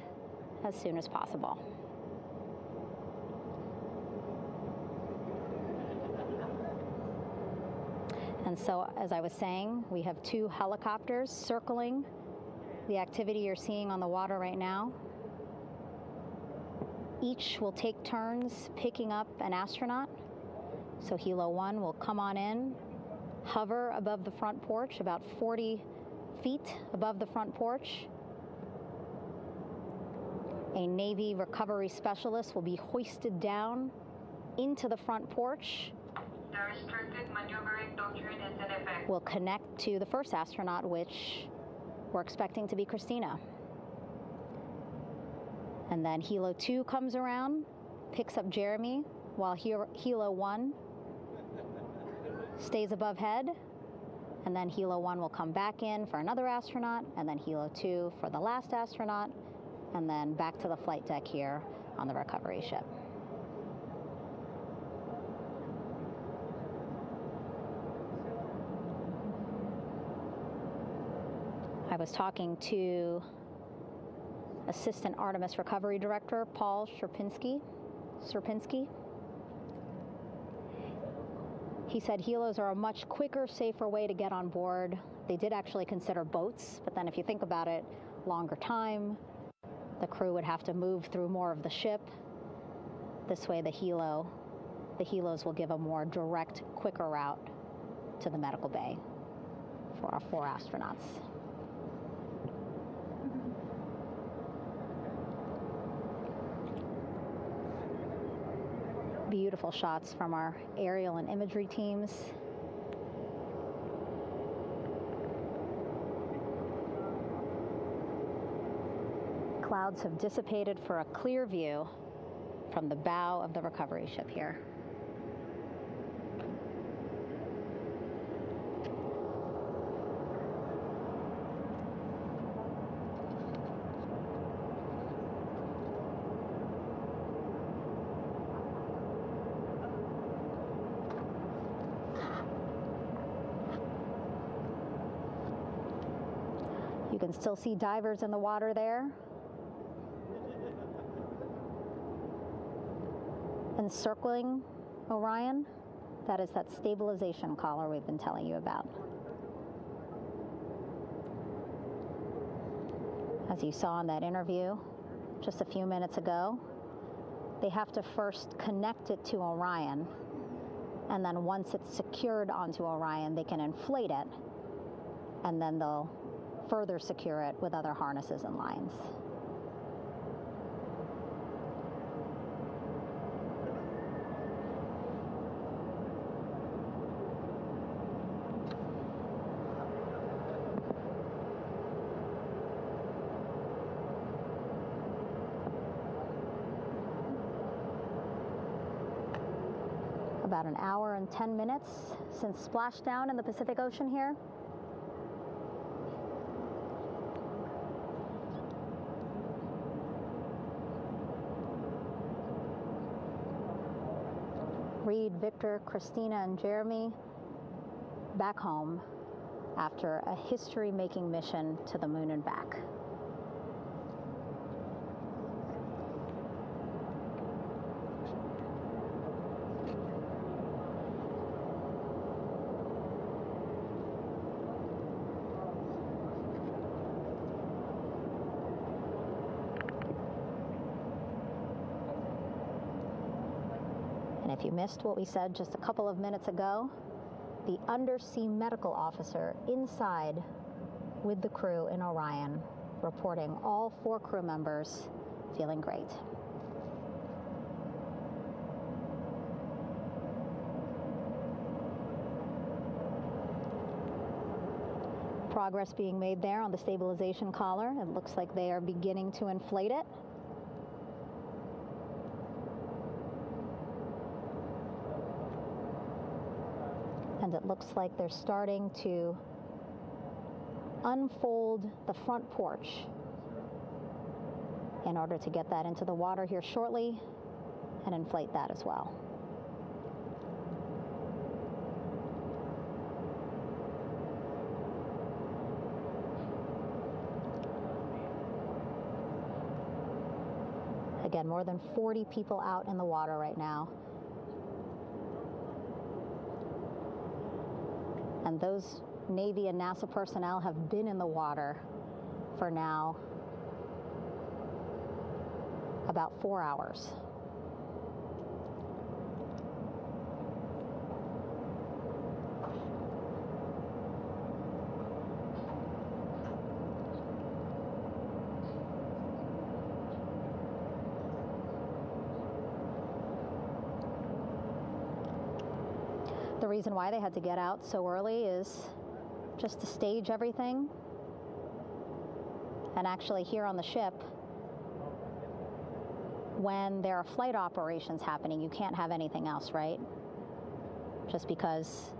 as soon as possible. And so, as I was saying, we have 2 helicopters circling the activity you're seeing on the water right now. Each will take turns picking up an astronaut. So Helo 1 will come on in, hover above the front porch, about 40 feet above the front porch. A Navy recovery specialist will be hoisted down into the front porch. The restricted maneuvering doctrine is in effect. We'll connect to the first astronaut, which we're expecting to be Christina. And then Helo 2 comes around, picks up Jeremy, while Helo 1 stays above head, and then Helo 1 will come back in for another astronaut, and then Helo 2 for the last astronaut, and then back to the flight deck here on the recovery ship. I was talking to Assistant Artemis Recovery Director Paul Sierpinski. He said helos are a much quicker, safer way to get on board. They did actually consider boats, but then if you think about it, longer time, the crew would have to move through more of the ship. This way the helos will give a more direct, quicker route to the medical bay for our 4 astronauts. Beautiful shots from our aerial and imagery teams. Clouds have dissipated for a clear view from the bow of the recovery ship here. You can still see divers in the water there. Encircling Orion, that is that stabilization collar we've been telling you about. As you saw in that interview just a few minutes ago, they have to first connect it to Orion, and then once it's secured onto Orion, they can inflate it, and then they'll further secure it with other harnesses and lines. About an hour and 10 minutes since splashdown in the Pacific Ocean here. Reed, Victor, Christina, and Jeremy back home after a history-making mission to the moon and back. If you missed what we said just a couple of minutes ago, the undersea medical officer inside with the crew in Orion, reporting all 4 crew members feeling great. Progress being made there on the stabilization collar. It looks like they are beginning to inflate it. And it looks like they're starting to unfold the front porch in order to get that into the water here shortly and inflate that as well. Again, more than 40 people out in the water right now. And those Navy and NASA personnel have been in the water for now about 4 hours. The reason why they had to get out so early is just to stage everything. And actually here on the ship, when there are flight operations happening, you can't have anything else, right? Just because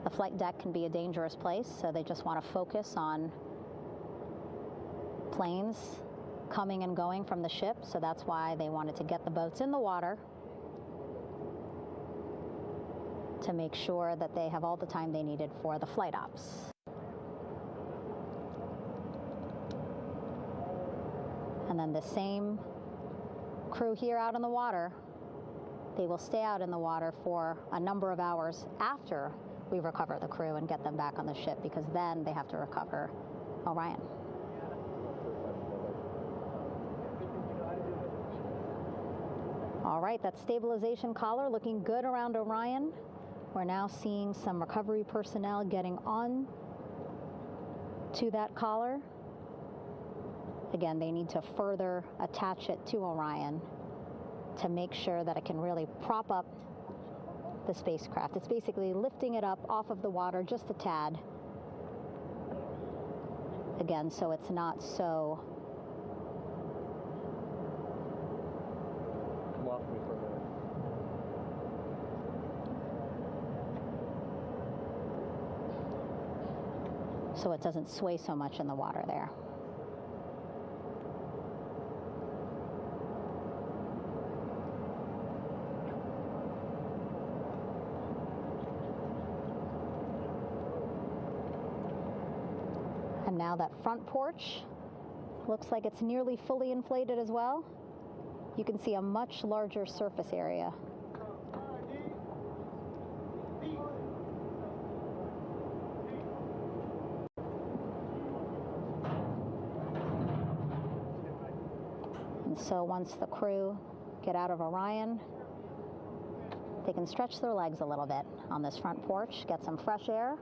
the flight deck can be a dangerous place, so they just want to focus on planes coming and going from the ship, so that's why they wanted to get the boats in the water to make sure that they have all the time they needed for the flight ops. And then the same crew here out in the water, they will stay out in the water for a number of hours after we recover the crew and get them back on the ship, because then they have to recover Orion. All right, that stabilization collar looking good around Orion. We're now seeing some recovery personnel getting on to that collar. Again, they need to further attach it to Orion to make sure that it can really prop up the spacecraft. It's basically lifting it up off of the water just a tad. Again, so it's not so so it doesn't sway so much in the water there. And now that front porch looks like it's nearly fully inflated as well. You can see a much larger surface area. And so once the crew get out of Orion, they can stretch their legs a little bit on this front porch, get some fresh air.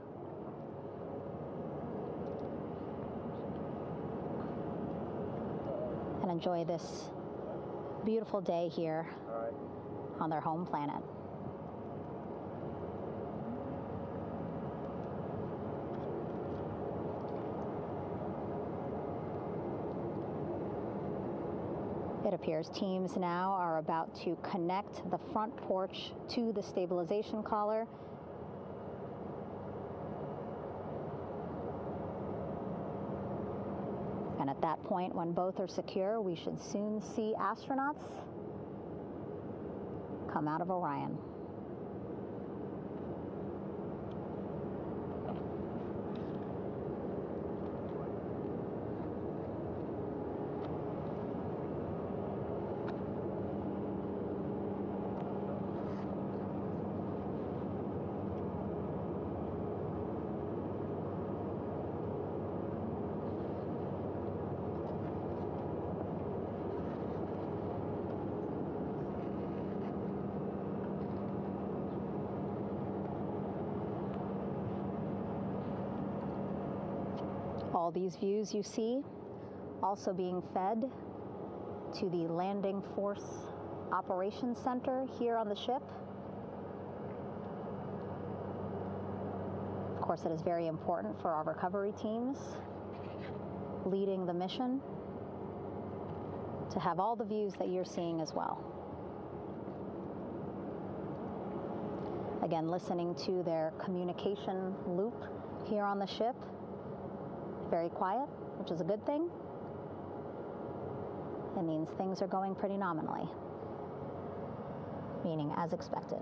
And enjoy this beautiful day here on their home planet. It appears teams now are about to connect the front porch to the stabilization collar. And at that point, when both are secure, we should soon see astronauts come out of Orion. All these views you see also being fed to the Landing Force Operations Center here on the ship. Of course, it is very important for our recovery teams leading the mission to have all the views that you're seeing as well. Again, listening to their communication loop here on the ship. Very quiet, which is a good thing. It means things are going pretty nominally, meaning as expected.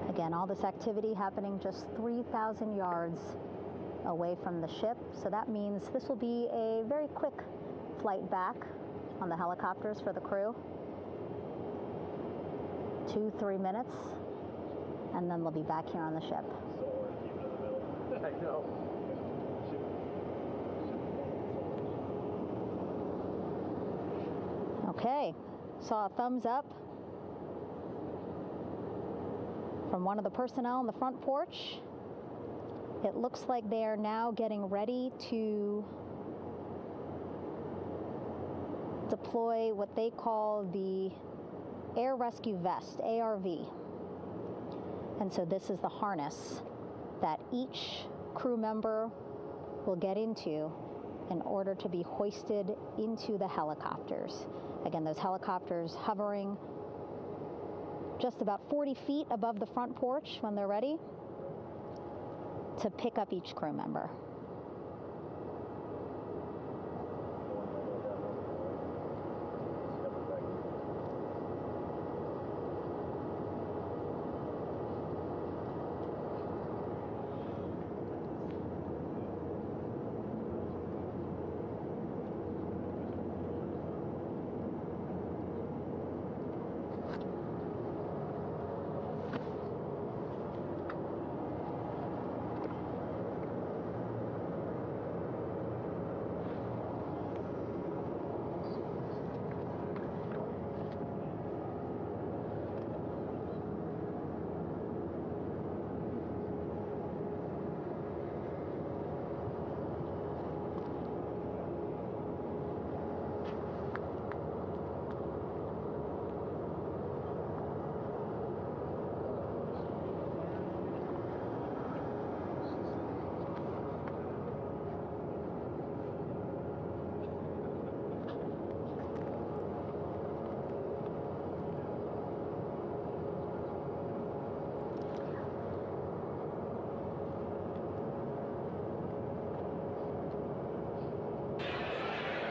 Again, all this activity happening just 3,000 yards away from the ship. So that means this will be a very quick flight back on the helicopters for the crew. 2-3 minutes, and then they'll be back here on the ship. I know. Okay, saw a thumbs up from one of the personnel on the front porch. It looks like they are now getting ready to deploy what they call the Air Rescue Vest, ARV. And so this is the harness that each crew member will get into in order to be hoisted into the helicopters. Again, those helicopters hovering just about 40 feet above the front porch when they're ready to pick up each crew member.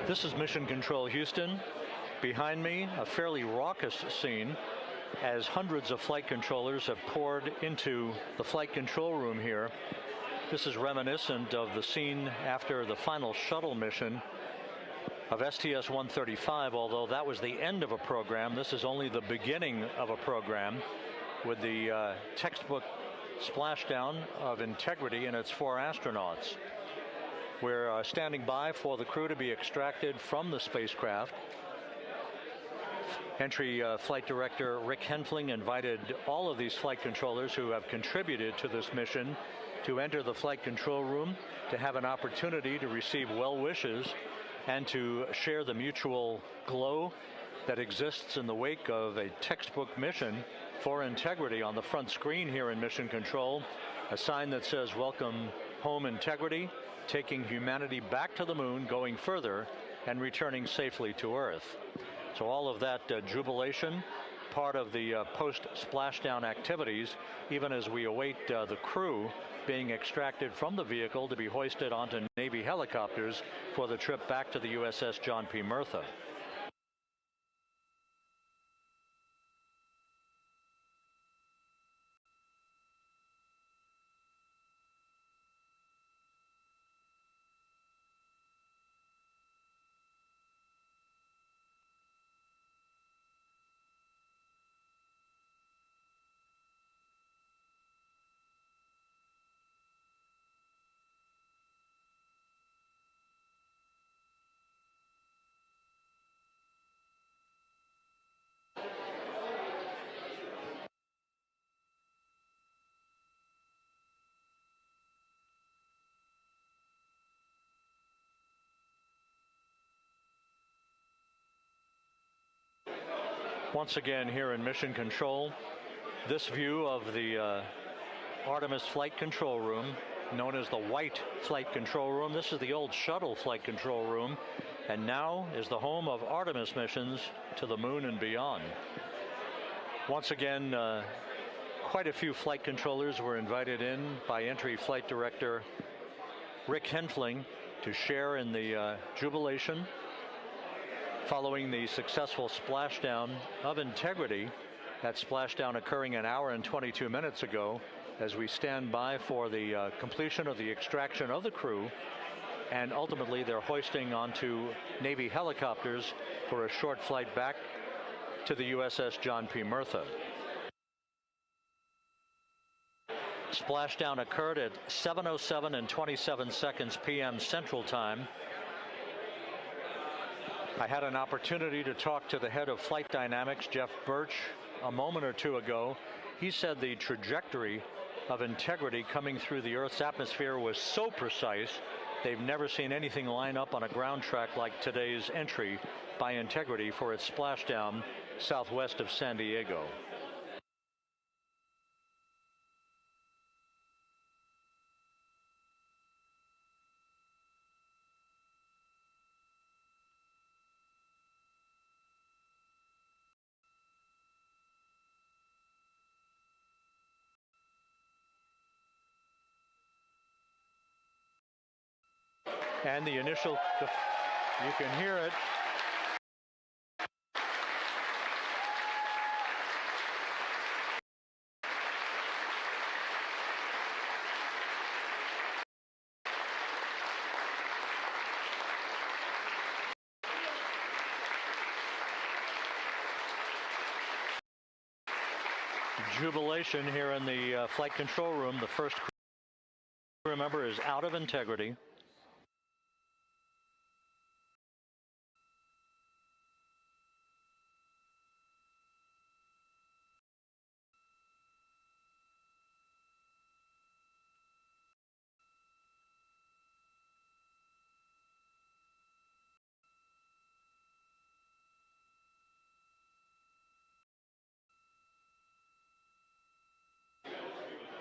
This is Mission Control Houston. Behind me, a fairly raucous scene as hundreds of flight controllers have poured into the flight control room here. This is reminiscent of the scene after the final shuttle mission of STS-135, although that was the end of a program. This is only the beginning of a program with the textbook splashdown of Integrity and its 4 astronauts. We're standing by for the crew to be extracted from the spacecraft. Entry Flight Director Rick Henfling invited all of these flight controllers who have contributed to this mission to enter the flight control room to have an opportunity to receive well wishes and to share the mutual glow that exists in the wake of a textbook mission for Integrity. On the front screen here in Mission Control, a sign that says "Welcome Home, Integrity," taking humanity back to the moon, going further, and returning safely to Earth. So all of that jubilation, part of the post-splashdown activities, even as we await the crew being extracted from the vehicle to be hoisted onto Navy helicopters for the trip back to the USS John P. Murtha. Once again here in Mission Control, this view of the Artemis Flight Control Room, known as the White Flight Control Room. This is the old shuttle flight control room, and now is the home of Artemis missions to the moon and beyond. Once again, quite a few flight controllers were invited in by Entry Flight Director Rick Henfling to share in the jubilation following the successful splashdown of Integrity. That splashdown occurring an hour and 22 minutes ago, as we stand by for the completion of the extraction of the crew, and ultimately they're hoisting onto Navy helicopters for a short flight back to the USS John P. Murtha. Splashdown occurred at 7:07 and 27 seconds p.m. Central Time. I had an opportunity to talk to the head of flight dynamics, Jeff Birch, a moment or two ago. He said the trajectory of Integrity coming through the Earth's atmosphere was so precise, they've never seen anything line up on a ground track like today's entry by Integrity for its splashdown southwest of San Diego. And the initial, you can hear it. Jubilation here in the flight control room. The first crew member is out of Integrity.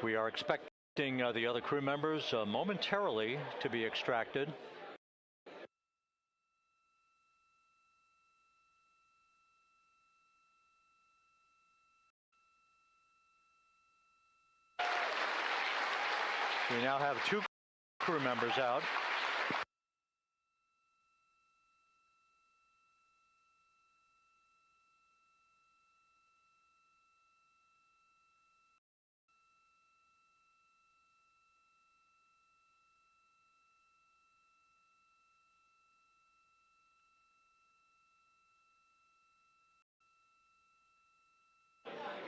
We are expecting the other crew members momentarily to be extracted. We now have 2 crew members out.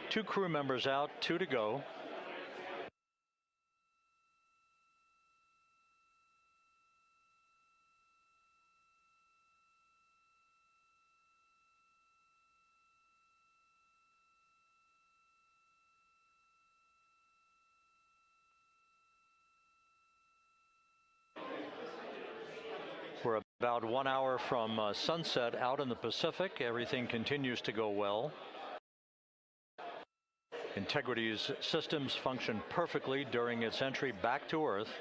Two crew members out, 2 to go. We're about 1 hour from sunset out in the Pacific. Everything continues to go well. Integrity's systems function perfectly during its entry back to Earth.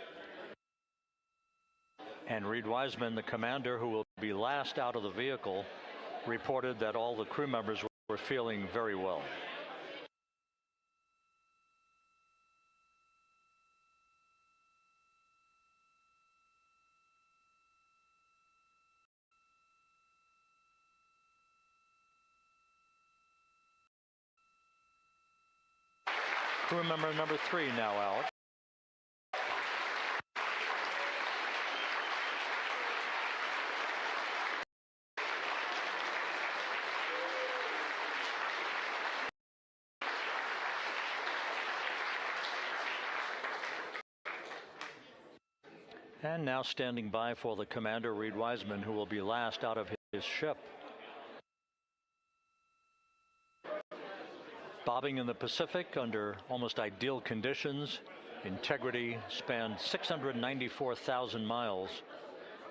And Reed Wiseman, the commander who will be last out of the vehicle, reported that all the crew members were feeling very well. Crew member number 3 now out. And now standing by for the commander, Reed Wiseman, who will be last out of his ship. Bobbing in the Pacific under almost ideal conditions, Integrity spanned 694,000 miles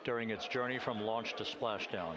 during its journey from launch to splashdown.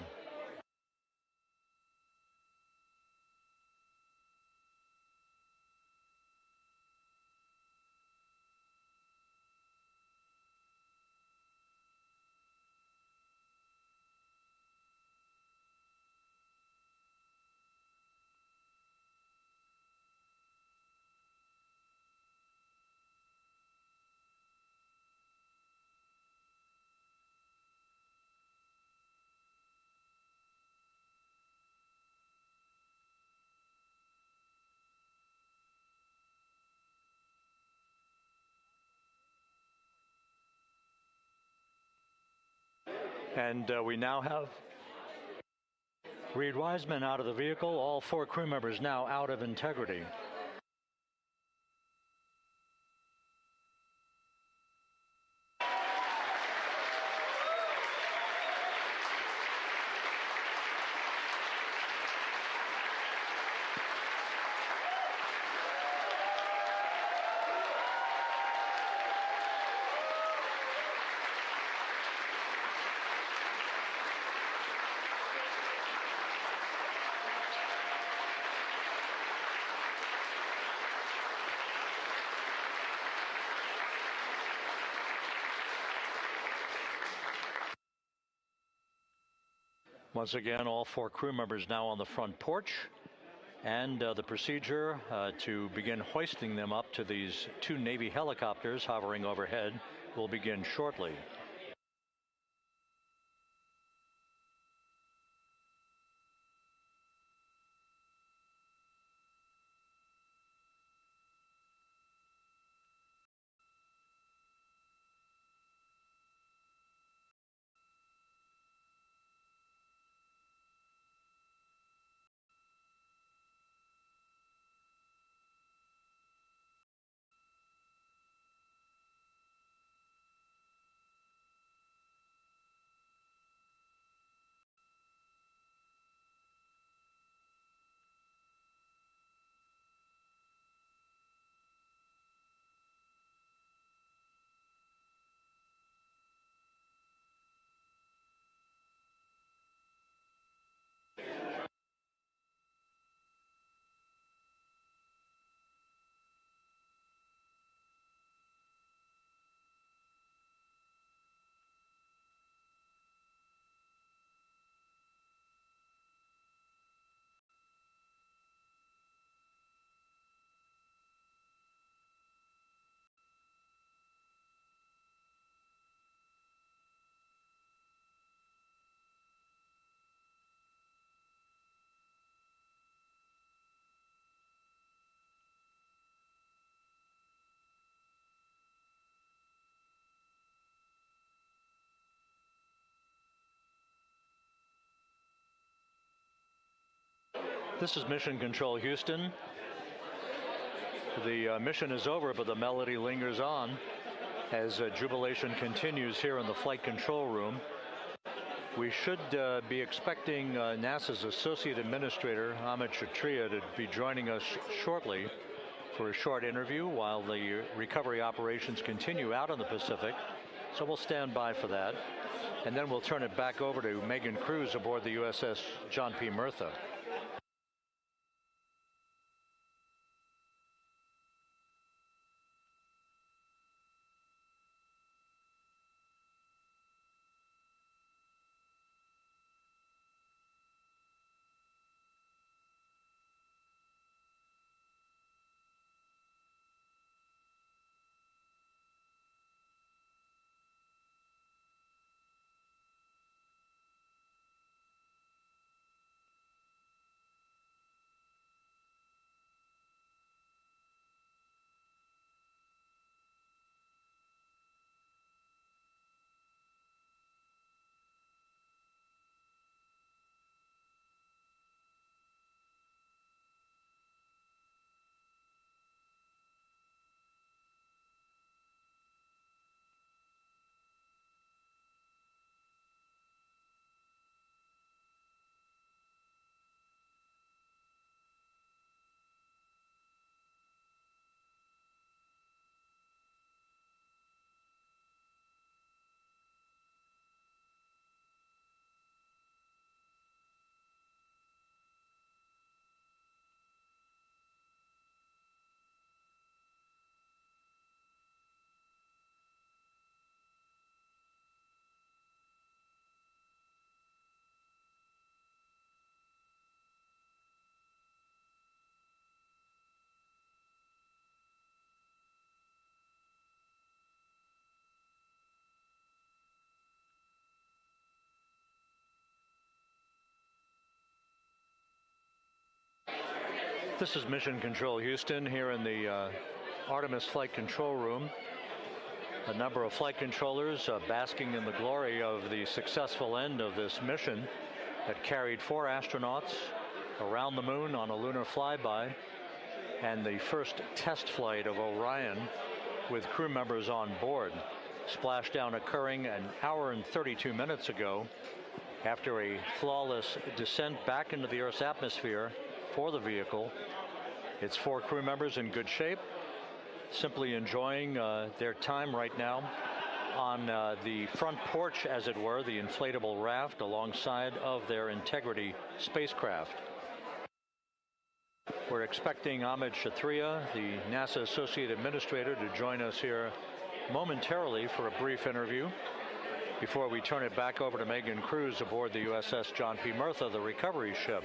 And we now have Reed Wiseman out of the vehicle, all 4 crew members now out of Integrity. Once again, all 4 crew members now on the front porch, and the procedure to begin hoisting them up to these 2 Navy helicopters hovering overhead will begin shortly. This is Mission Control Houston. The mission is over, but the melody lingers on as jubilation continues here in the flight control room. We should be expecting NASA's Associate Administrator, Amit Kshatriya, to be joining us shortly for a short interview while the recovery operations continue out in the Pacific. So we'll stand by for that. And then we'll turn it back over to Megan Cruz aboard the USS John P. Murtha. This is Mission Control Houston here in the Artemis Flight Control Room. A number of flight controllers basking in the glory of the successful end of this mission that carried 4 astronauts around the moon on a lunar flyby, and the first test flight of Orion with crew members on board. Splashdown occurring an hour and 32 minutes ago after a flawless descent back into the Earth's atmosphere for the vehicle. Its 4 crew members in good shape, simply enjoying their time right now on the front porch, as it were, the inflatable raft alongside of their Integrity spacecraft. We're expecting Amit Kshatriya, the NASA Associate Administrator, to join us here momentarily for a brief interview. before we turn it back over to Megan Cruz aboard the USS John P. Murtha, the recovery ship.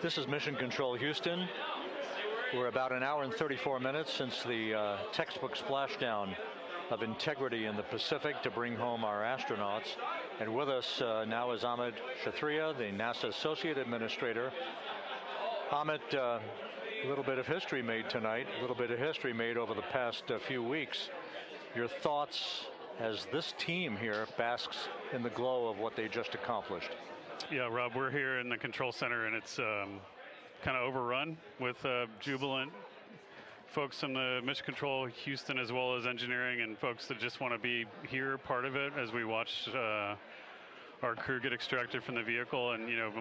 This is Mission Control Houston. We're about an hour and 34 minutes since the textbook splashdown of Integrity in the Pacific to bring home our astronauts. And with us now is Amit Kshatriya, the NASA Associate Administrator. Amit, a little bit of history made tonight, a little bit of history made over the past few weeks. Your thoughts as this team here basks in the glow of what they just accomplished? Yeah, Rob, we're here in the control center, and it's kind of overrun with jubilant folks in the Mission Control Houston, as well as engineering, and folks that just want to be here, part of it, as we watch our crew get extracted from the vehicle. And, you know,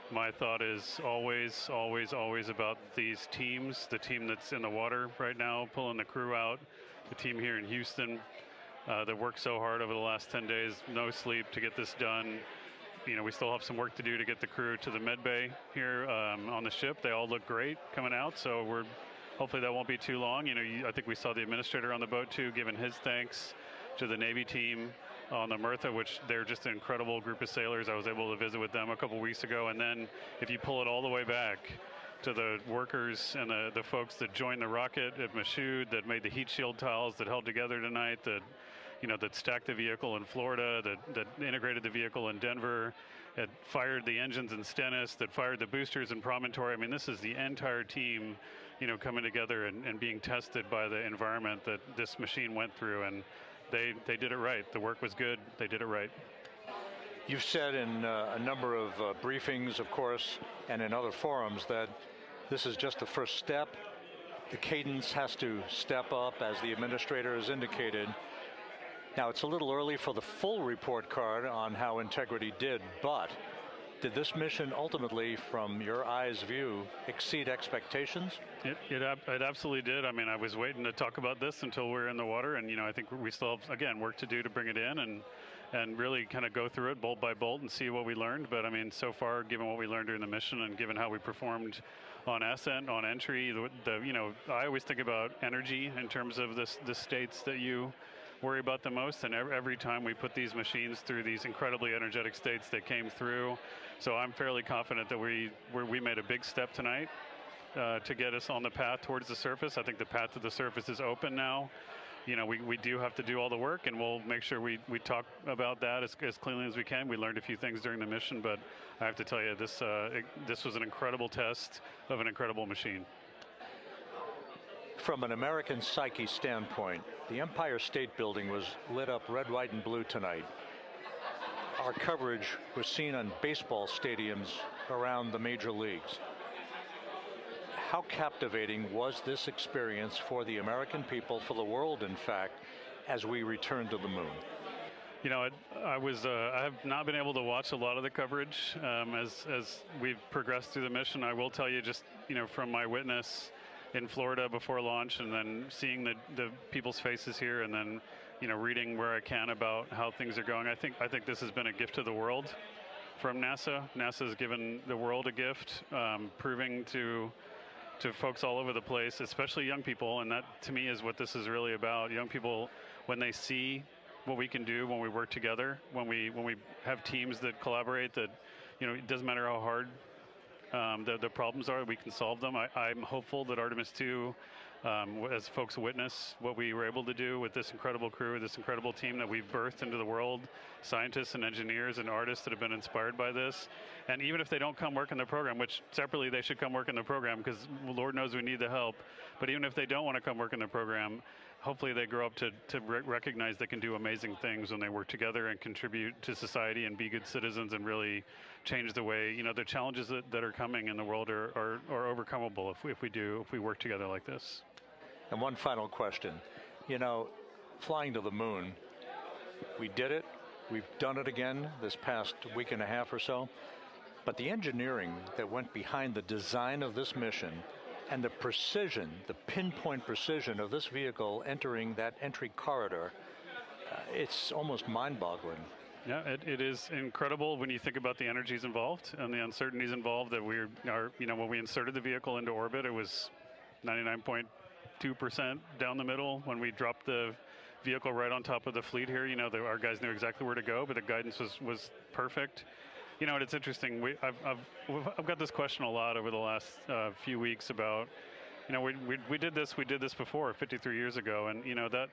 my thought is always, always, always about these teams, the team that's in the water right now, pulling the crew out, the team here in Houston that worked so hard over the last 10 days, no sleep to get this done. You know, we still have some work to do to get the crew to the med bay here on the ship. They all look great coming out, so hopefully that won't be too long. You know, I think we saw the administrator on the boat too, giving his thanks to the Navy team on the Murtha, which they're just an incredible group of sailors. I was able to visit with them a couple weeks ago. And then if you pull it all the way back to the workers and the folks that joined the rocket at Michoud, that made the heat shield tiles, that held together tonight, that stacked the vehicle in Florida, that integrated the vehicle in Denver, that fired the engines in Stennis, that fired the boosters in Promontory. I mean, this is the entire team, coming together and being tested by the environment that this machine went through, and they did it right. The work was good. They did it right. You've said in a number of briefings, of course, and in other forums that this is just the first step. The cadence has to step up, as the administrator has indicated. Now, it's a little early for the full report card on how Integrity did, but did this mission ultimately, from your eyes view, exceed expectations? It absolutely did. I mean, I was waiting to talk about this until we were in the water, and I think we still have, again, work to do to bring it in and really kind of go through it bolt by bolt and see what we learned. But I mean, so far, given what we learned during the mission and given how we performed on ascent, on entry, I always think about energy in terms of the states that you worry about the most, and every time we put these machines through these incredibly energetic states that came through. So I'm fairly confident that we made a big step tonight to get us on the path towards the surface. I think the path to the surface is open now. We do have to do all the work, and we'll make sure we talk about that as cleanly as we can. We learned a few things during the mission, but I have to tell you, this was an incredible test of an incredible machine. From an American psyche standpoint, the Empire State Building was lit up red, white, and blue tonight. Our coverage was seen on baseball stadiums around the major leagues. How captivating was this experience for the American people, for the world, in fact, as we returned to the moon? You know, I have not been able to watch a lot of the coverage as we've progressed through the mission. I will tell you, just from my witness in Florida before launch, and then seeing the people's faces here, and then reading where I can about how things are going. I think this has been a gift to the world from NASA. NASA has given the world a gift, proving to folks all over the place, especially young people, and that to me is what this is really about. Young people, when they see what we can do when we work together, when we have teams that collaborate, that it doesn't matter how hard the problems are, we can solve them. I'm hopeful that Artemis 2, as folks witness what we were able to do with this incredible crew, this incredible team that we've birthed into the world, scientists and engineers and artists that have been inspired by this. And even if they don't come work in the program, which separately they should come work in the program because Lord knows we need the help, but even if they don't want to come work in the program, hopefully they grow up to recognize they can do amazing things when they work together and contribute to society and be good citizens and really change the way, the challenges that are coming in the world are overcomable if we work together like this. And one final question. Flying to the moon, we did it. We've done it again this past week and a half or so. But the engineering that went behind the design of this mission and the precision, the pinpoint precision of this vehicle entering that entry corridor, it's almost mind-boggling. Yeah, it is incredible when you think about the energies involved and the uncertainties involved. That when we inserted the vehicle into orbit, it was 99.2% down the middle. When we dropped the vehicle right on top of the fleet here, our guys knew exactly where to go, but the guidance was perfect. And it's interesting. I've got this question a lot over the last few weeks about, we did this before 53 years ago, and that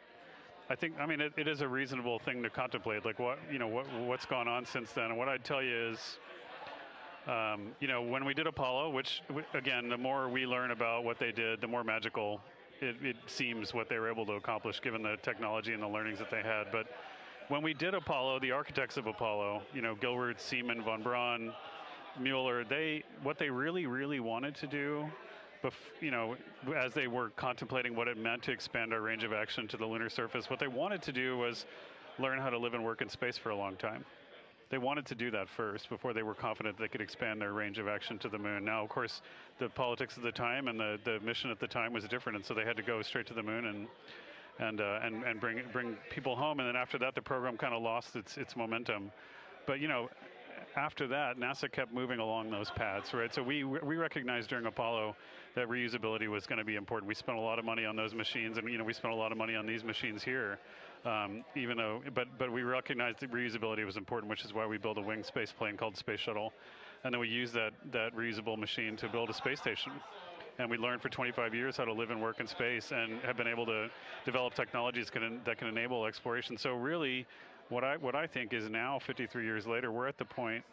I think it is a reasonable thing to contemplate, like what's gone on since then. And what I'd tell you is, when we did Apollo, which again, the more we learn about what they did, the more magical it seems what they were able to accomplish given the technology and the learnings that they had. But when we did Apollo, the architects of Apollo, Gilbert, Seaman, von Braun, Mueller, what they really, really wanted to do, as they were contemplating what it meant to expand our range of action to the lunar surface, what they wanted to do was learn how to live and work in space for a long time. They wanted to do that first before they were confident they could expand their range of action to the moon. Now, of course, the politics of the time and the mission at the time was different, and so they had to go straight to the moon and bring people home. And then after that, the program kind of lost its momentum. But after that, NASA kept moving along those paths, right? So we recognized during Apollo that reusability was going to be important. We spent a lot of money on those machines, and we spent a lot of money on these machines here. But we recognized that reusability was important, which is why we built a winged space plane called Space Shuttle, and then we used that reusable machine to build a space station. And we learned for 25 years how to live and work in space, and have been able to develop technologies that can enable exploration. So really, what I think is now, 53 years later, we're at the point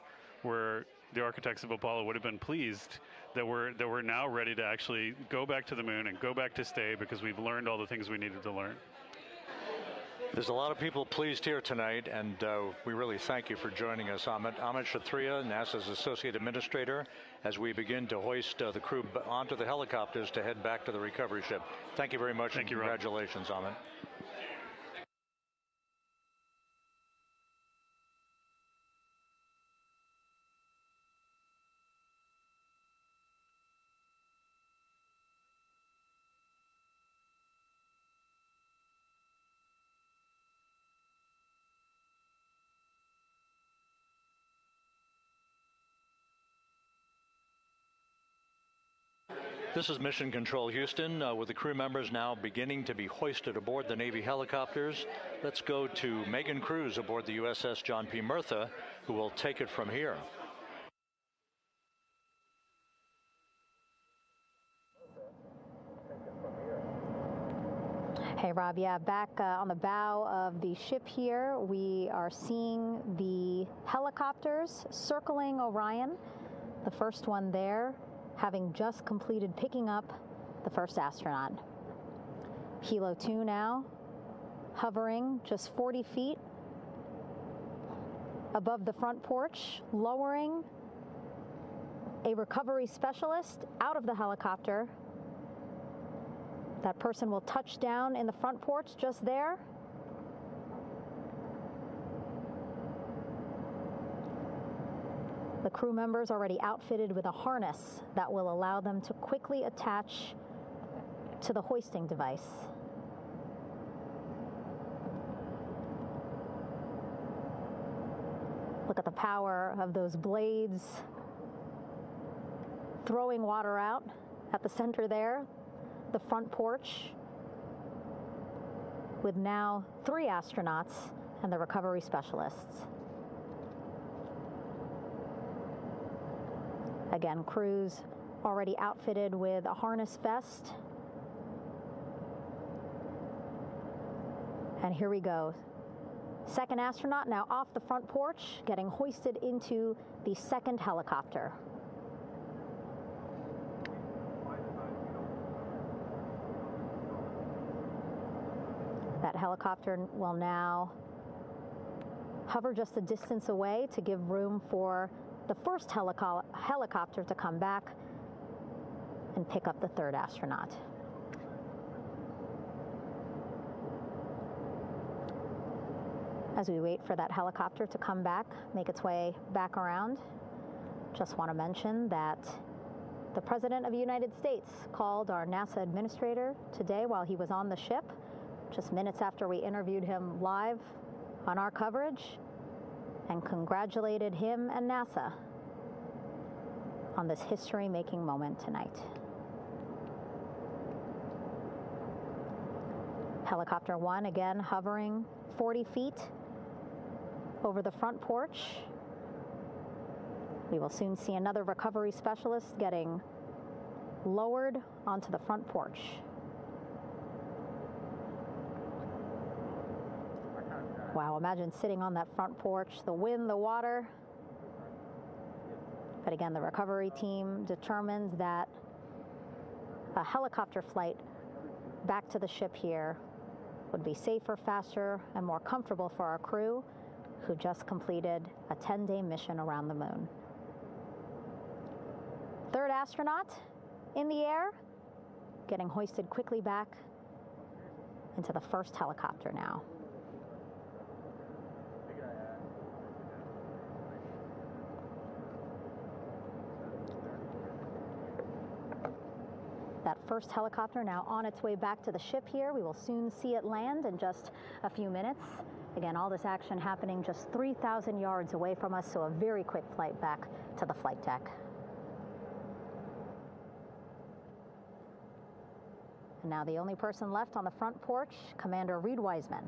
where the architects of Apollo would have been pleased that we're now ready to actually go back to the moon and go back to stay, because we've learned all the things we needed to learn. There's a lot of people pleased here tonight, and we really thank you for joining us. Amit Kshatriya, NASA's Associate Administrator, as we begin to hoist the crew onto the helicopters to head back to the recovery ship. Thank you very much, and congratulations, Amit. This is Mission Control Houston, with the crew members now beginning to be hoisted aboard the Navy helicopters. Let's go to Megan Cruz aboard the USS John P. Murtha, who will take it from here. Hey, Rob, yeah, back on the bow of the ship here, we are seeing the helicopters circling Orion, the first one there, having just completed picking up the first astronaut. Helo 2 now, hovering just 40 feet above the front porch, lowering a recovery specialist out of the helicopter. That person will touch down in the front porch just there. The crew members already outfitted with a harness that will allow them to quickly attach to the hoisting device. Look at the power of those blades throwing water out at the center there, the front porch, with now 3 astronauts and the recovery specialists. Again, crews already outfitted with a harness vest. And here we go. Second astronaut now off the front porch, getting hoisted into the second helicopter. That helicopter will now hover just a distance away to give room for the first helicopter to come back and pick up the third astronaut. As we wait for that helicopter to come back, make its way back around, just want to mention that the President of the United States called our NASA administrator today while he was on the ship, just minutes after we interviewed him live on our coverage, and congratulated him and NASA on this history-making moment tonight. Helicopter 1 again hovering 40 feet over the front porch. We will soon see another recovery specialist getting lowered onto the front porch. Wow, imagine sitting on that front porch, the wind, the water. But again, the recovery team determined that a helicopter flight back to the ship here would be safer, faster, and more comfortable for our crew who just completed a 10-day mission around the moon. Third astronaut in the air, getting hoisted quickly back into the first helicopter now. That first helicopter now on its way back to the ship here. We will soon see it land in just a few minutes. Again, all this action happening just 3,000 yards away from us, so a very quick flight back to the flight deck. And now the only person left on the front porch, Commander Reed Wiseman.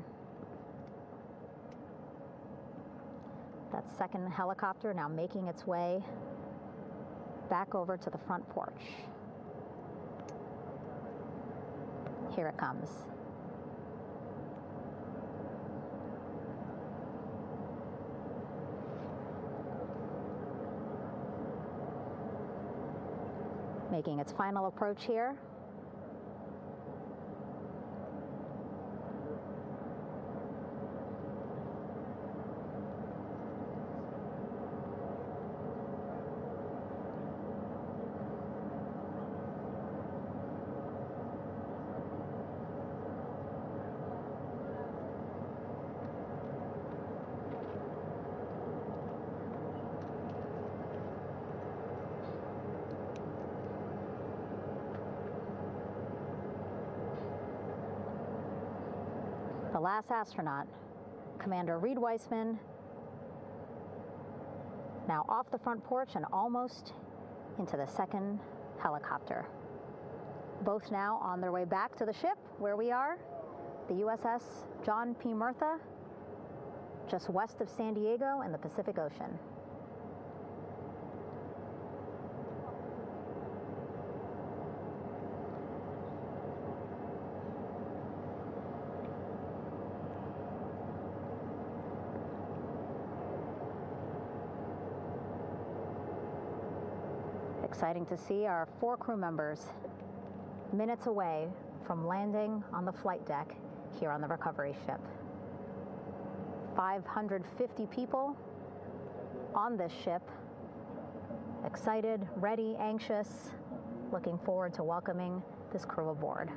That second helicopter now making its way back over to the front porch. Here it comes. Making its final approach here. The last astronaut, Commander Reed Wiseman, now off the front porch and almost into the second helicopter. Both now on their way back to the ship where we are, the USS John P. Murtha, just west of San Diego in the Pacific Ocean. Exciting to see our 4 crew members minutes away from landing on the flight deck here on the recovery ship. 550 people on this ship, excited, ready, anxious, looking forward to welcoming this crew aboard.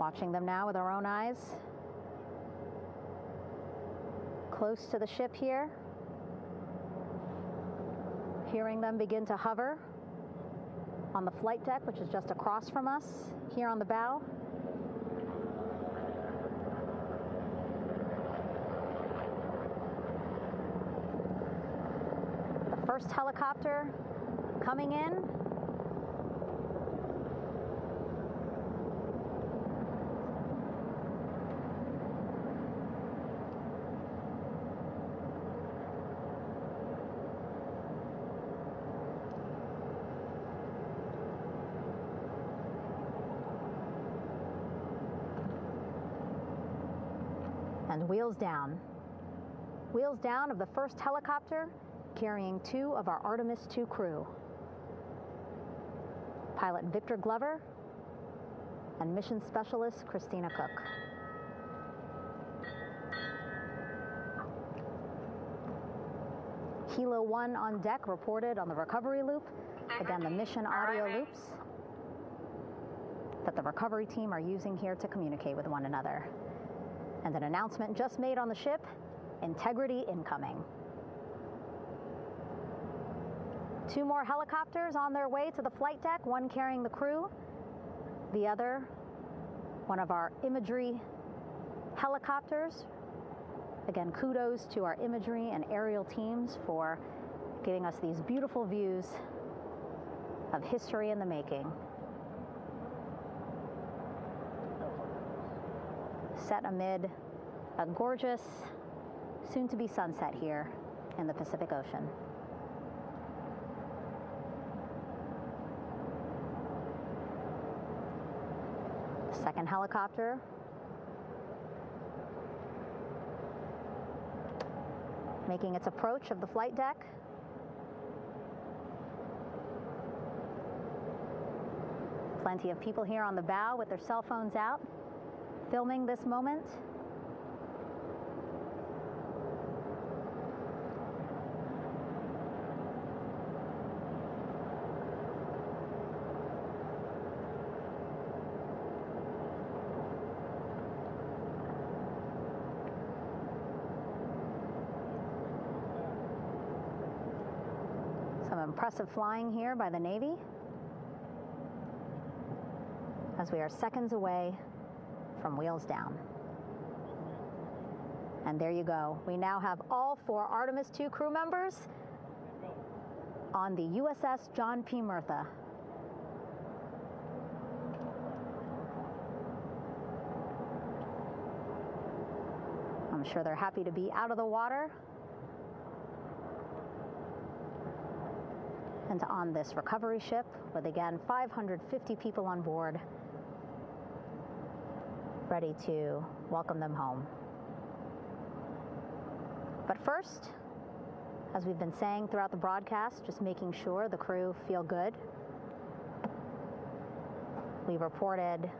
Watching them now with our own eyes. Close to the ship here. Hearing them begin to hover on the flight deck, which is just across from us, here on the bow. The first helicopter coming in. And wheels down. Wheels down of the first helicopter carrying 2 of our Artemis II crew. Pilot Victor Glover and mission specialist Christina Cook. Helo 1 on deck reported on the recovery loop. Again, the mission audio loops that the recovery team are using here to communicate with one another. And an announcement just made on the ship, integrity incoming. 2 more helicopters on their way to the flight deck, one carrying the crew, the other, one of our imagery helicopters. Again, kudos to our imagery and aerial teams for giving us these beautiful views of history in the making. Set amid a gorgeous, soon-to-be sunset here in the Pacific Ocean. The second helicopter making its approach of the flight deck. Plenty of people here on the bow with their cell phones out, filming this moment. Some impressive flying here by the Navy as we are seconds away from wheels down. And there you go. We now have all 4 Artemis II crew members on the USS John P. Murtha. I'm sure they're happy to be out of the water and on this recovery ship with, again, 550 people on board, ready to welcome them home. But first, as we've been saying throughout the broadcast, just making sure the crew feel good. We reported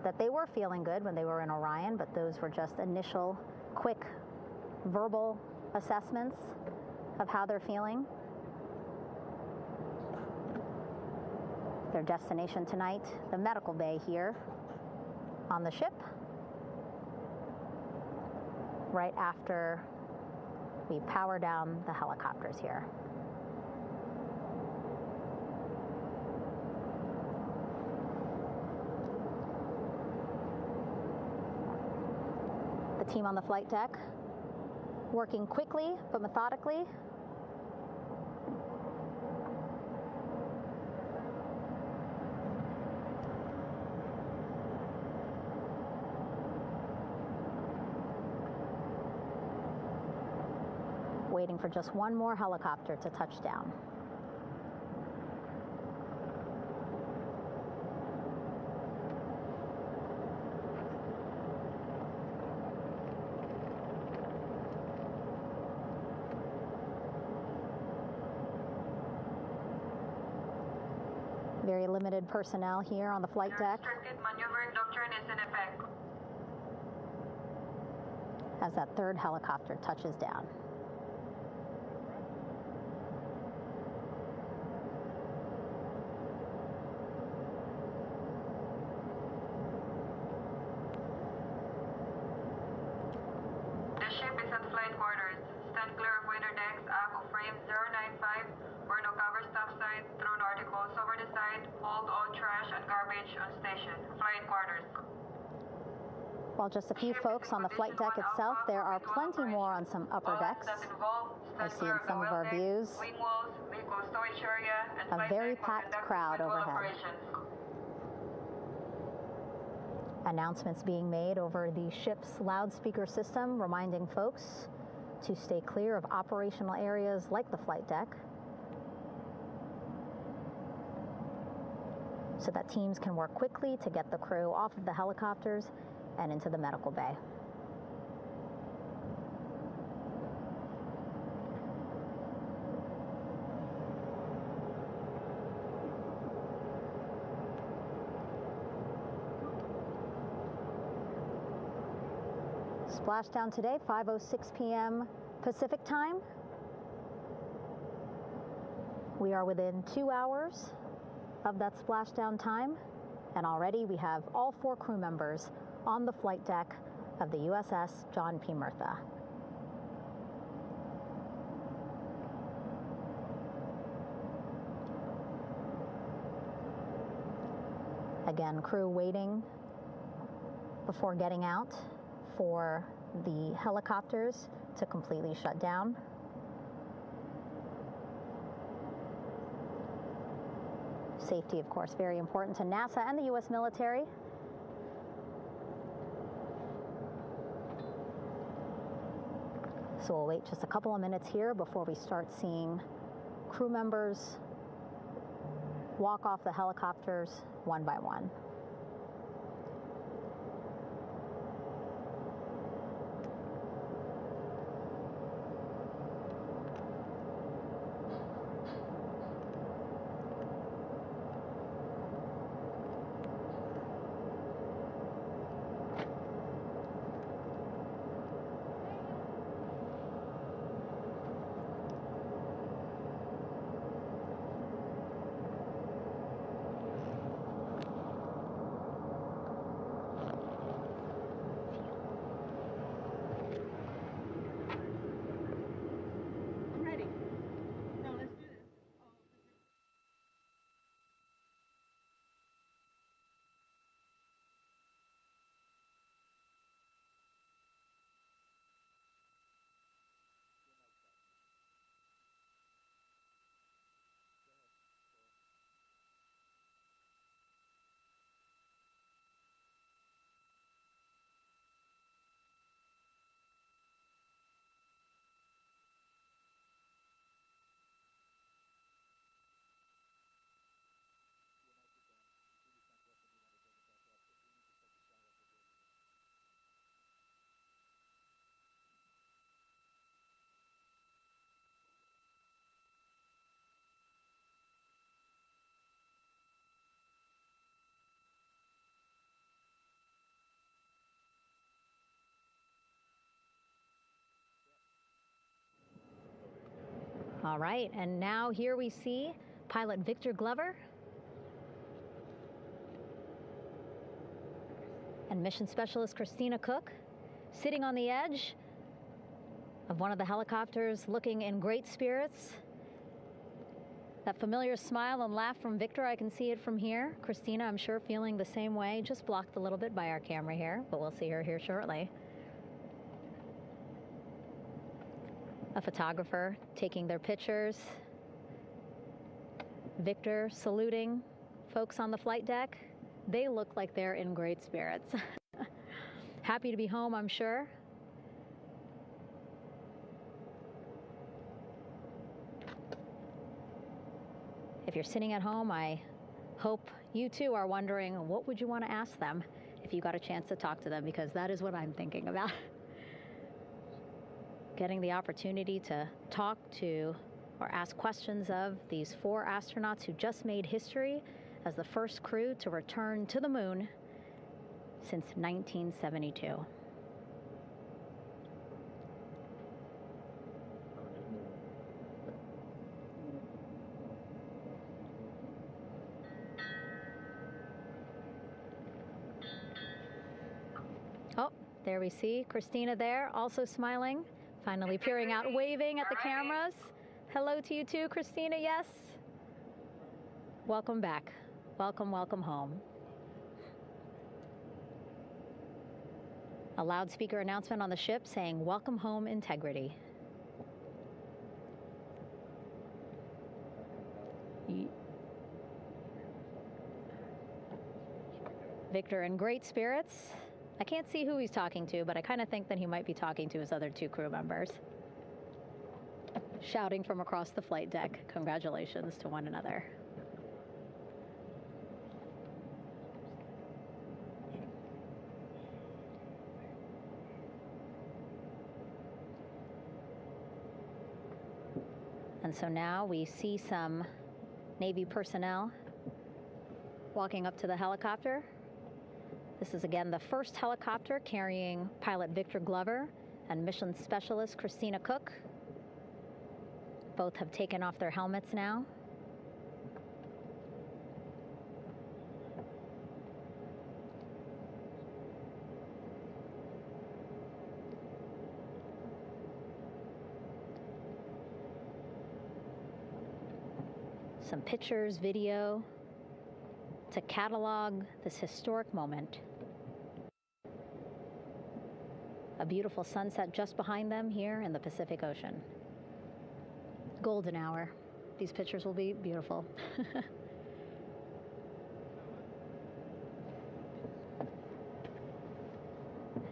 that they were feeling good when they were in Orion, but those were just initial, quick, verbal assessments of how they're feeling. Their destination tonight, the medical bay here on the ship, right after we power down the helicopters here. The team on the flight deck working quickly but methodically. Waiting for just one more helicopter to touch down. Very limited personnel here on the flight deck. Restricted maneuver doctrine is in effect. As that third helicopter touches down. flight quarters. Stand clear of weather decks, ACO frame 095, or no cover stop sign, thrown articles over the side, hold all trash and garbage on station. Flight quarters. While just a few folks on the flight deck itself, there are plenty more on some upper decks. I see in some of our views a very packed crowd overhead. Announcements being made over the ship's loudspeaker system, reminding folks to stay clear of operational areas like the flight deck, so that teams can work quickly to get the crew off of the helicopters and into the medical bay. Splashdown today, 5:06 p.m. Pacific time. We are within 2 hours of that splashdown time, and already we have all 4 crew members on the flight deck of the USS John P. Murtha. Again, crew waiting before getting out for the helicopters to completely shut down. Safety, of course, very important to NASA and the U.S. military. So we'll wait just a couple of minutes here before we start seeing crew members walk off the helicopters one by one. All right, and now here we see pilot Victor Glover and mission specialist Christina Cook sitting on the edge of one of the helicopters, looking in great spirits. That familiar smile and laugh from Victor, I can see it from here. Christina, I'm sure, feeling the same way, just blocked a little bit by our camera here, but we'll see her here shortly. A photographer taking their pictures. Victor saluting folks on the flight deck. They look like they're in great spirits. Happy to be home, I'm sure. If you're sitting at home, I hope you too are wondering, what would you want to ask them if you got a chance to talk to them? Because that is what I'm thinking about. Getting the opportunity to talk to or ask questions of these 4 astronauts who just made history as the first crew to return to the moon since 1972. Oh, there we see Christina there, also smiling Finally peering out, waving at the cameras. Hello to you too, Christina, yes? Welcome back. Welcome, welcome home. A loudspeaker announcement on the ship saying, "Welcome home, Integrity." Victor in great spirits. I can't see who he's talking to, but I kind of think that he might be talking to his other two crew members. Shouting from across the flight deck, congratulations to one another. And so now we see some Navy personnel walking up to the helicopter. This is again the first helicopter carrying pilot Victor Glover and mission specialist Christina Cook. Both have taken off their helmets now. Some pictures, video to catalog this historic moment. A beautiful sunset just behind them here in the Pacific Ocean. Golden hour. These pictures will be beautiful.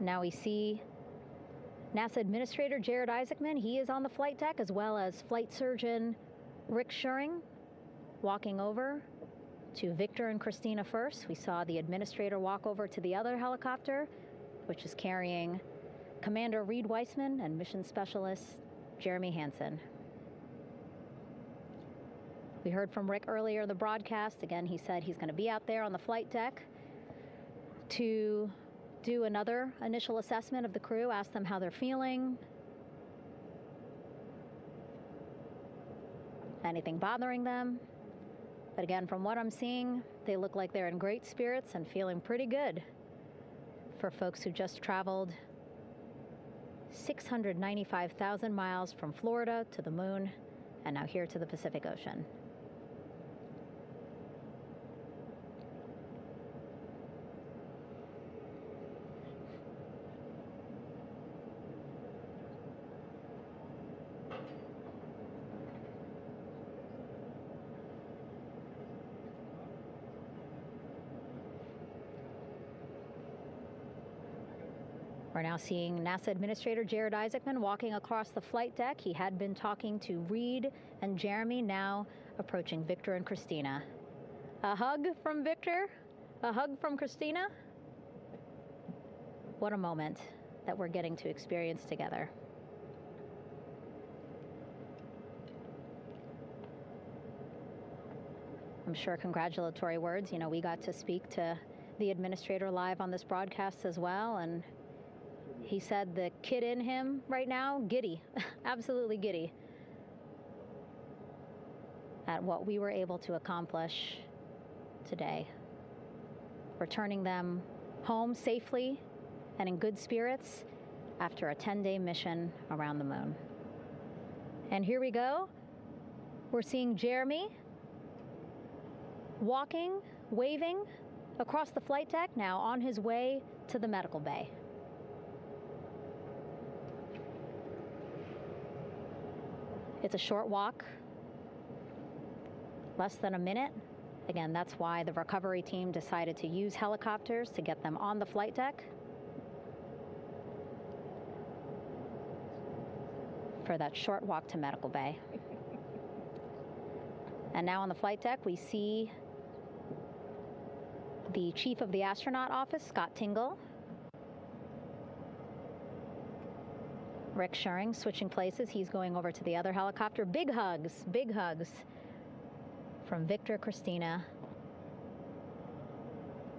Now we see NASA Administrator Jared Isaacman. He is on the flight deck, as well as Flight Surgeon Rick Schuring walking over to Victor and Christina first. We saw the administrator walk over to the other helicopter, which is carrying Commander Reed Weissman and Mission Specialist Jeremy Hansen. We heard from Rick earlier in the broadcast. Again, he said he's going to be out there on the flight deck to do another initial assessment of the crew, ask them how they're feeling, anything bothering them. But again, from what I'm seeing, they look like they're in great spirits and feeling pretty good for folks who just traveled 695,000 miles from Florida to the moon and now here to the Pacific Ocean. We're now seeing NASA Administrator Jared Isaacman walking across the flight deck. He had been talking to Reed and Jeremy, now approaching Victor and Christina. A hug from Victor, a hug from Christina. What a moment that we're getting to experience together. I'm sure congratulatory words. You know, we got to speak to the administrator live on this broadcast as well, and he said the kid in him right now, giddy, absolutely giddy at what we were able to accomplish today. Returning them home safely and in good spirits after a 10-day mission around the moon. And here we go. We're seeing Jeremy walking, waving across the flight deck, now on his way to the medical bay. It's a short walk, less than a minute. Again, that's why the recovery team decided to use helicopters to get them on the flight deck for that short walk to medical bay. And now on the flight deck, we see the chief of the astronaut office, Scott Tingle. Rick Schuring switching places. He's going over to the other helicopter. Big hugs from Victor, Christina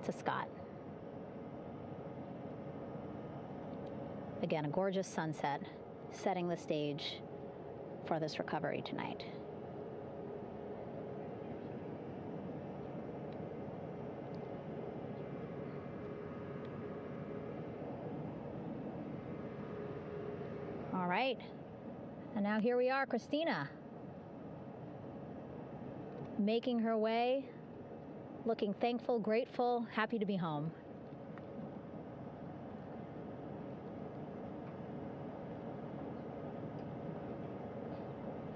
to Scott. Again, a gorgeous sunset setting the stage for this recovery tonight. All right. And now here we are, Christina, making her way, looking thankful, grateful, happy to be home.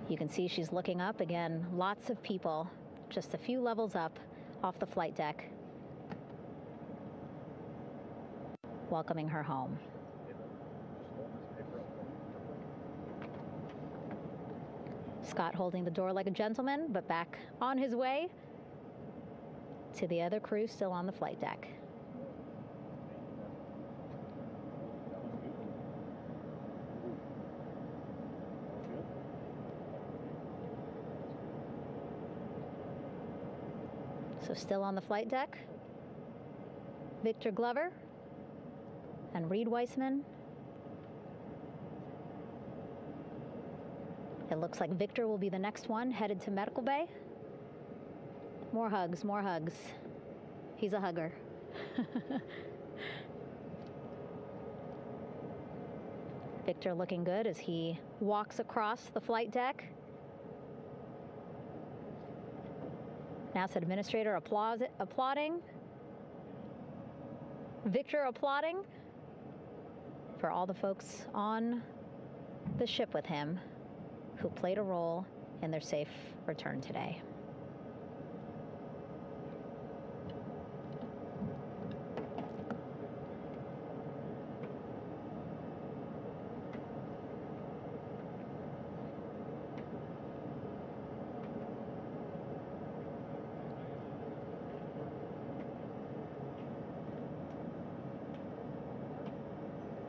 You can see she's looking up again. Lots of people, just a few levels up off the flight deck, welcoming her home. Scott holding the door like a gentleman, but back on his way to the other crew still on the flight deck. So still on the flight deck, Victor Glover and Reed Weissman. It looks like Victor will be the next one headed to medical bay. More hugs, more hugs. He's a hugger. Victor looking good as he walks across the flight deck. NASA administrator applauding. Victor applauding for all the folks on the ship with him who played a role in their safe return today.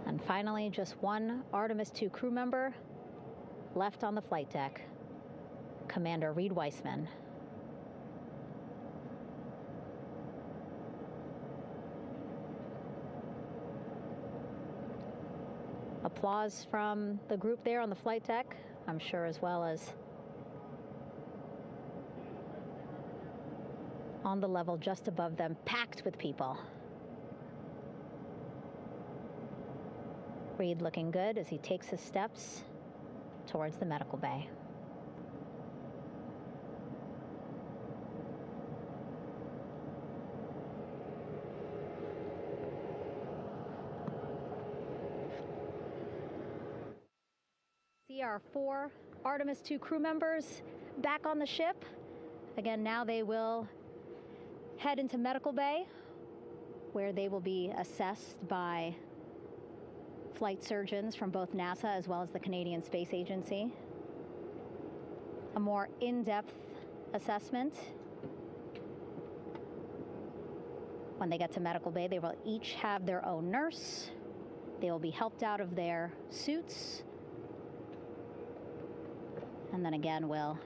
And finally, just one Artemis II crew member left on the flight deck, Commander Reed Weissman. Applause from the group there on the flight deck, I'm sure, as well as on the level just above them, packed with people. Reed looking good as he takes his steps towards the medical bay. See our 4 Artemis II crew members back on the ship. Again, now they will head into medical bay, where they will be assessed by flight surgeons from both NASA as well as the Canadian Space Agency. A more in-depth assessment. When they get to medical bay, they will each have their own nurse. They will be helped out of their suits. And then again, we'll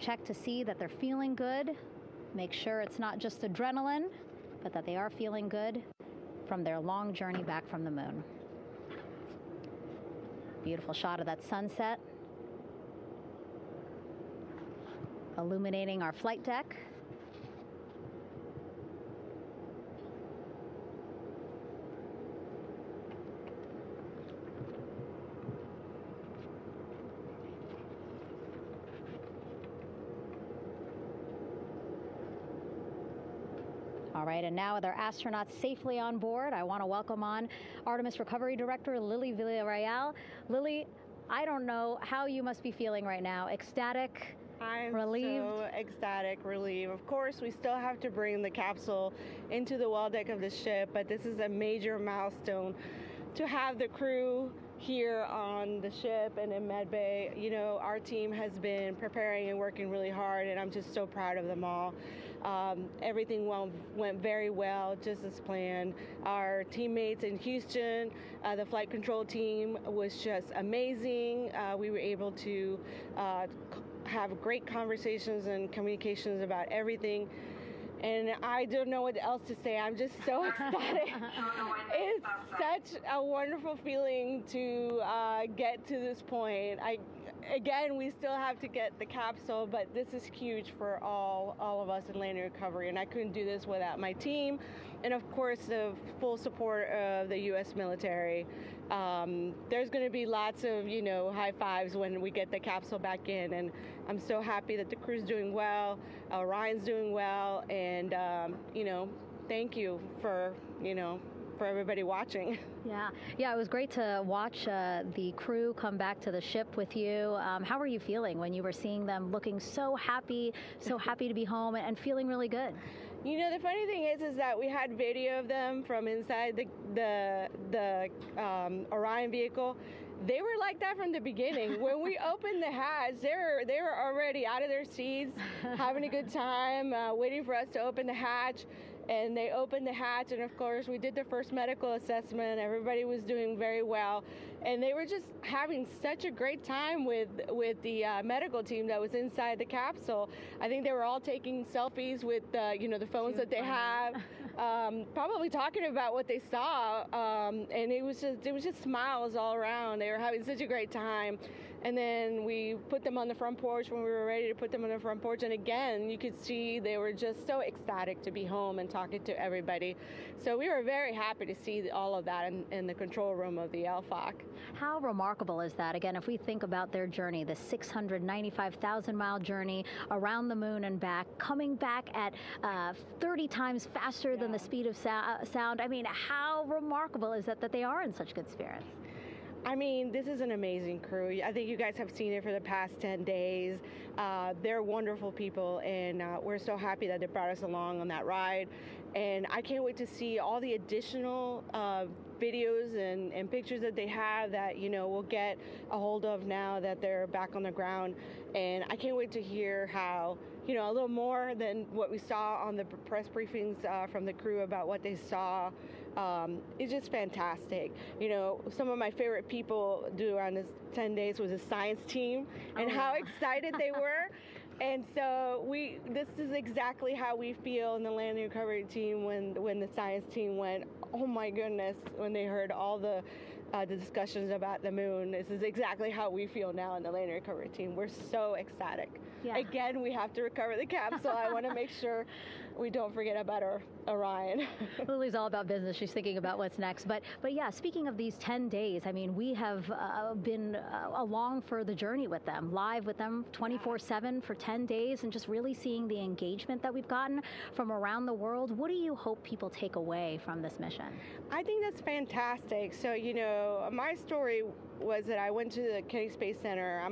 check to see that they're feeling good. Make sure it's not just adrenaline, but that they are feeling good from their long journey back from the moon. Beautiful shot of that sunset, illuminating our flight deck. All right, and now with our astronauts safely on board, I want to welcome on Artemis Recovery Director Lily Villarreal. Lily, I don't know how you must be feeling right now. Ecstatic, relieved? So ecstatic, relieved. Of course, we still have to bring the capsule into the well deck of the ship, but this is a major milestone to have the crew here on the ship and in med bay. You know, our team has been preparing and working really hard, and I'm just so proud of them all. Everything went very well, just as planned. Our teammates in Houston, the flight control team was just amazing. We were able to have great conversations and communications about everything. And I don't know what else to say. I'm just so ecstatic. It's such a wonderful feeling to get to this point. again, we still have to get the capsule, but this is huge for all of us in landing recovery, and I couldn't do this without my team, and of course the full support of the U.S. military. There's going to be lots of, high fives when we get the capsule back in, and I'm so happy that the crew's doing well, Ryan's doing well, and thank you for everybody watching. Yeah, it was great to watch the crew come back to the ship with you. How were you feeling when you were seeing them looking so happy to be home and feeling really good? The funny thing is that we had video of them from inside the Orion vehicle. They were like that from the beginning. When we opened the hatch, they were already out of their seats, having a good time, waiting for us to open the hatch. And they opened the hatch, and of course we did the first medical assessment. Everybody was doing very well, and they were just having such a great time with the medical team that was inside the capsule. I think they were all taking selfies with the phones that they have, probably talking about what they saw, and it was just smiles all around. They were having such a great time. And then we put them on the front porch when we were ready to put them on the front porch. And again, you could see they were just so ecstatic to be home and talking to everybody. So we were very happy to see all of that in the control room of the LFOC. How remarkable is that? Again, if we think about their journey, the 695,000-mile journey around the moon and back, coming back at 30 times faster than the speed of sound. I mean, how remarkable is that they are in such good spirits? I mean, this is an amazing crew. I think you guys have seen it for the past 10 days. They're wonderful people, and we're so happy that they brought us along on that ride. And I can't wait to see all the additional videos and pictures that they have that, we'll get a hold of now that they're back on the ground. And I can't wait to hear how, a little more than what we saw on the press briefings from the crew about what they saw. It's just fantastic. Some of my favorite people around this 10 days was the science team and how excited they were. And so this is exactly how we feel in the landing recovery team when the science team went, oh my goodness, when they heard all the discussions about the moon. This is exactly how we feel now in the landing recovery team. We're so ecstatic. Yeah. Again, we have to recover the capsule. I want to make sure we don't forget about our Orion. Lily's all about business. She's thinking about what's next. But yeah, speaking of these 10 days, I mean, we have been along for the journey with them, live with them 24/7 for 10 days, and just really seeing the engagement that we've gotten from around the world. What do you hope people take away from this mission? I think that's fantastic. So, my story was that I went to the Kennedy Space Center. I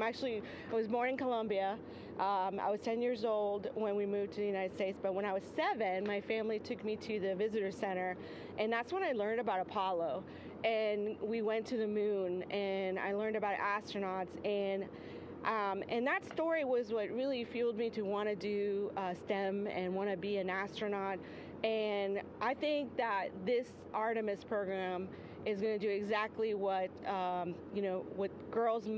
was born in Colombia. I was 10 years old when we moved to the United States, but when I was 7, my family took me to the visitor center, and that's when I learned about Apollo. And we went to the moon, and I learned about astronauts, and that story was what really fueled me to want to do STEM and want to be an astronaut. And I think that this Artemis program is going to do exactly what what girls,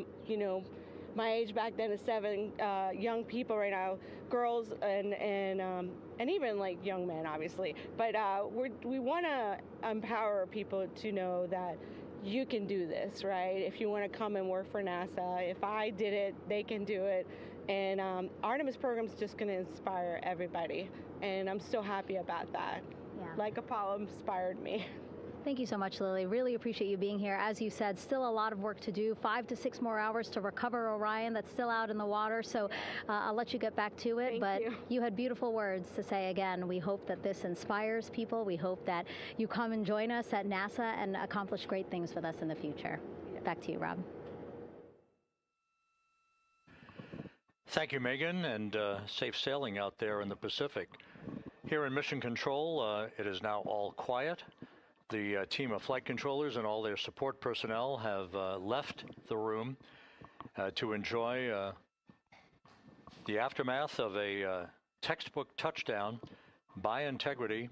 my age back then is 7, young people right now, girls and even like young men, obviously. But we want to empower people to know that you can do this, right? If you want to come and work for NASA, if I did it, they can do it. And Artemis program is just going to inspire everybody. And I'm so happy about that. Yeah. Like Apollo inspired me. Thank you so much, Lily. Really appreciate you being here. As you said, still a lot of work to do. 5 to 6 more hours to recover Orion that's still out in the water. So I'll let you get back to it. But you had beautiful words to say again. We hope that this inspires people. We hope that you come and join us at NASA and accomplish great things with us in the future. Back to you, Rob. Thank you, Megan, and safe sailing out there in the Pacific. Here in Mission Control, it is now all quiet. The team of flight controllers and all their support personnel have left the room to enjoy the aftermath of a textbook touchdown by Integrity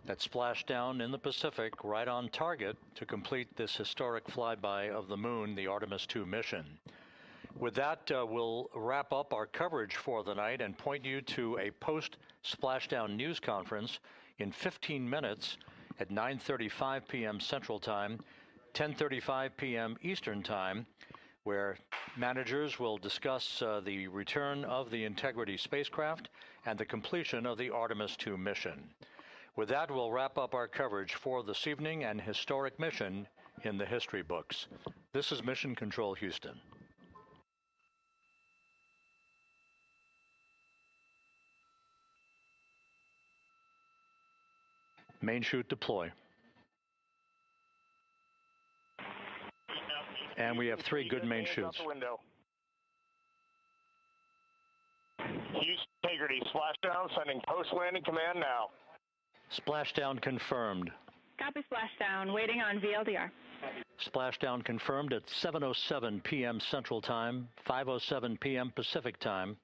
that splashed down in the Pacific right on target to complete this historic flyby of the moon, the Artemis II mission. With that, we'll wrap up our coverage for the night and point you to a post-splashdown news conference in 15 minutes at 9:35 p.m. Central Time, 10:35 p.m. Eastern Time, where managers will discuss the return of the Integrity spacecraft and the completion of the Artemis II mission. With that, we'll wrap up our coverage for this evening, an historic mission in the history books. This is Mission Control Houston. Main chute deploy. And we have 3 good main chutes. Houston Integrity, splashdown, sending post-landing command now. Splashdown confirmed. Copy splashdown, waiting on VLDR. Splashdown confirmed at 7:07 p.m. Central Time, 5:07 p.m. Pacific Time.